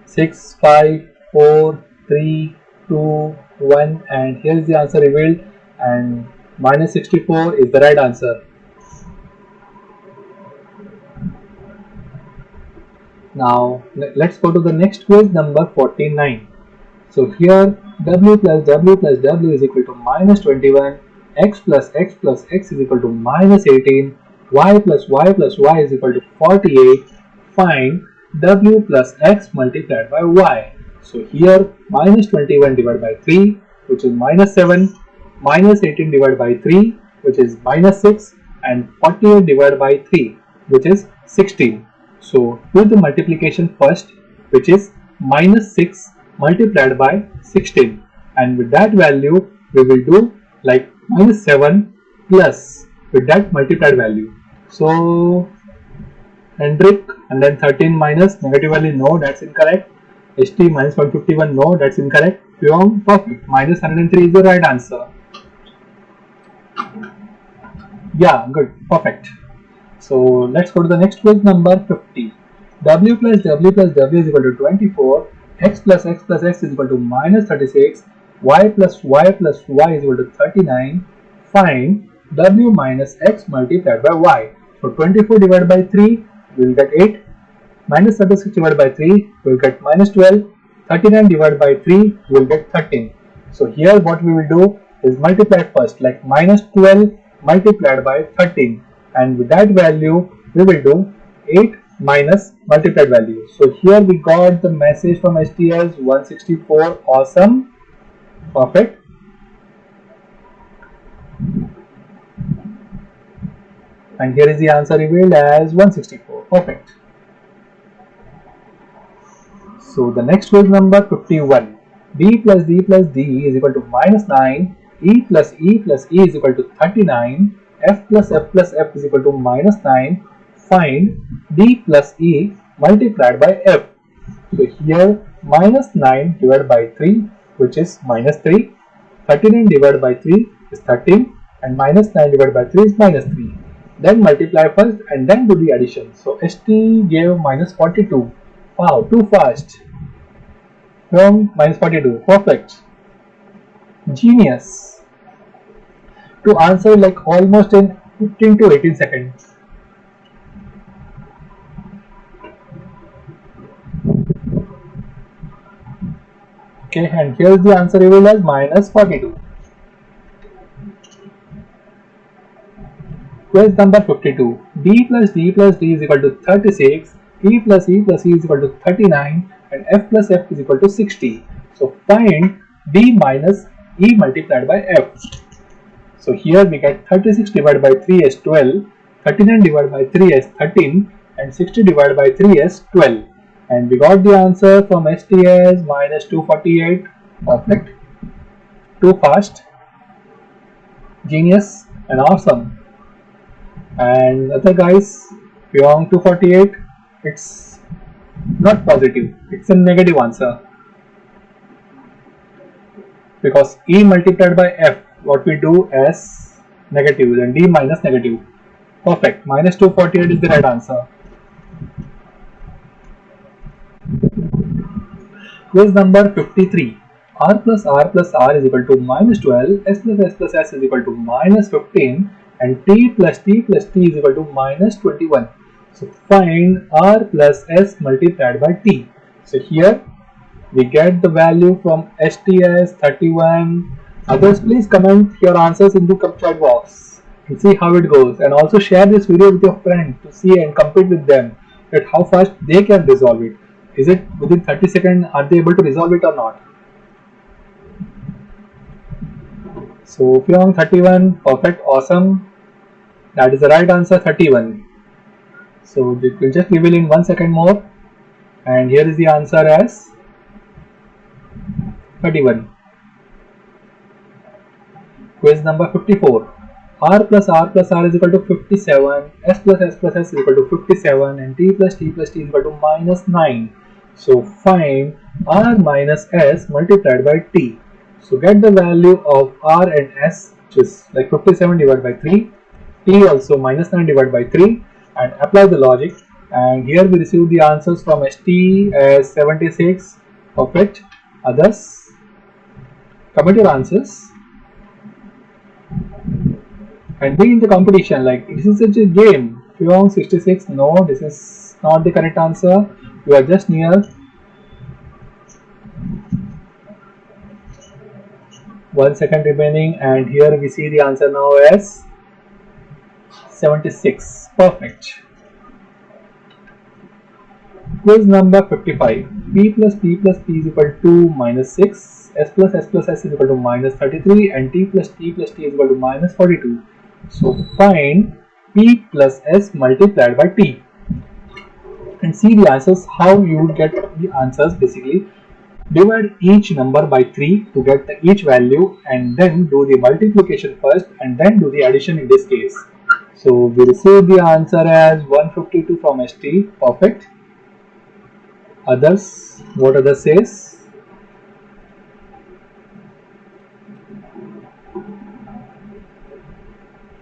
6, 5, 4, 3, 2, 1, and here is the answer revealed, and minus 64 is the right answer. Now let's go to the next quiz number 49. So here W plus W is equal to minus 21, X plus X is equal to minus 18, Y plus Y is equal to 48. Find W plus X multiplied by Y. So here minus 21 divided by 3, which is minus 7, minus 18 divided by 3, which is minus 6, and 48 divided by 3, which is 16. So do the multiplication first, which is minus 6 multiplied by 16, and with that value we will do like minus 7 plus with that multiplied value. So Hendrik, and then 13 minus negative value, no, that's incorrect. HT minus 151, no, that's incorrect. Pyong, perfect. Minus 103 is the right answer. Yeah, good, perfect. So let's go to the next quiz, number 50. W plus W plus W is equal to 24. X plus X plus X is equal to minus 36. Y plus Y plus Y is equal to 39. Find W minus X multiplied by Y. So 24 divided by 3, we will get 8. Minus 36 divided by 3, we will get minus 12. 39 divided by 3, we will get 13. So here what we will do is multiply first, like minus 12 multiplied by 13, and with that value we will do 8 minus multiplied value. So here we got the message from STS 164. Awesome, perfect. And here is the answer revealed as 164. Perfect. So the next quiz, number 51. D plus D plus D is equal to minus 9. E plus E plus E is equal to 39. F plus F plus F is equal to minus 9. Find D plus E multiplied by F. So here minus 9 divided by 3, which is minus 3. 39 divided by 3 is 13, and minus 9 divided by 3 is minus 3. Then multiply first and then do the addition. So ST gave minus 42. Wow, too fast. From minus 42. Perfect. Genius. To answer like almost in 15 to 18 seconds. Okay, and here is the answer revealed as minus 42. Quiz number 52. D plus D plus D is equal to 36. E plus E plus E is equal to 39, and F plus F is equal to 60. So find D minus E multiplied by F. So here we get 36 divided by 3 as 12, 39 divided by 3 as 13, and 60 divided by 3 as 12. And we got the answer from STS minus 248. Perfect. Too fast. Genius and awesome. And other guys, beyond 248, it's not positive, it's a negative answer, because E multiplied by F, what we do as negative, then D minus negative. Perfect. Minus 248 is the right answer. Quiz number 53. R plus R plus R is equal to minus 12, S plus S plus S is equal to minus 15, and T plus T plus T is equal to minus 21. So find R plus S multiplied by T. So here we get the value from STS 31. Others, please comment your answers in the chat box and see how it goes, and also share this video with your friend to see and compete with them at how fast they can resolve it. Is it within 30 seconds, are they able to resolve it or not? So Pyong 31, perfect, awesome. That is the right answer, 31. So it will just reveal in 1 second more, and here is the answer as 31. Quiz number 54. R plus R plus R is equal to 57, S plus S plus S is equal to 57, and T plus T plus T is equal to minus 9. So find R minus S multiplied by T. So get the value of R and S, which is like 57 divided by 3, T also minus 9 divided by 3, and apply the logic. And here we receive the answers from ST as 76. Perfect. Others, comment your answers and be in the competition. Like, this is such a game. Pyong 66, no, this is not the correct answer. You are just near. 1 second remaining, and here we see the answer now as 76. Perfect. Quiz number 55. P plus P plus P is equal to minus 6. S plus S plus S is equal to minus 33, and T plus T plus T is equal to minus 42. So find P plus S multiplied by T and see the answers, how you would get the answers basically. Divide each number by 3 to get each value and then do the multiplication first and then do the addition in this case. So we receive the answer as 152 from ST. Perfect. Others, what others says?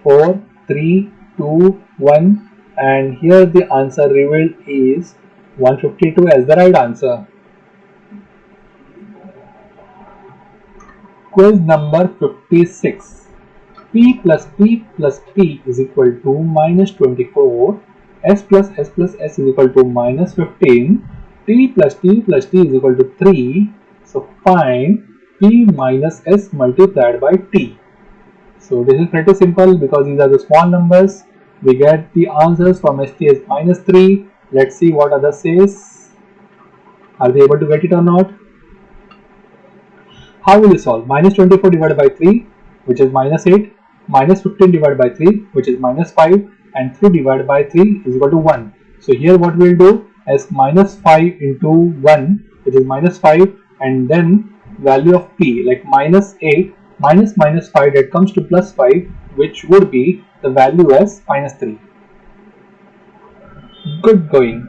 Four, three, two, one, and here the answer revealed is 152 as the right answer. Quiz number 56. P plus P plus P is equal to minus 24. S plus S plus S is equal to minus 15. T plus T plus T is equal to 3. So find P minus S multiplied by T. So this is pretty simple because these are the small numbers. We get the answers from ST as minus 3. Let's see what others says. Are they able to get it or not? How will you solve? Minus 24 divided by 3, which is minus 8, minus 15 divided by 3, which is minus 5, and 3 divided by 3 is equal to 1. So here what we will do is minus 5 into 1, which is minus 5, and then value of P, like minus 8 minus minus 5, that comes to plus 5, which would be the value as minus 3. Good going.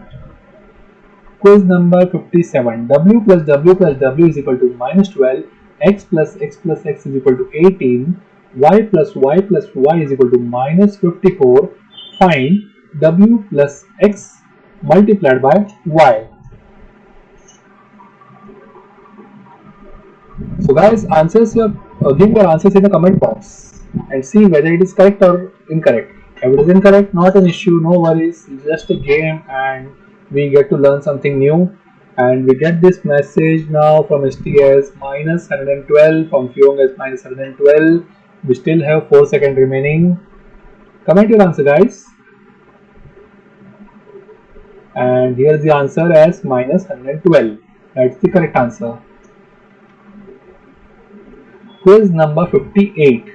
Quiz number 57. W plus W plus W is equal to minus 12. X plus X plus X is equal to 18. Y plus Y plus Y is equal to minus 54. Find W plus X multiplied by Y. So guys, give your answers in the comment box and see whether it is correct or incorrect. If it is incorrect, not an issue, no worries, it's just a game and we get to learn something new. And we get this message now from ST as minus 112, from Fyong as minus 112. We still have 4 seconds remaining. Comment your answer, guys. And here's the answer as minus 112. That's the correct answer. Quiz number 58.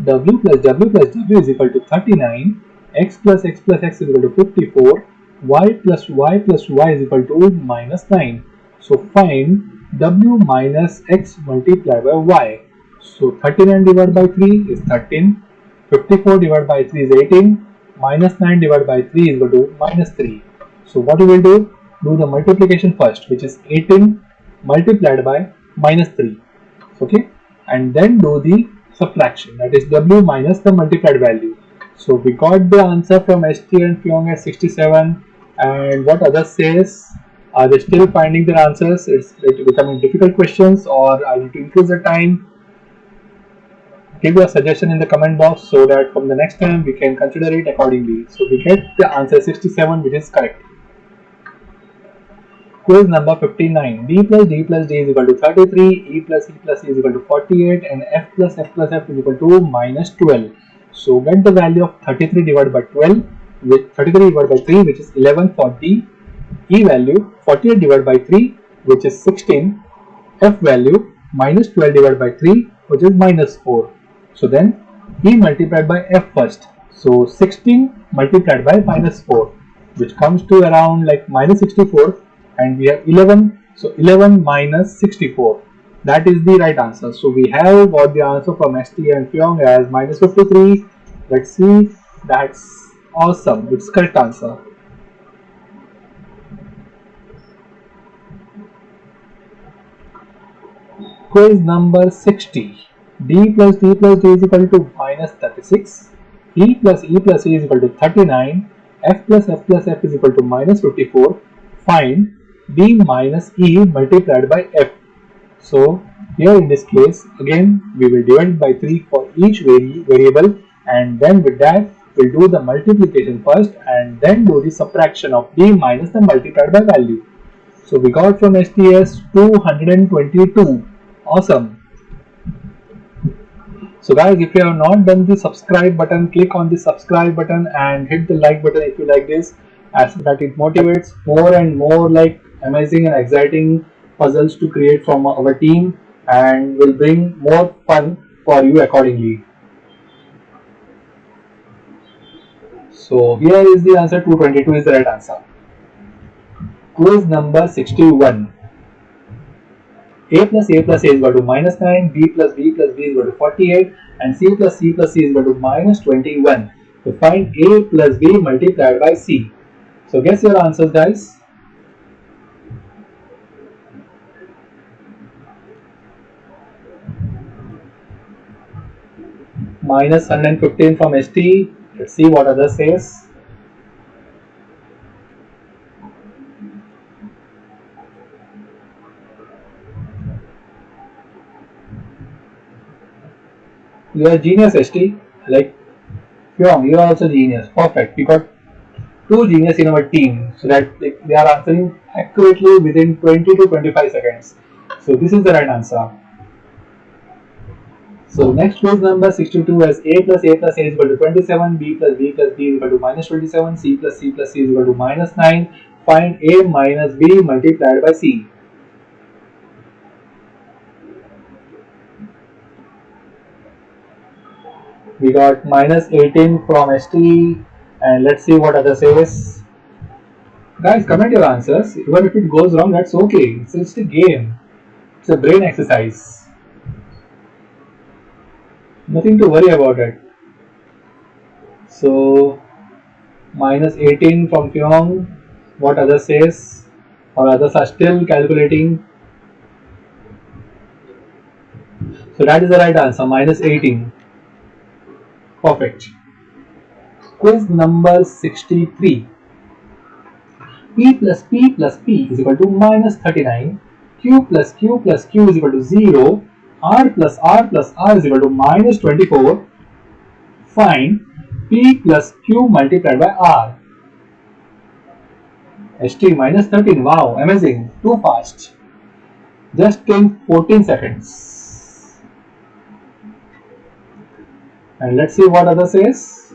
W plus W plus W is equal to 39. X plus X plus X is equal to 54. Y plus Y plus Y is equal to minus 9. So find W minus X multiplied by Y. So 39 divided by 3 is 13. 54 divided by 3 is 18. Minus 9 divided by 3 is equal to minus 3. So what we will do? Do the multiplication first, which is 18 multiplied by minus 3. Okay, and then do the subtraction, that is W minus the multiplied value. So we got the answer from ST and Fyong as 67. And what others says? Are they still finding their answers? It's becoming difficult questions, or I need to increase the time? Give your suggestion in the comment box so that from the next time we can consider it accordingly. So we get the answer 67, which is correct. Quiz number 59. D plus D plus D is equal to 33. E plus E plus E is equal to 48. And F plus F plus F is equal to minus 12. So get the value of 33 divided by 12, with 33 divided by 3, which is 11 for D. E value 48 divided by 3, which is 16. F value minus 12 divided by 3, which is minus 4. So then E multiplied by F first. So 16 multiplied by minus 4, which comes to around like minus 64, and we have 11. So 11 minus 64. That is the right answer. So we have got the answer from ST and Fyong as minus 53. Let's see. That's awesome. It's correct answer. Quiz number 60. D plus D plus D is equal to minus 36. E plus E plus E is equal to 39. F plus F plus F is equal to minus 54. Find D minus E multiplied by F. So here in this case, again we will divide by 3 for each variable, and then with that we'll do the multiplication first and then do the subtraction of D minus the multiplied by value. So we got from STS 222. Awesome. So guys, if you have not done the subscribe button, click on the subscribe button and hit the like button if you like this, as that it motivates more and more like amazing and exciting puzzles to create from our team, and will bring more fun for you accordingly. So here is the answer. 222 is the right answer. Quiz number 61. A plus A is equal to minus 9, B plus B plus B is equal to 48, and C plus C plus C is equal to minus 21. So find A plus B multiplied by C. So guess your answers, guys. Minus 115 from ST. Let's see what others says. You are genius, ST. Like, Pyong, you are also genius. Perfect. We got two genius in our team, so that they are answering accurately within 20 to 25 seconds. So this is the right answer. So next quiz number 62 has A plus A plus A is equal to 27, B plus B plus B is equal to minus 27, C plus C plus C is equal to minus 9. Find A minus B multiplied by C. We got minus 18 from ST, and let's see what other says. Guys, comment your answers. Even if it goes wrong, that's okay. It's just a game. It's a brain exercise. Nothing to worry about it. So minus 18 from Pyong. What others says? Or others are still calculating. So that is the right answer. Minus 18. Perfect. Quiz number 63. P plus P plus P is equal to minus 39. Q plus Q plus Q is equal to 0. R plus R plus R is equal to minus 24. Find P plus Q multiplied by R. ST minus 13. Wow, amazing. Too fast. Just in 14 seconds. And let's see what other says.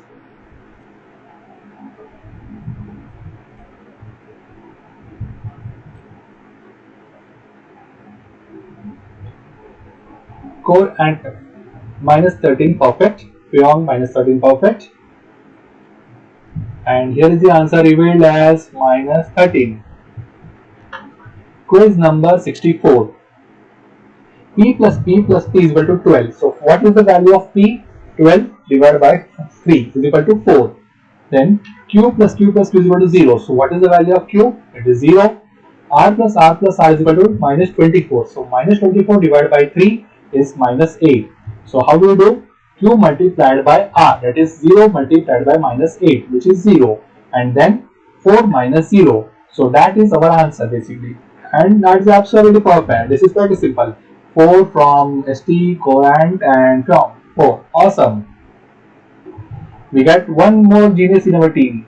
Core and minus 13 perfect. Pyong minus 13 perfect. And here is the answer revealed as minus 13. Quiz number 64. P plus P plus P is equal to 12. So what is the value of P? 12 divided by 3 is equal to 4. Then Q plus Q plus Q is equal to 0. So what is the value of Q? It is 0. R plus R plus R is equal to minus 24. So minus 24 divided by 3 is minus 8. So how do we do? Q multiplied by R, that is 0 multiplied by minus 8, which is 0, and then 4 minus 0. So that is our answer basically, and that's absolutely perfect. This is pretty simple. 4 from ST, Corant, and from 4. Awesome. We got one more genius in our team.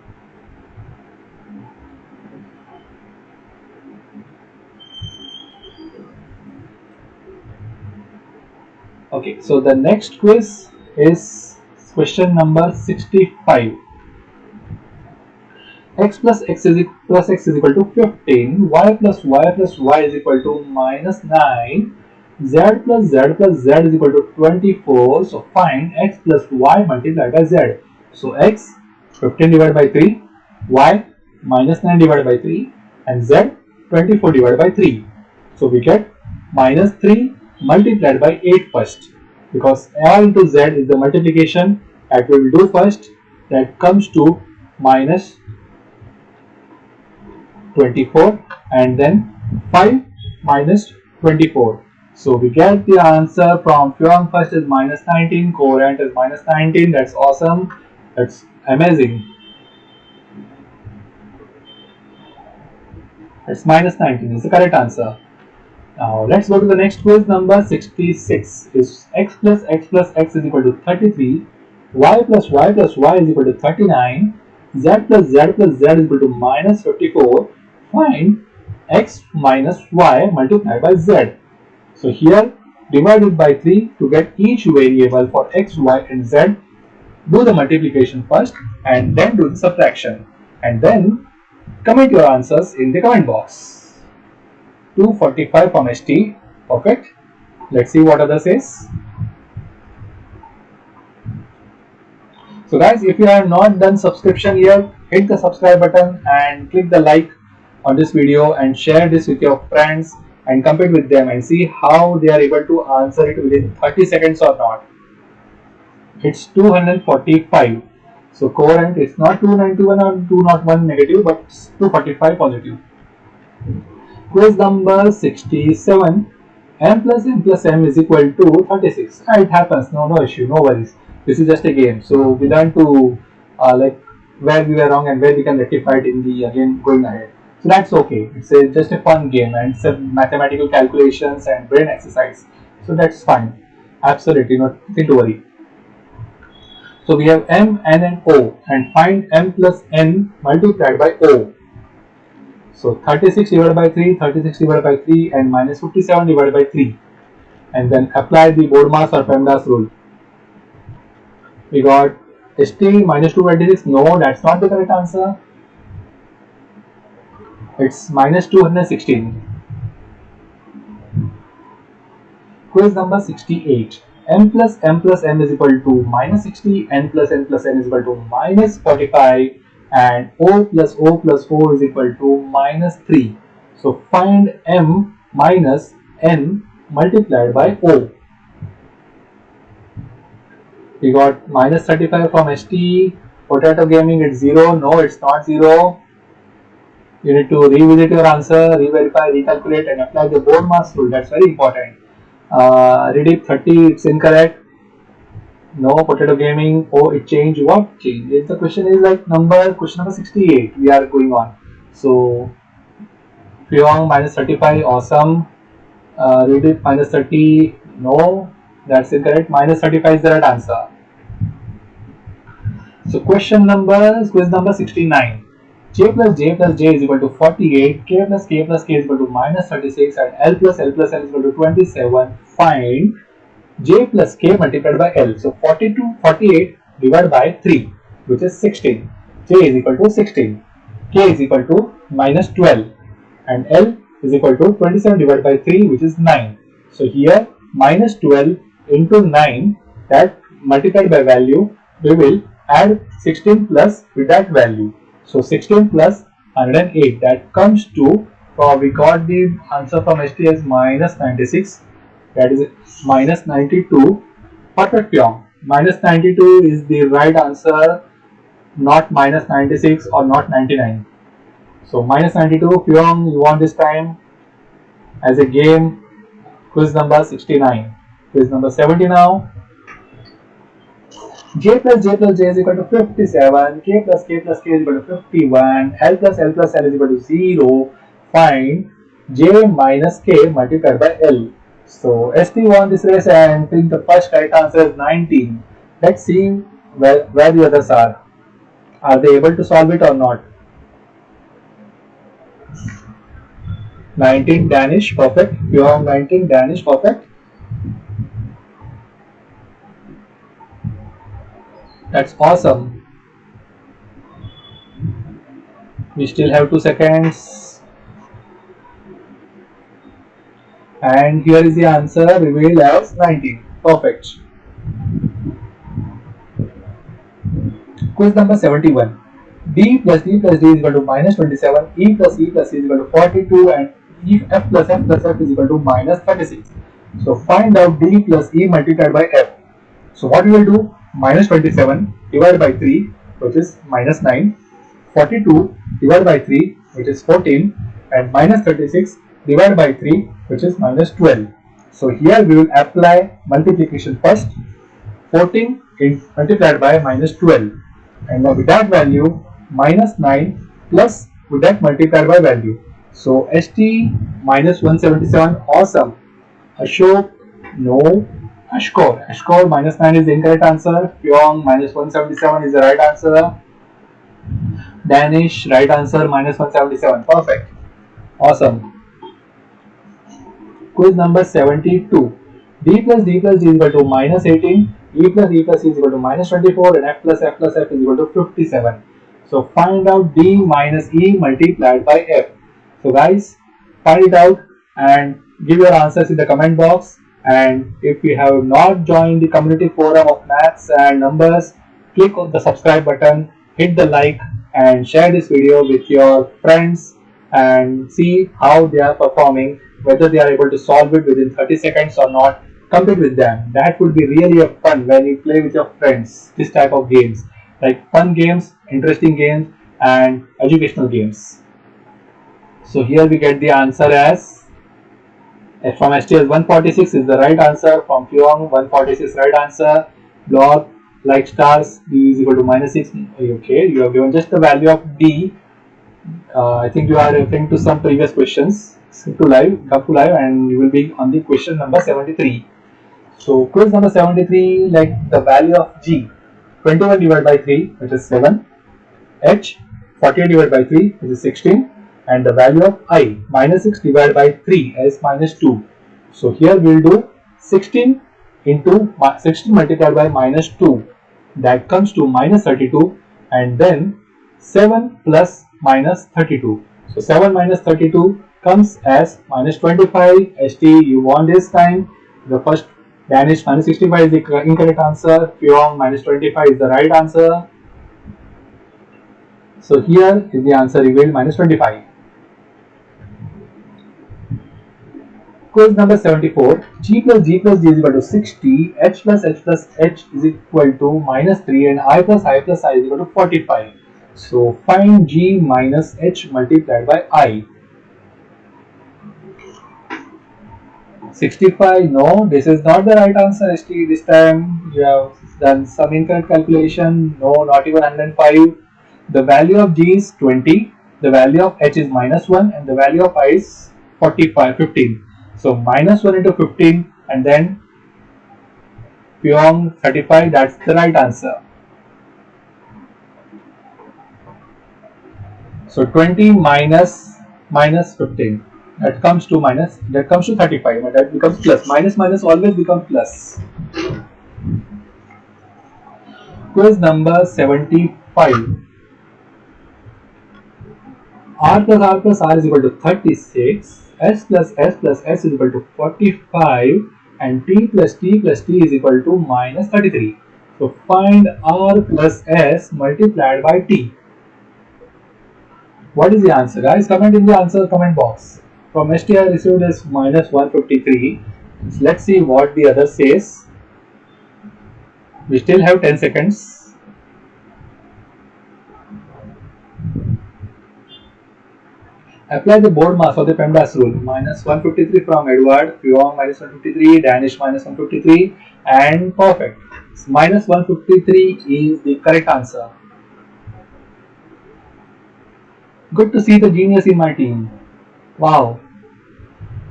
Okay, so the next quiz is question number 65. X plus X is equal to 15, Y plus Y plus Y is equal to minus 9, Z plus Z plus Z is equal to 24. So find X plus Y multiplied by Z. So X 15 divided by 3, Y minus 9 divided by 3, and Z 24 divided by 3. So we get minus 3 multiplied by 8 first, because R into Z is the multiplication that we will do first. That comes to minus 24, and then 5 minus 24. So we get the answer from Pyong. First is minus 19, Corant is minus 19. That's awesome. That's amazing. It's minus 19 is the correct answer. Now let's go to the next quiz number 66. Is X plus X plus X is equal to 33, Y plus Y plus Y is equal to 39, Z plus Z plus Z is equal to minus 54. Find X minus Y multiplied by Z. So here divided by 3 to get each variable for X, Y and Z. Do the multiplication first and then do the subtraction, and then comment your answers in the comment box. 245 from ST. Perfect. Let's see what other says. So guys, if you have not done subscription yet, hit the subscribe button and click the like on this video and share this with your friends. and compete with them and see how they are able to answer it within 30 seconds or not. It's 245. So coherent, it's not 291 or 201 negative, but it's 245 positive. Quiz number 67. M plus m is equal to 36. It happens, no issue, no worries. This is just a game. So we learn to like where we were wrong and where we can rectify it in the again going ahead. So that's okay. It's just a fun game and it's a mathematical calculations and brain exercise. So that's fine. Absolutely nothing to worry. So we have m, n and o, and find m plus n multiplied by o. So 36 divided by 3, 36 divided by 3 and minus 57 divided by 3. And then apply the BODMAS or PEMDAS rule. We got ST minus 226. No, that's not the correct answer. It's minus 216. Quiz number 68. M plus m is equal to minus 60, n plus n is equal to minus 45, and o plus o is equal to minus 3. So find m minus n multiplied by o. We got minus 35 from ST. Potato Gaming, it's 0. No, it's not 0. You need to revisit your answer, re-verify, recalculate, and apply the BODMAS rule. That's very important. Redip 30, it's incorrect. No, Potato Gaming. Oh, it changed. What changed? If the question is like question number 68. We are going on. So, Pyong minus 35, awesome. Redip minus 30, no, that's incorrect. Minus 35 is the right answer. So, quiz number 69. J plus j is equal to 48, k plus k is equal to minus 36, and L plus L is equal to 27. Find j plus k multiplied by L. So 48 divided by 3, which is 16. J is equal to 16. K is equal to minus 12. And L is equal to 27 divided by 3, which is 9. So here minus 12 into 9, that multiplied by value, we will add 16 plus with that value. So 16 plus 108, that comes to, we got the answer from ST as minus 96, that is minus 92. Perfect, Pyong. Minus 92 is the right answer, not minus 96 or not 99. So minus 92, Pyong, you won this time as a game. Quiz number 69. Quiz number 70 now. J plus j is equal to 57, k plus k is equal to 51, L plus L is equal to 0. Find j minus k multiplied by L. So ST won this race and think the first right answer is 19. Let's see where the others are. Are they able to solve it or not? 19 Danish, perfect. Pyong 19 Danish, perfect. That's awesome. We still have 2 seconds. And here is the answer revealed as 19. Perfect. Quiz number 71. D plus D is equal to minus 27. E plus E is equal to 42. And F plus F is equal to minus 36. So find out D plus E multiplied by F. So what we will do? Minus 27 divided by 3, which is minus 9, 42 divided by 3, which is 14, and minus 36 divided by 3, which is minus 12. So here we will apply multiplication first. 14 multiplied by minus 12, and now with that value minus 9 plus with that multiplied by value. So ST minus 177, awesome. Ashok, no. Ashkor minus 9 is the incorrect answer. Pyong minus 177 is the right answer. Danish, right answer, minus 177. Perfect. Awesome. Quiz number 72. D plus D is equal to minus 18. E plus is equal to minus 24. And F plus F is equal to 57. So find out D minus E multiplied by F. So guys, find it out and give your answers in the comment box. And if you have not joined the community forum of maths and numbers, click on the subscribe button, hit the like and share this video with your friends and see how they are performing whether they are able to solve it within 30 seconds or not. Compete with them. That would be really a fun when you play with your friends. This type of games, like fun games, interesting games, and educational games. So here we get the answer as from STS 146 is the right answer. From Pyong 146 right answer. Block like stars D is equal to -6. Okay, you have given just the value of D. I think you are referring to some previous questions. Come to live, and you will be on the question number 73. So quiz number 73, like the value of G, 21 divided by 3, which is 7. H, 48 divided by 3, which is 16. And the value of I, -6 divided by 3 is -2. So here we will do 16 into 16 multiplied by -2. That comes to -32, and then 7 plus -32. So 7 minus 32 comes as -25. ST, you won this time. The first Danish -65 is the incorrect answer. Pyong -25 is the right answer. So here is the answer revealed, -25. Quiz number 74. G plus G plus G is equal to 60. H plus H plus H is equal to -3, and I plus I plus I is equal to 45. So find G minus H multiplied by I. 65. No, this is not the right answer. ST, this time you have done some incorrect calculation. No, not even 105. The value of G is 20. The value of H is -1, and the value of I is 15. So -1 into 15, and then Pyong 35. That's the right answer. So 20 minus 15. That comes to 35, but that becomes plus. Minus always becomes plus. Quiz number 75. R plus R is equal to 36. S plus S plus S is equal to 45, and T plus T plus T is equal to -33. So find R plus S multiplied by T. What is the answer, guys? Comment in the answer comment box. From ST I received is -153. Let's see what the other says. We still have 10 seconds. Apply the board mass of the PEMDAS rule. -153 from Edward, Pyong -153, Danish -153, and perfect. -153 is the correct answer. Good to see the genius in my team. Wow.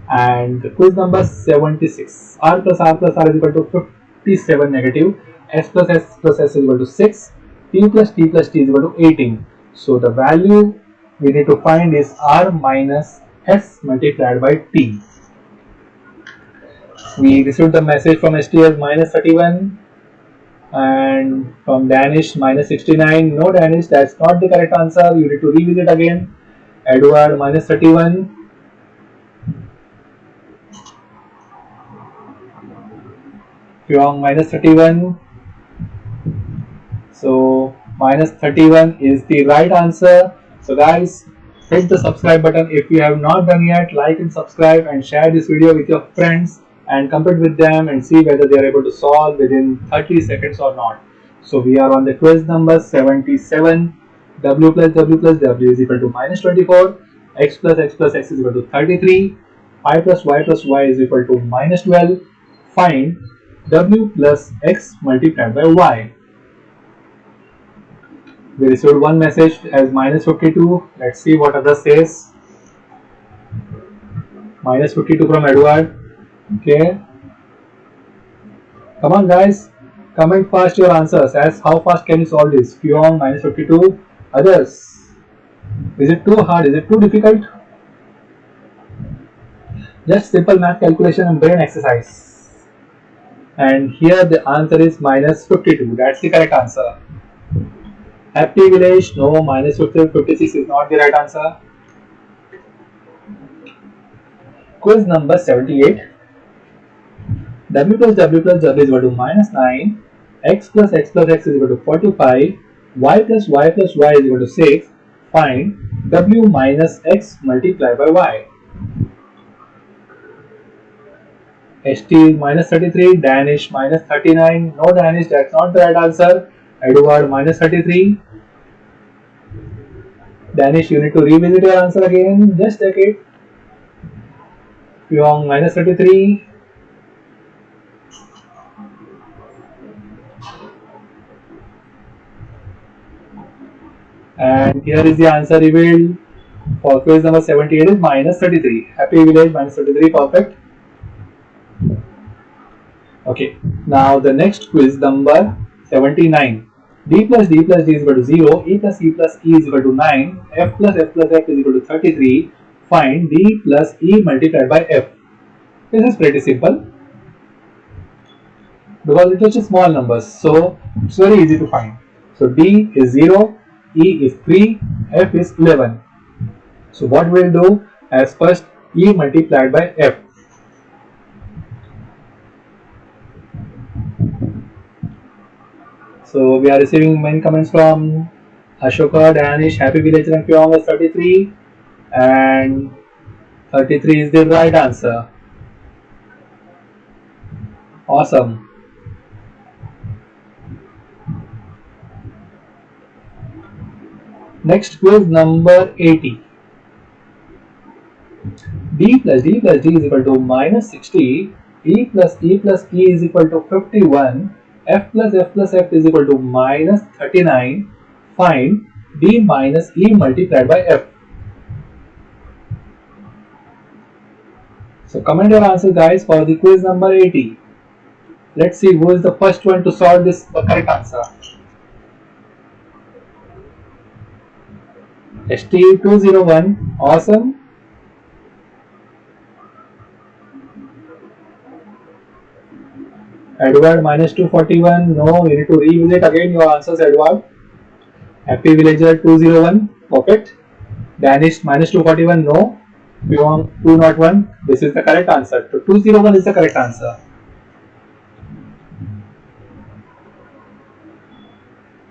And quiz number 76. R plus R plus R is equal to 57 negative. S plus S plus S is equal to 6. T plus T plus T is equal to 18. So the value we need to find is R minus S multiplied by T. We received the message from STS -31, and from Danish -69. No, Danish, that's not the correct answer. You need to revisit again. Edward -31. Pyong -31. So -31 is the right answer. So guys, hit the subscribe button if you have not done yet. Like and subscribe, and share this video with your friends, and compete with them and see whether they are able to solve within 30 seconds or not. So we are on the quiz number 77. W plus W plus W is equal to -24. X plus X plus X is equal to 33. Y plus Y is equal to -12. Find W plus X multiplied by Y. We received one message as -52. Let's see what others says. -52 from Edward. Okay. Come on, guys. Comment fast your answers. As how fast can you solve this? Pyong -52. Others. Is it too hard? Is it too difficult? Just simple math calculation and brain exercise. And here the answer is -52. That's the correct answer. Happy village, no, -56 is not the right answer. Quiz number 78. W plus W plus W is equal to -9. X plus X plus X is equal to 45. Y plus Y plus Y is equal to 6. Find W minus X multiplied by Y. ST is minus 33, Danish minus 39. No, Danish, that's not the right answer. Edward minus 33. Danish, you need to revisit your answer again. Just check it. Pyong minus 33. And here is the answer revealed. For quiz number 78 is minus 33. Happy Village minus 33, perfect. Okay, now the next quiz number 79. D plus D plus D is equal to 0, E plus E plus E is equal to 9, F plus F plus F is equal to 33. Find D plus E multiplied by F. This is pretty simple because it is small numbers, so it's very easy to find. So D is 0, E is 3, F is 11. So what we will do as first E multiplied by F. So we are receiving many comments from Ashoka, Danish, Happy Villager and Pyong is 33 and 33 is the right answer. Awesome. Next quiz number 80. D plus D plus D is equal to minus 60, E plus E plus E is equal to 51, F plus F plus F is equal to minus 39. Find D minus E multiplied by F. So comment your answer, guys, for the quiz number 80. Let's see who is the first one to solve this correct answer. ST201, awesome. Edward minus 241, no, you need to revisit again your answers, Edward. Happy Villager 201, perfect. Danish minus 241, no. Pyong 201, this is the correct answer. So 201 is the correct answer.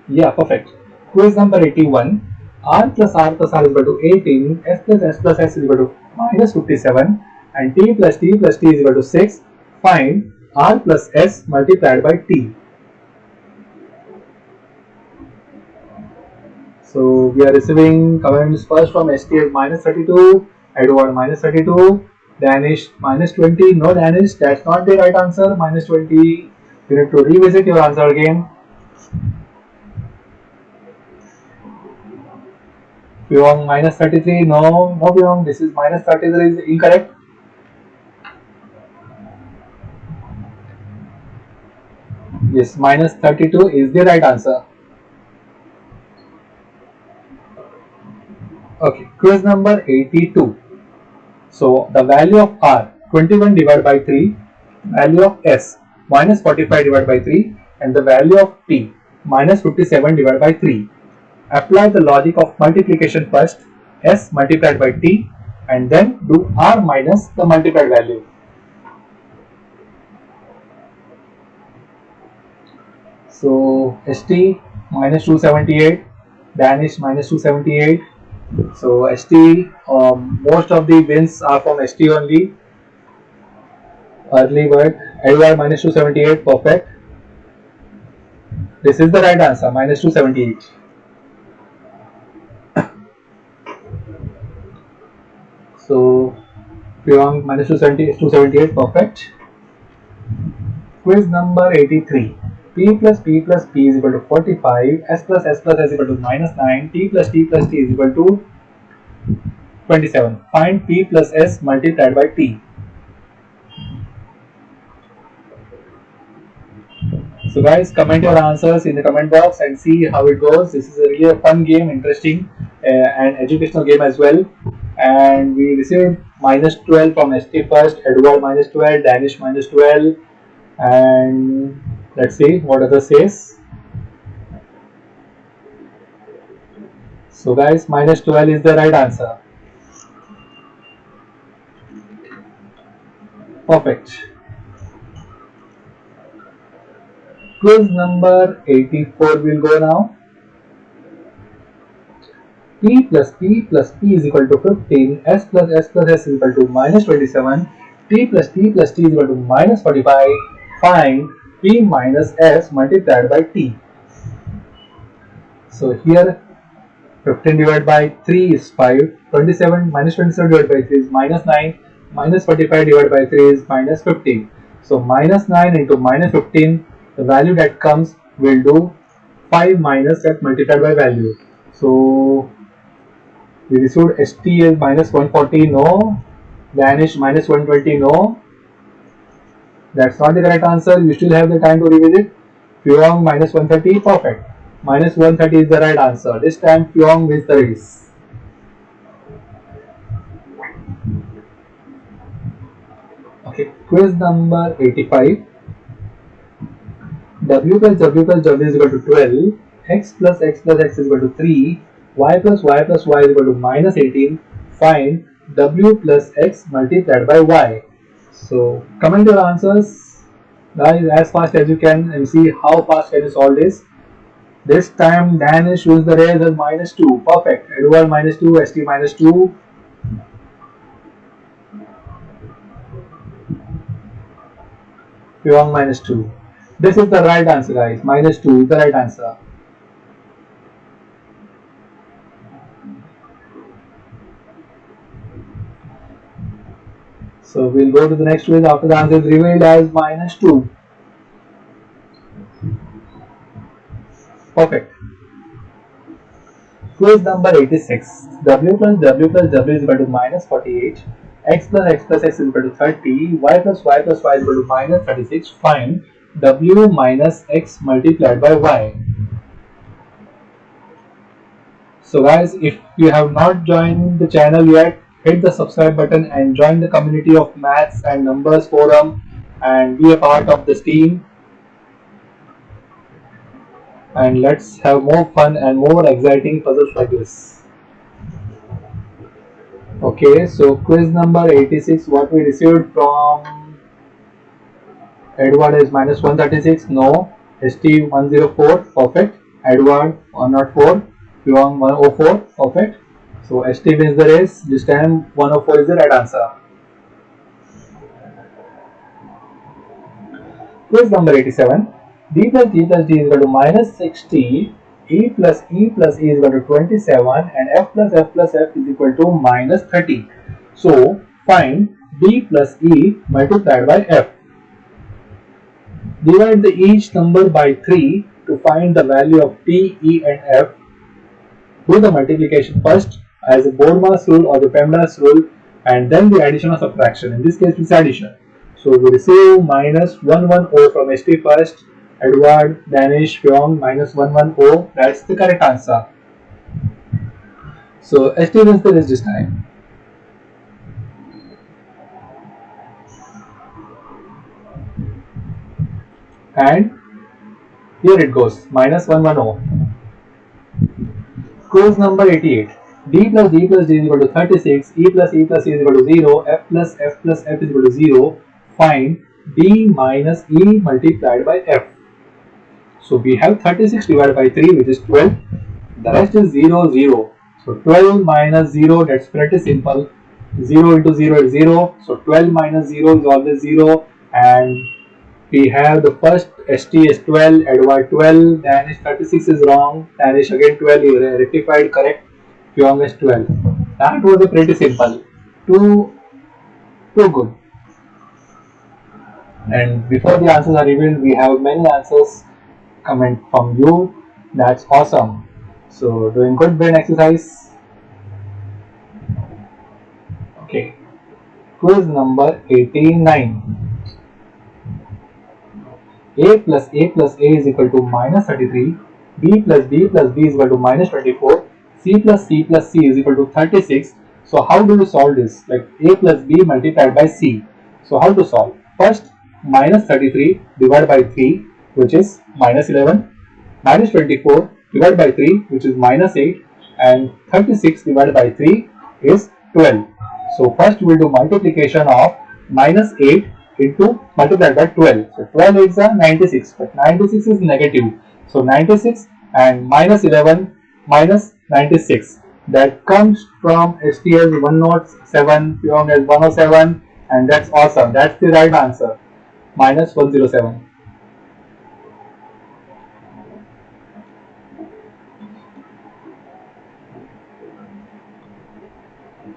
Yeah, perfect. Quiz number 81. R plus R plus R is equal to 18, S plus S plus S is equal to minus 57, and T plus T plus T is equal to 6. Find R plus S multiplied by T. So we are receiving comments first from ST minus 32, Edward minus 32, Danish minus 20. No, Danish, that's not the right answer. Minus 20. You need to revisit your answer again. Pyong minus 33. No, Pyong, this is minus 33 is incorrect. Yes, minus 32 is the right answer. Okay, quiz number 82. So the value of R 21 divided by 3, value of S minus 45 divided by 3, and the value of T minus 57 divided by 3. Apply the logic of multiplication first, S multiplied by T, and then do R minus the multiplied value. So ST minus 278, Danish minus 278. So ST, most of the wins are from ST only. Early bird, Edward minus 278, perfect. This is the right answer, minus 278. So Pyong minus 278, perfect. Quiz number 83. P plus P plus P is equal to 45, S plus S plus S is equal to minus 9, T plus T plus T is equal to 27. Find P plus S multiplied by T. So guys, comment your answers in the comment box and see how it goes. This is a really fun game, interesting and educational game as well. And we received minus 12 from ST first, Edward minus 12, Danish minus 12, and let's see what others says. So guys, minus 12 is the right answer. Perfect. Quiz number 84 will go now. P plus P plus P is equal to 15, S plus S plus S is equal to minus 27, t plus t plus t is equal to minus 45. Find p minus s multiplied by t. So here 15 divided by 3 is 5, 27 minus 27 divided by 3 is minus 9, minus 45 divided by 3 is minus 15. So minus 9 into minus 15, the value that comes will do 5 minus that multiplied by value. So we received ST is minus 140, no. Danish minus 120, no. That's not the correct answer. You still have the time to revisit. Pyong minus 130, perfect. Minus 130 is the right answer. This time Pyong wins the race. Okay, quiz number 85. W plus W plus W is equal to 12. X plus X plus X is equal to 3. Y plus Y plus Y is equal to minus 18. Find W plus X multiplied by Y. So comment your answers, guys, as fast as you can and see how fast can you solve this. This time Danish wins the race as minus 2. Perfect. Edward minus 2, ST minus 2. Pyong minus 2. This is the right answer, guys. Minus 2 is the right answer. So we'll go to the next quiz after the answer is revealed as minus 2. Perfect. Quiz number 86. W plus W plus W is equal to minus 48. X plus X plus X is equal to 30. Y plus Y plus Y is equal to minus 36. Find W minus X multiplied by Y. So guys, if you have not joined the channel yet, hit the subscribe button and join the community of maths and numbers forum and be a part of this team. And let's have more fun and more exciting puzzles like this. Okay, so quiz number 86, what we received from Edward is minus 136, no. ST 104, perfect. Edward 104, Pyong 104, perfect. So ST wins the race. This time 104 is the right answer. Quiz number 87. D plus D plus D is equal to minus 60. E plus E plus E is equal to 27 and F plus F plus F is equal to minus 30. So find D plus E multiplied by F. Divide each number by 3 to find the value of T, E and F. Do the multiplication first as a Bodmas rule or the PEMDAS rule and then the addition or subtraction. In this case it's addition. So we receive minus 110 from ST first. Edward, Danish, Pyong minus 110. That's the correct answer. So ST wins the race this time. And here it goes, minus 110. Quiz number 88. D plus D plus D is equal to 36. E plus E plus E is equal to 0. F plus F plus F is equal to 0. Find D minus E multiplied by F. So we have 36 divided by 3, which is 12. The rest is 0, 0. So 12 minus 0, that's pretty simple. 0 into 0 is 0. So 12 minus 0 is always 0. And we have the first ST is 12, Edward 12, Danish 36 is wrong. Danish again 12, rectified, correct. Pyong is 12. That was a pretty simple. Too good. And before the answers are revealed, we have many answers comment from you. That's awesome. So doing good brain exercise. Okay, quiz number 89. A plus A plus A is equal to minus 33. B plus B plus B is equal to minus 24. C plus C plus C is equal to 36. So how do we solve this? Like A plus B multiplied by C. So how to solve? First, minus 33 divided by 3, which is minus 11, minus 24 divided by 3, which is minus 8, and 36 divided by 3 is 12. So first we will do multiplication of minus 8 into multiplied by 12. So 12 is 96, but 96 is negative. So 96 and minus 11 minus 96. That comes from ST as 107, Pyong as 107, and that's awesome. That's the right answer. Minus 107.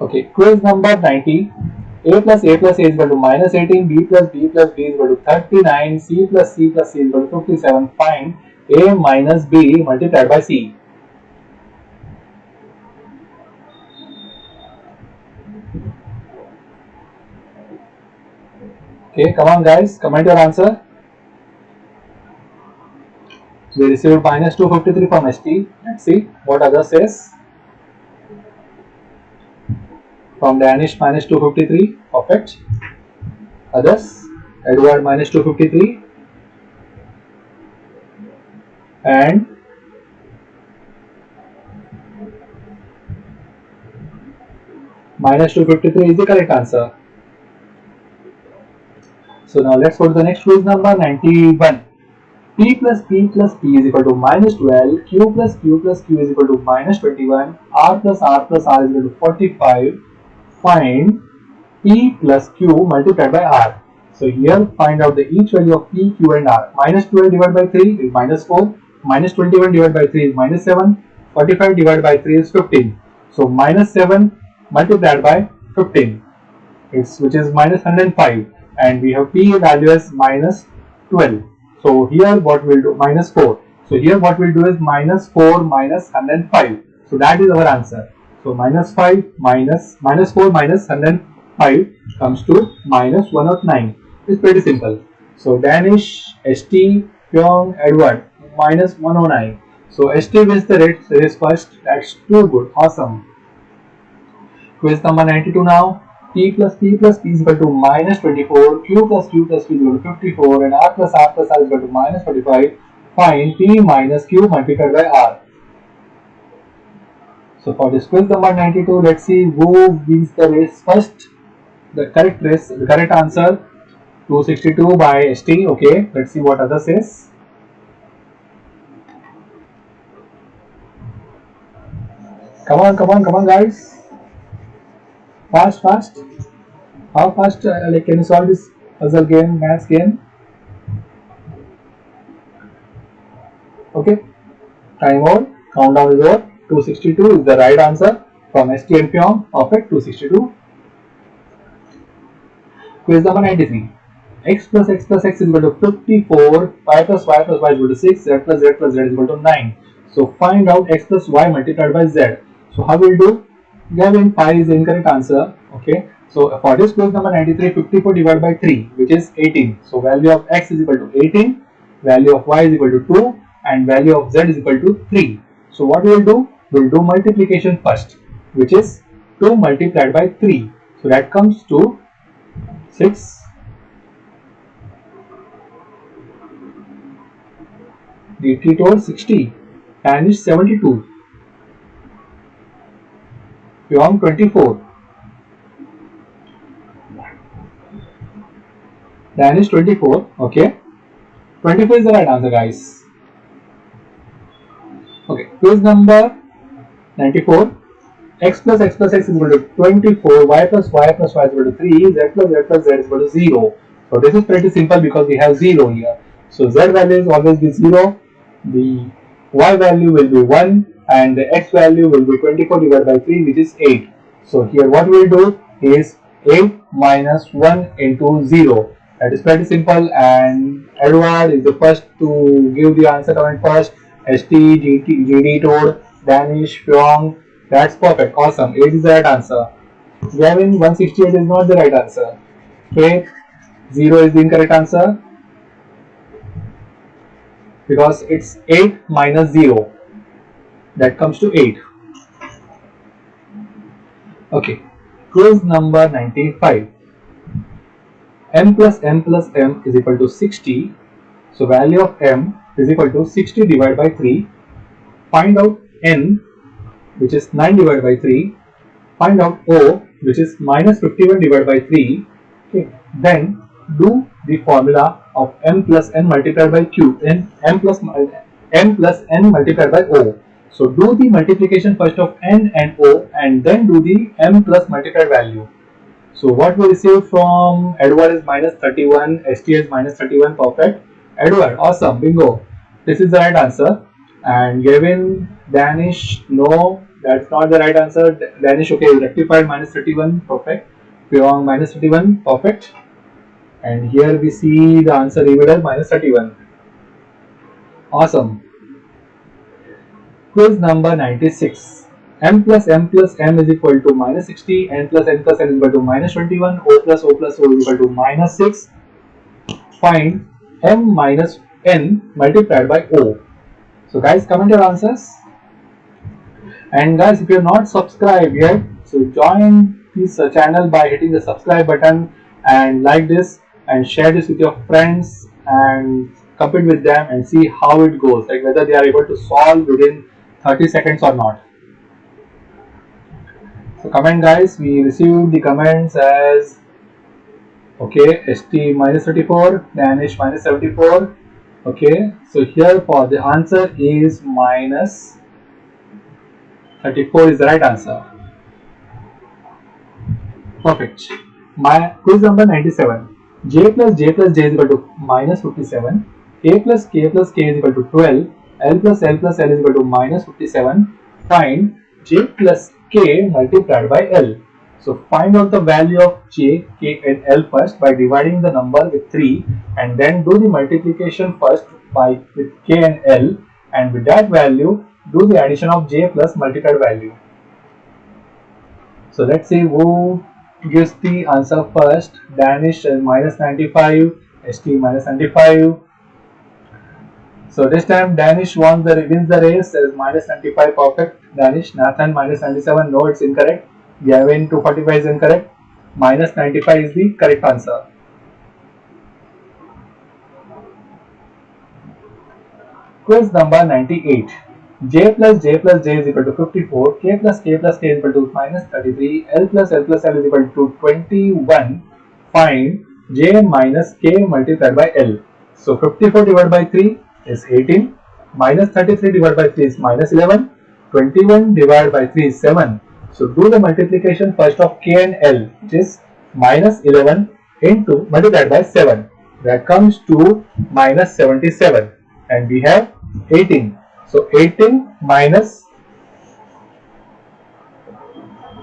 Okay, quiz number 90. A plus A plus A is equal to minus 18, B plus B plus B is equal to 39, C plus C plus C is equal to 57. Find A minus B multiplied by C. Okay, come on guys, comment your answer. We received minus 253 from ST. Let's see what others says. From Danish minus 253, perfect. Others, Edward minus 253 and minus 253 is the correct answer. So now let's go to the next quiz number 91. P plus P plus P is equal to minus 12, Q plus Q plus Q is equal to minus 21, R plus R plus R is equal to 45. Find P plus Q multiplied by R. So here find out the each value of P, Q and R. Minus 12 divided by 3 is minus 4, minus 21 divided by 3 is minus 7, 45 divided by 3 is 15. So minus 7 multiplied by 15, which is minus 105, and we have P value as minus 12. So here what we'll do, minus 4. So here what we'll do is minus 4 minus 105. So that is our answer. So minus 5 minus 4 minus 105 comes to minus 109. It's pretty simple. So Danish, ST, Pyong, Edward, minus 109. So ST wins the race first. That's too good. Awesome. Quiz number 92 now. P plus P plus P is equal to minus 24, Q plus Q plus Q is equal to 54, and R plus R plus R is equal to minus 45. Find P minus Q multiplied by R. So for this quiz number 92, let's see who wins the race first. The correct answer 262 by ST. Okay, let's see what other says. Come on guys. Fast. How fast can you solve this puzzle game, maths game? Okay, time over, countdown is over. 262 is the right answer from ST and Pyong. Perfect, 262. Quiz number 93. X plus X plus X is equal to 54, Y plus Y plus Y is equal to 6, Z plus Z plus Z is equal to 9. So find out X plus Y multiplied by Z. So how will we do? Gavin, 5 is the incorrect answer. Okay, so for this quiz number 93, 54 divided by 3, which is 18. So value of X is equal to 18, value of Y is equal to 2, and value of Z is equal to 3. So what we will do? We will do multiplication first, which is 2 multiplied by 3. So that comes to 6. DT told 60. Tan is 72. Pyong 24. Dan is 24. Okay. 24 is the right answer, guys. Okay. Quiz number 94. X plus X plus X is equal to 24. Y plus Y plus Y is equal to 3. Z plus Z plus Z is equal to 0. So this is pretty simple because we have 0 here. So Z value is always be 0. The Y value will be 1. And the X value will be 24 divided by 3, which is 8. So here what we will do is 8 minus 1 into 0. That is pretty simple, and Edward is the first to give the answer. Comment first. ST, GD told, Danish, Pyong. That's perfect. Awesome. 8 is the right answer. Gavin, 168 is not the right answer. Okay. 0 is the incorrect answer because it's 8 minus 0. That comes to 8. Okay, quiz number 95. M plus M plus M is equal to 60. So value of M is equal to 60 divided by 3. Find out N, which is 9 divided by 3. Find out O, which is minus 51 divided by 3. Okay, then do the formula of M plus N multiplied by Q and M plus N multiplied by O. So do the multiplication first of N and O and then do the M plus multiplied value. So So what we received from Edward is minus 31, ST is minus 31, perfect. Edward, awesome, bingo. This is the right answer. And Gavin, Danish, no, that's not the right answer. Danish, okay, rectified minus 31, perfect. Pyong minus 31, perfect. And here we see the answer revealed minus 31. Awesome. Quiz number 96. M plus M plus M is equal to minus 60, N plus N plus N is equal to minus 21, O plus O plus O is equal to minus 6. Find M minus N multiplied by O. So guys, comment your answers. And guys, if you are not subscribed yet, so join this channel by hitting the subscribe button and like this and share this with your friends and compete with them and see how it goes, like whether they are able to solve within 30 seconds or not. So comment guys, we received the comments as okay, ST minus 34, Danish minus 74. Okay, so here for the answer is minus 34 is the right answer. Perfect. My quiz number 97. J plus J plus J is equal to minus 57. K plus K plus K is equal to 12. L plus L plus L is equal to minus 57. Find J plus K multiplied by L. So find out the value of J, K and L first by dividing the number with 3 and then do the multiplication first with K and L, and with that value do the addition of J plus multiplied value. So let's see who gives the answer first. Danish is minus 95, ST minus 95. So this time Danish wins the race as minus 95, perfect. Danish. Nathan minus 97, no, it's incorrect. Gavin 245 is incorrect. Minus 95 is the correct answer. Quiz number 98. J plus J plus J is equal to 54. K plus K plus K is equal to minus 33. L plus L plus L is equal to 21. Find J minus K multiplied by L. So 54 divided by 3 is 18. Minus 33 divided by 3 is minus 11. 21 divided by 3 is 7. So do the multiplication first of K and L, which is minus 11 into multiplied by 7. That comes to minus 77. And we have 18. So 18 minus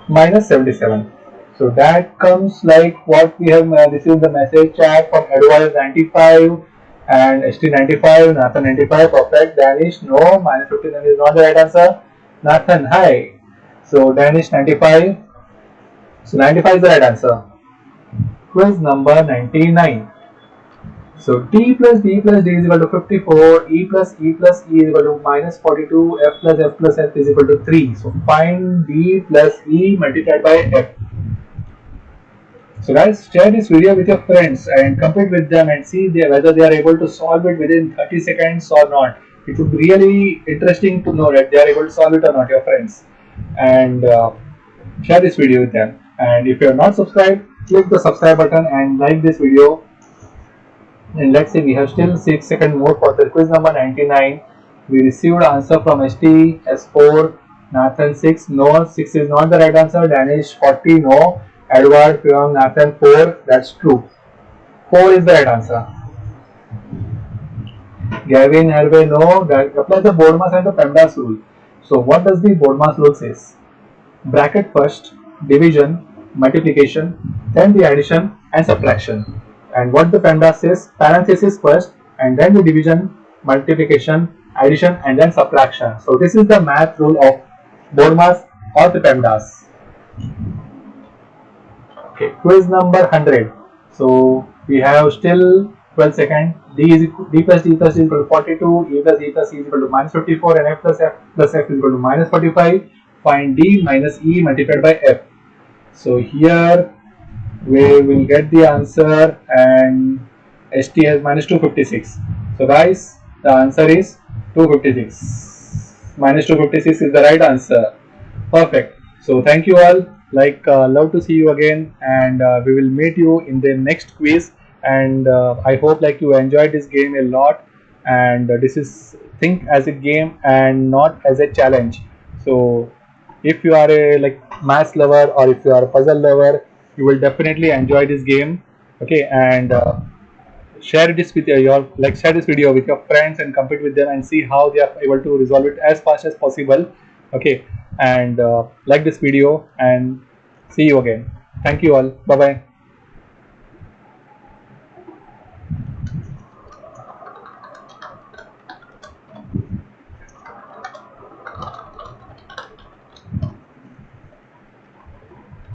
77. So that comes like what we have received the message chat from Edward 95 and ST 95, Nathan 95, perfect. Danish, no, minus 59 is not the right answer. Nathan, hi. So Danish 95. So 95 is the right answer. Quiz number 99. So D plus D plus D is equal to 54, E plus E plus E is equal to minus 42, F plus F is equal to 3. So find D plus E multiplied by F. So guys, share this video with your friends and compete with them and see whether they are able to solve it within 30 seconds or not. It would be really interesting to know that they are able to solve it or not, your friends. And share this video with them. And if you are not subscribed, click the subscribe button and like this video. And let's see, we have still 6 seconds more for the quiz number 99. We received answer from ST S4, Nathan 6, no, 6 is not the right answer. Danish 40, no. Edward, Pyong, Nathan 4, that's true. 4 is the right answer. Gavin, Hervé, no. Apply the Bodmas and the PEMDAS rule. So what does the Bodmas rule says? Bracket first, division, multiplication, then the addition and subtraction. And what the PEMDAS says, parenthesis first and then the division, multiplication, addition and then subtraction. So this is the math rule of Bodmas or the PEMDAS. Okay, quiz number 100. So we have still 12 seconds. D plus D plus D is equal to 42, E plus E plus E is equal to minus 54 and F plus F is equal to minus 45. Find D minus E multiplied by F. So here we will get the answer and ST has minus 256. So guys, the answer is 256. Minus 256 is the right answer. Perfect. So thank you all. Love to see you again, and we will meet you in the next quiz. And I hope you enjoyed this game a lot. And this is think as a game and not as a challenge. So if you are a maths lover or if you are a puzzle lover, You will definitely enjoy this game. Okay, and share this with your share this video with your friends and compete with them and see how they are able to resolve it as fast as possible. Okay, and like this video and see you again. Thank you all. Bye bye.